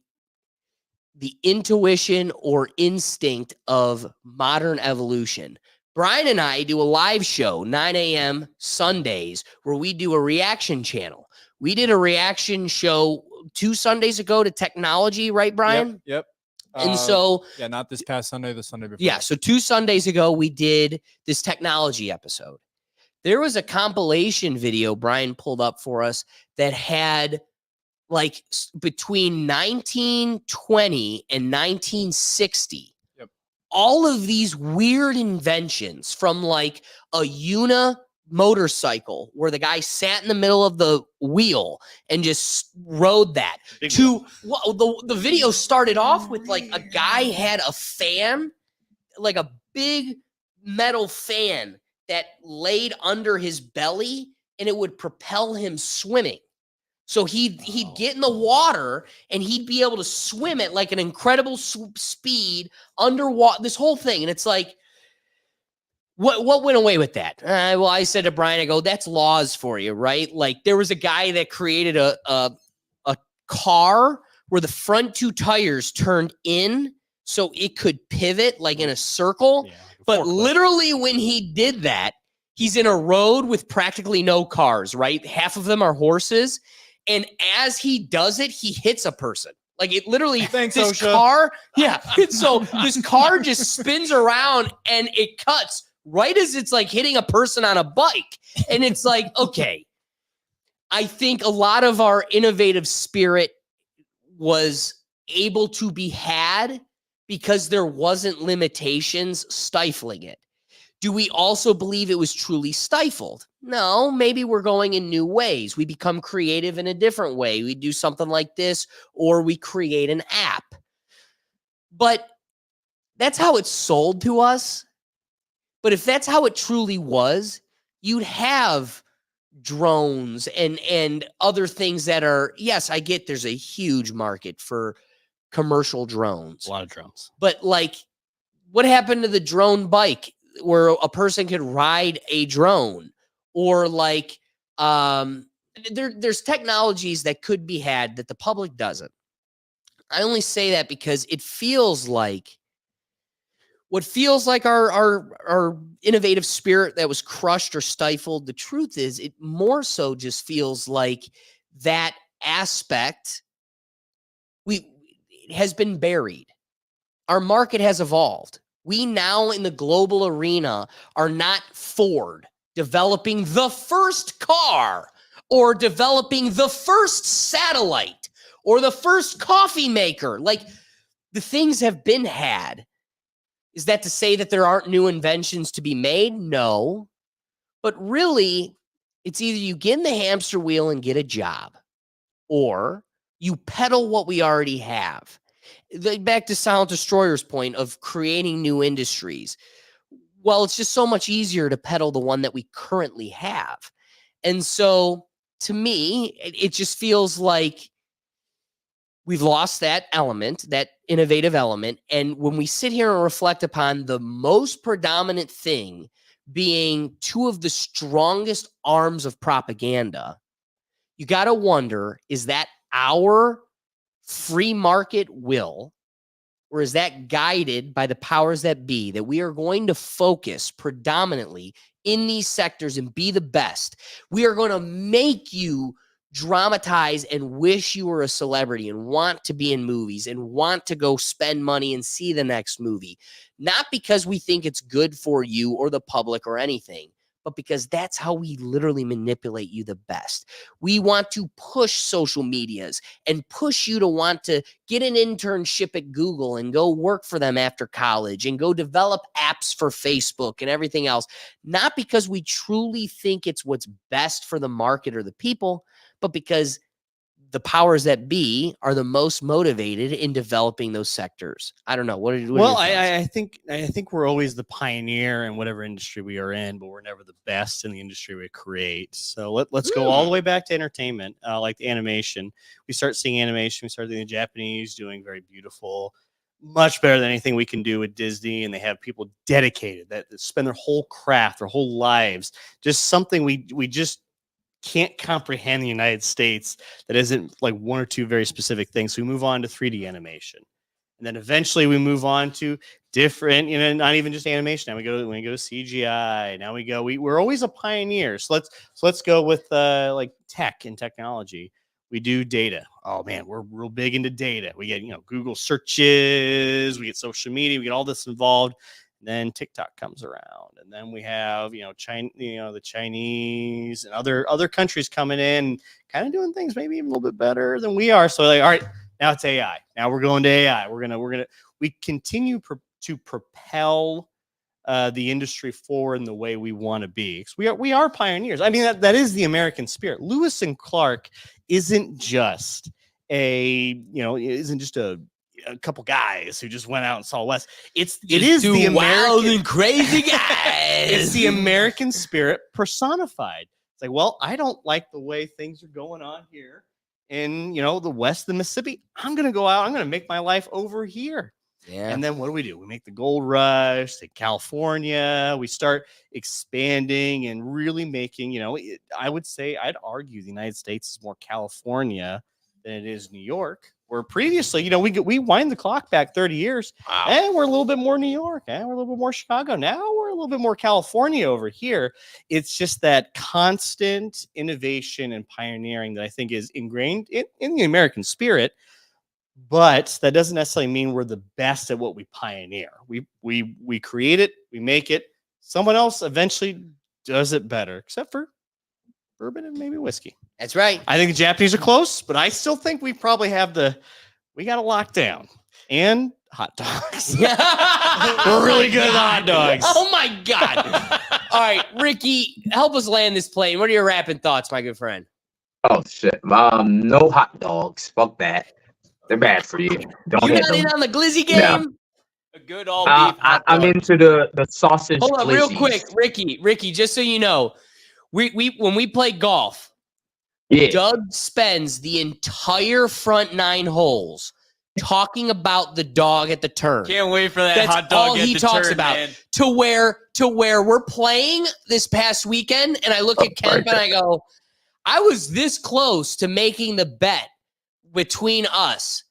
intuition or instinct of modern evolution. Brian and I do a live show, 9 a.m. Sundays, where we do a reaction channel. We did a reaction show 2 Sundays ago to technology, right, Brian? Yep. And so, yeah, not this past Sunday, the Sunday before. yeah, so 2 Sundays ago, we did this technology episode. There was a compilation video Brian pulled up for us that had like between 1920 and 1960, all of these weird inventions, from like a motorcycle where the guy sat in the middle of the wheel and just rode that, to the video started off with like a guy had a fan, like a big metal fan that laid under his belly, and it would propel him swimming. So he'd get in the water and he'd be able to swim at like an incredible speed underwater, this whole thing. And it's like, what went away with that? Well, I said to Brian, I go, that's laws for you, right? Like there was a guy that created a car where the front 2 tires turned in so it could pivot like in a circle. Yeah, but literally when he did that, he's in a road with practically no cars, right? Half of them are horses. And as he does it, he hits a person. Like it literally, Thanks, this OSHA. car, yeah. So this car just spins around and it cuts right as it's like hitting a person on a bike. And it's like, okay, I think a lot of our innovative spirit was able to be had because there wasn't limitations stifling it. Do we also believe it was truly stifled? No, maybe we're going in new ways. We become creative in a different way. We do something like this, or we create an app. But that's how it's sold to us. But if that's how it truly was, you'd have drones and other things that are, yes, I get there's a huge market for commercial drones. A lot of drones. But like, what happened to the drone bike where a person could ride a drone? Or like, there's technologies that could be had that the public doesn't. I only say that because it feels like what feels like our innovative spirit that was crushed or stifled. The truth is, it more so just feels like that aspect has been buried. Our market has evolved. We now in the global arena are not Ford developing the first car or developing the first satellite or the first coffee maker. Like, the things have been had. Is that to say that there aren't new inventions to be made? No. But really, it's either you get in the hamster wheel and get a job, or you peddle what we already have. Back to Silent Destroyer's point of creating new industries. Well, it's just so much easier to peddle the one that we currently have. And so to me, it just feels like we've lost that element, that innovative element. And when we sit here and reflect upon the most predominant thing being 2 of the strongest arms of propaganda, you got to wonder, is that our free market will, or is that guided by the powers that be, that we are going to focus predominantly in these sectors and be the best? We are going to make you dramatize and wish you were a celebrity and want to be in movies and want to go spend money and see the next movie, not because we think it's good for you or the public or anything, but because that's how we literally manipulate you the best. We want to push social medias and push you to want to get an internship at Google and go work for them after college and go develop apps for Facebook and everything else, not because we truly think it's what's best for the market or the people, but because the powers that be are the most motivated in developing those sectors. I don't know. What are your thoughts? I think we're always the pioneer in whatever industry we are in, but we're never the best in the industry we create. So let's go all the way back to entertainment, like the animation. We start seeing animation. We start seeing the Japanese doing very beautiful, much better than anything we can do with Disney, and they have people dedicated that spend their whole craft, their whole lives, just something we just can't comprehend the United States that isn't like one or two very specific things. So we move on to 3D animation, and then eventually we move on to different, not even just animation. Now we go to CGI. Now we're always a pioneer. So let's go with like tech and technology. We do data. Oh man, we're real big into data. We get Google searches, we get social media, we get all this involved. And then TikTok comes around, and then we have China, the Chinese and other countries coming in, kind of doing things maybe even a little bit better than we are. So like, all right, now it's AI. Now we're going to AI. We continue to propel the industry forward in the way we want to be. We are pioneers. I mean, that is the American spirit. Lewis and Clark isn't just a couple guys who just went out and saw West. It is the wild American and crazy guys. It's the American spirit personified. It's like, well, I don't like the way things are going on here in the west of the Mississippi. I'm gonna go out. I'm gonna make my life over here. Yeah. And then what do? We make the gold rush to California. We start expanding and really making, I would say, I'd argue the United States is more California than it is New York. Where previously, we wind the clock back 30 years, and we're a little bit more New York, and we're a little bit more Chicago. Now we're a little bit more California over here. It's just that constant innovation and pioneering that I think is ingrained in the American spirit. But that doesn't necessarily mean we're the best at what we pioneer. We create it, we make it. Someone else eventually does it better, except for bourbon and maybe whiskey. That's right. I think the Japanese are close, but I still think we probably have we got it locked down. And hot dogs. We're really good at hot dogs. Oh my God. All right, Ricky, help us land this plane. What are your rapping thoughts, my good friend? Oh shit. No hot dogs. Fuck that. They're bad for you. Don't You hit got them. in on the glizzy game? Yeah. A good all beef. I'm into the sausage. Hold on, real glizzies. quick, Ricky, just so you know, we when we play golf, Yeah. Doug spends the entire front 9 holes talking about the dog at the turn. Can't wait for that That's hot dog all at he the talks turn, about. man. To where we're playing this past weekend, and I look at Kemp and I go, I was this close to making the bet between us.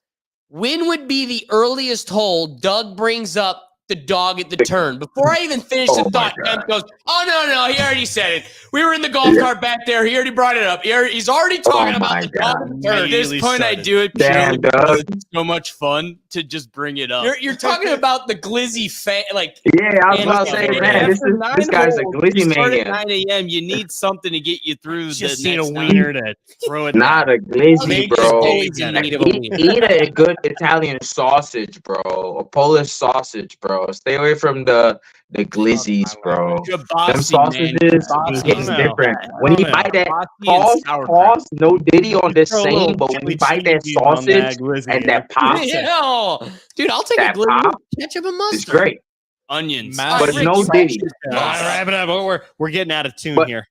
When would be the earliest hole Doug brings up the dog at the turn? Before I even finish the thought, Kemp goes, oh, no, he already said it. We were in the golf cart back there. He already brought it up. He's already talking about the dog at the turn. At this point, I do it Damn, purely because Doug. it's so much fun to just bring it up. You're talking about the glizzy like. Yeah, I was about to say, man, this guy's a glizzy Start at man. 9 a.m. You need something to get you through Just the need a next wiener to throw it. Not a glizzy, bro. Always in need of a wiener. Eat a good Italian sausage, bro. A Polish sausage, bro. Stay away from the glizzies, bro. Them sausages hits different. When you buy that, pause, no Diddy on this same, but when you buy that sausage and that pop, Yeah. Dude, I'll take a that glizzy, pop ketchup and is mustard. great. onions. But no Diddy. Wrap it up. We're getting out of tune But- here.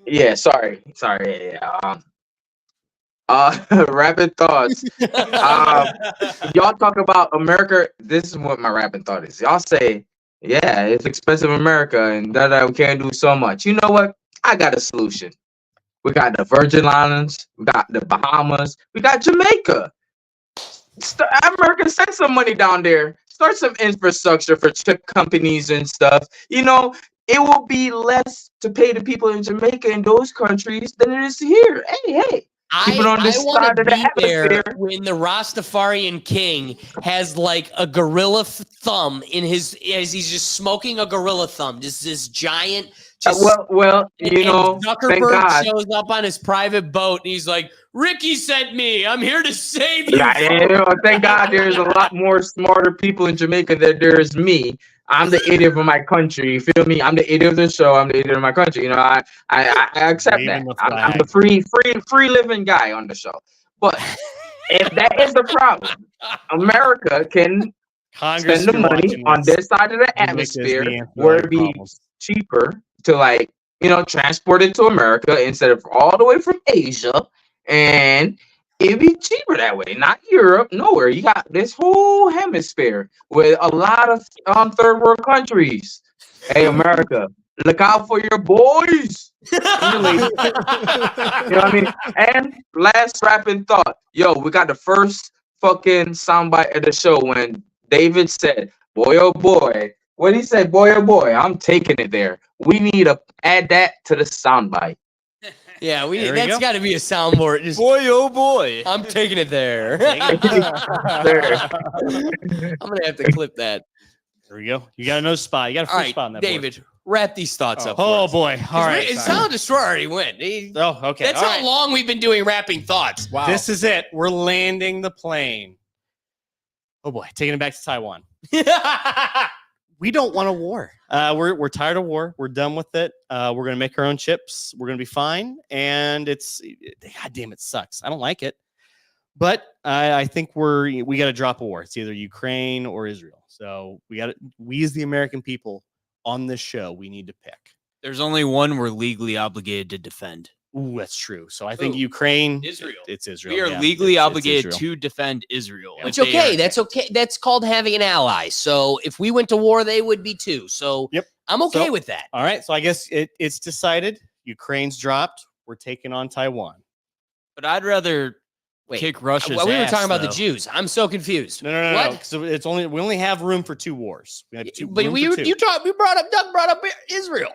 Yeah, sorry. Yeah. Rapid thoughts. Y'all talk about America. This is what my rapid thought is. Y'all say, yeah, it's expensive America and that we can't do so much. You know what? I got a solution. We got the Virgin Islands, we got the Bahamas, we got Jamaica. America, send some money down there. Start some infrastructure for chip companies and stuff. It will be less to pay the people in Jamaica and those countries than it is here. Hey. Keep it on this I want side to of the be there atmosphere. when the Rastafarian king has like a gorilla thumb in as he's just smoking a gorilla thumb, just this giant. Well, and thank Zuckerberg God. shows up on his private boat and he's like, "Ricky sent me. I'm here to save you." Thank God there's a lot more smarter people in Jamaica than there is me. I'm the idiot of my country. You feel me? I'm the idiot of the show. I'm the idiot of my country. I accept that. I'm the free living guy on the show. But if that is the problem, America can Congress, spend the you're money watching on this. this side of the You make this the atmosphere answer to where all it'd your be problems. cheaper to like, transport it to America instead of all the way from Asia. And it'd be cheaper that way. Not Europe, nowhere. You got this whole hemisphere with a lot of third world countries. Hey, America, look out for your boys. And your ladies. You know what I mean? And last rapping thought. Yo, we got the first fucking soundbite of the show when David said, boy, oh boy. When he said, boy, oh boy, I'm taking it there. We need to add that to the soundbite. Yeah, There we that's go. got to be a soundboard. Just, Boy, oh boy. I'm taking it there. There. I'm gonna have to clip that. There we go. You got another spot. You got a All free right, spot on that board. David, wrap these thoughts up. Oh for us. boy. All right. Silent Destroyer already went. Oh, okay. That's All how right. long we've been doing wrapping thoughts. Wow. This is it. We're landing the plane. Oh boy, taking it back to Taiwan. We don't want a war. We're tired of war. We're done with it. We're gonna make our own chips. We're gonna be fine. And God damn, it sucks. I don't like it. But I think we got to drop a war. It's either Ukraine or Israel. So we as the American people on this show, we need to pick. There's only one we're legally obligated to defend. Ooh, that's true. So I think Ooh, Ukraine. Israel. It's Israel. We are yeah. legally It's obligated Israel. to defend Israel. Yeah. If Which they okay, are- that's okay. That's called having an ally. So if we went to war, they would be too. So Yep. I'm okay So- with that. All right. So I guess it's decided. Ukraine's dropped. We're taking on Taiwan. But I'd rather Wait, kick Russia's well, we were ass, talking about the though. Jews. I'm so confused. No. What? So we only have room for 2 wars. We had two. But room we for 2. we brought up Doug brought up Israel.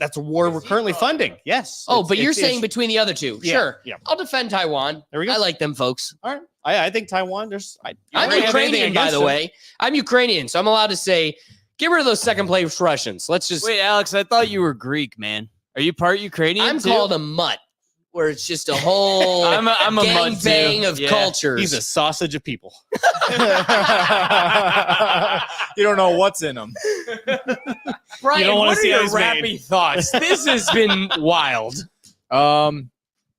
That's a war we're currently funding. Yes. Oh, It's- but you're it's- saying it's- between the other two. Yeah, Sure. yeah. I'll defend Taiwan. There we go. I like them folks. All right. I think Taiwan. I'm I'm Ukrainian, by the way. I'm Ukrainian, so I'm allowed to say, get rid of those second place Russians. Let's just. Wait, Alex, I thought you were Greek, man. Are you part Ukrainian? I'm too? called a mutt, where it's just a whole I'm a mutt, too. bang of Yeah. cultures. He's a sausage of people. You don't know what's in them. Brian, You don't wanna what are see how your he's made. rapping thoughts? This has been wild.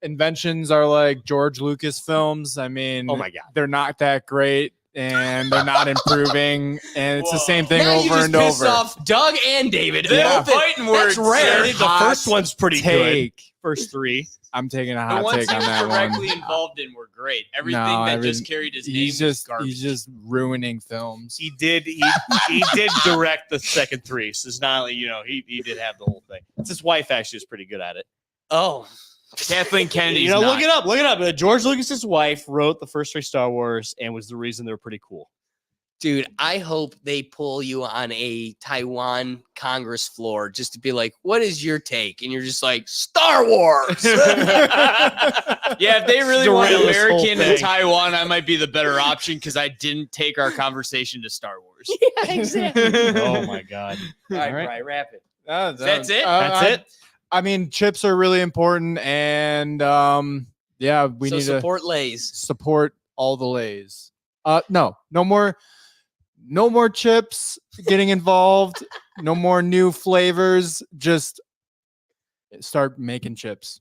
Inventions are like George Lucas films. I mean, Oh my God. they're not that great and they're not improving, and it's the same thing Now you over just and pissed over. off Doug and David. They're Yeah. Both fighting That's words. rare. The first one's pretty Take. good. First 3. I'm taking a The hot ones take he on was that directly one. involved in were great. Everything No, that just carried his name He's was just garbage. ruining films. He did direct the second 3. So it's not like, he did have the whole thing. His wife actually is pretty good at it. Oh, Kathleen Kennedy's Look not. it up. Look it up. George Lucas's wife wrote the first 3 Star Wars and was the reason they were pretty cool. dude, I hope they pull you on a Taiwan Congress floor just to be like, what is your take? And you're just like, Star Wars. Yeah, if they really want Derail this whole American in thing. Taiwan, I might be the better option because I didn't take our conversation to Star Wars. Yeah, exactly. Oh my God. All right, right. Brian, wrap it. That's it? That's it. I mean, chips are really important, and yeah, we so need support Lay's. to support all the lays. No more chips getting involved. No more new flavors. Just start making chips.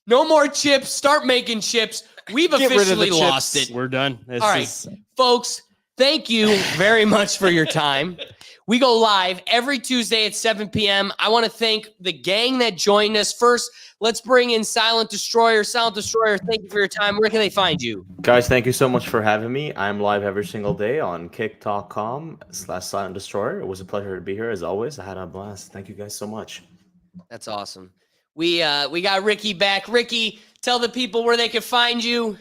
No more chips. Start making chips. We've Get rid of the officially chips. lost it. We're done. This All right. is- Folks, thank you very much for your time. We go live every Tuesday at 7 p.m. I want to thank the gang that joined us. First, let's bring in Silent Destroyer. Silent Destroyer, thank you for your time. Where can they find you? Guys, thank you so much for having me. I'm live every single day on kick.com/Silent Destroyer. It was a pleasure to be here as always. I had a blast. Thank you guys so much. That's awesome. We got Ricky back. Ricky, tell the people where they can find you.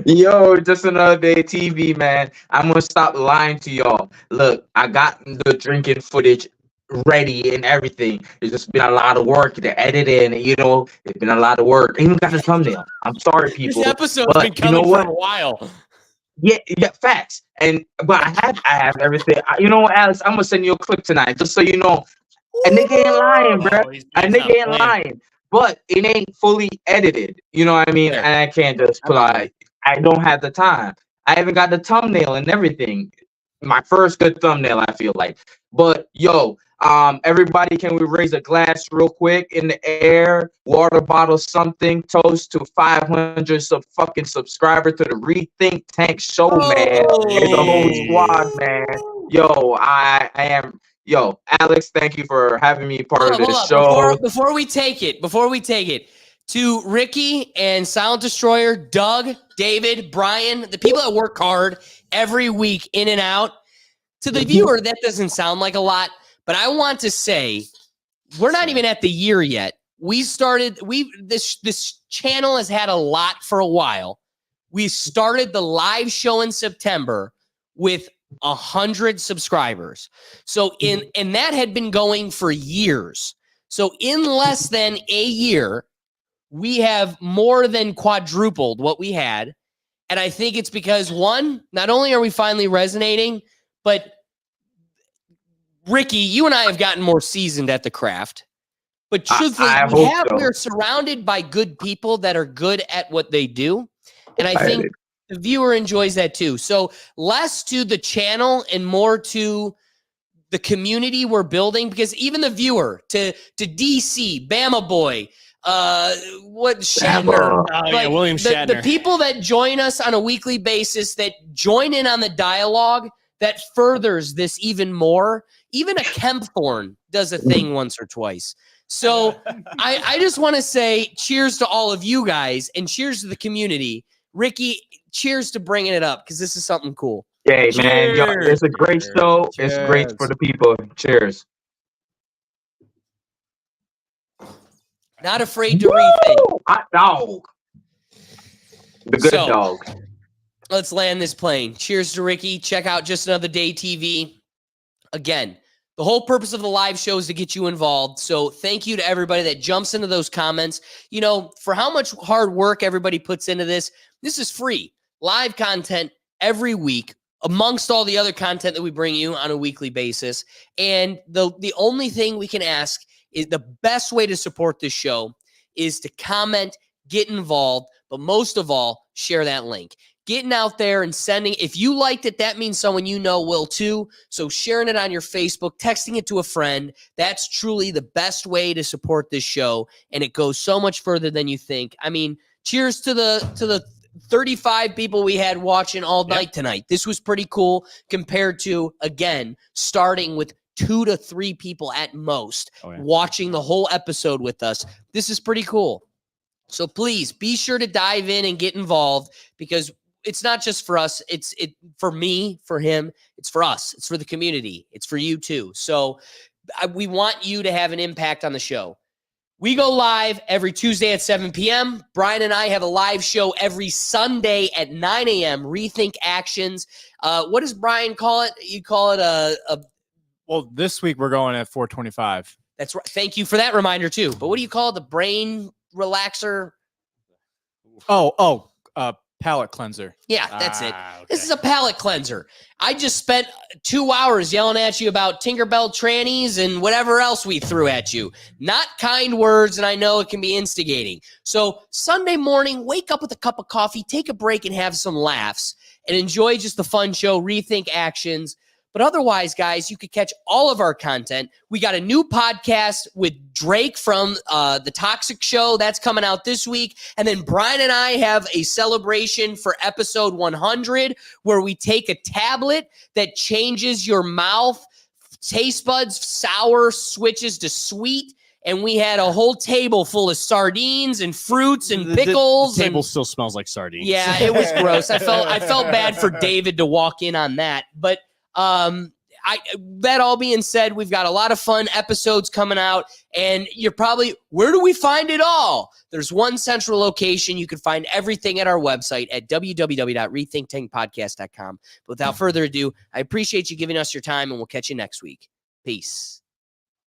Yo, just another day TV, man. I'm gonna stop lying to y'all. Look, I got the drinking footage ready and everything. It's just been a lot of work to edit in. It's been a lot of work. I even got the thumbnail. I'm sorry, people. This episode's but been you coming know what? for a while. Yeah, facts. But I have everything. You know what, Alex? I'm gonna send you a clip tonight, just so you know. A nigga ain't lying, bro. Oh, he's A not nigga ain't playing. lying. But it ain't fully edited. You know what I mean? Fair. And I can't just put like, I don't have the time. I haven't got the thumbnail and everything. My first good thumbnail, I feel like. But yo, Everybody, can we raise a glass real quick in the air? Water bottle, something. Toast to 500 fucking subscribers to the Rethink Tank show, man. And the whole squad, man. Yo, I am. Yo, Alex, thank you for having me part of this show. Before we take it, to Ricky and Silent Destroyer, Doug, David, Brian, the people that work hard every week in and out. To the viewer, that doesn't sound like a lot, but I want to say we're not even at the year yet. This channel has had a lot for a while. We started the live show in September with 100 subscribers. So and that had been going for years. So in less than a year, we have more than quadrupled what we had. And I think it's because, one, not only are we finally resonating, but Ricky, you and I have gotten more seasoned at the craft. But truthfully, we're surrounded by good people that are good at what they do. And I think the viewer enjoys that too. So less to the channel and more to the community we're building, because even the viewer, to DC, Bama Boy, Shatner, William Shatner. The people that join us on a weekly basis, that join in on the dialogue, that furthers this even more. Even a Kempthorne does a thing once or twice. So I just want to say cheers to all of you guys and cheers to the community. Ricky, cheers to bringing it up, because this is something cool. Hey, man, yo, it's a great show. Cheers. It's great for the people. Cheers. Not afraid to rethink. Hot dog. The good dog. Let's land this plane. Cheers to Ricky. Check out Just Another Day TV. Again, the whole purpose of the live show is to get you involved. So thank you to everybody that jumps into those comments. You know, for how much hard work everybody puts into this is free. Live content every week amongst all the other content that we bring you on a weekly basis. And the only thing we can ask is, the best way to support this show is to comment, get involved, but most of all, share that link. Getting out there and sending, if you liked it, that means someone you know will too. So sharing it on your Facebook, texting it to a friend, that's truly the best way to support this show. And it goes so much further than you think. I mean, cheers to the 35 people we had watching all night tonight. This was pretty cool compared to, again, starting with 2 to 3 people at most watching the whole episode with us. This is pretty cool. So please be sure to dive in and get involved, because it's not just for us. It's for me, for him. It's for us. It's for the community. It's for you too. So we want you to have an impact on the show. We go live every Tuesday at 7 p.m. Brian and I have a live show every Sunday at 9 a.m. Rethink Actions. What does Brian call it? You call it Well, this week we're going at 4:25. That's right. Thank you for that reminder too. But what do you call it? The brain relaxer? Palate cleanser. Yeah, that's it. Okay. This is a palate cleanser. I just spent 2 hours yelling at you about Tinkerbell trannies and whatever else we threw at you. Not kind words, and I know it can be instigating. So Sunday morning, wake up with a cup of coffee, take a break, and have some laughs, and enjoy just the fun show, Rethink Actions. But otherwise, guys, you could catch all of our content. We got a new podcast with Drake from The Toxic Show. That's coming out this week. And then Brian and I have a celebration for episode 100, where we take a tablet that changes your mouth taste buds. Sour switches to sweet. And we had a whole table full of sardines and fruits and pickles. The table still smells like sardines. Yeah, it was gross. I felt bad for David to walk in on that. But that all being said, we've got a lot of fun episodes coming out, and you're probably, where do we find it all? There's one central location. You can find everything at our website at www.rethinktankpodcast.com. But without further ado, I appreciate you giving us your time, and we'll catch you next week. Peace.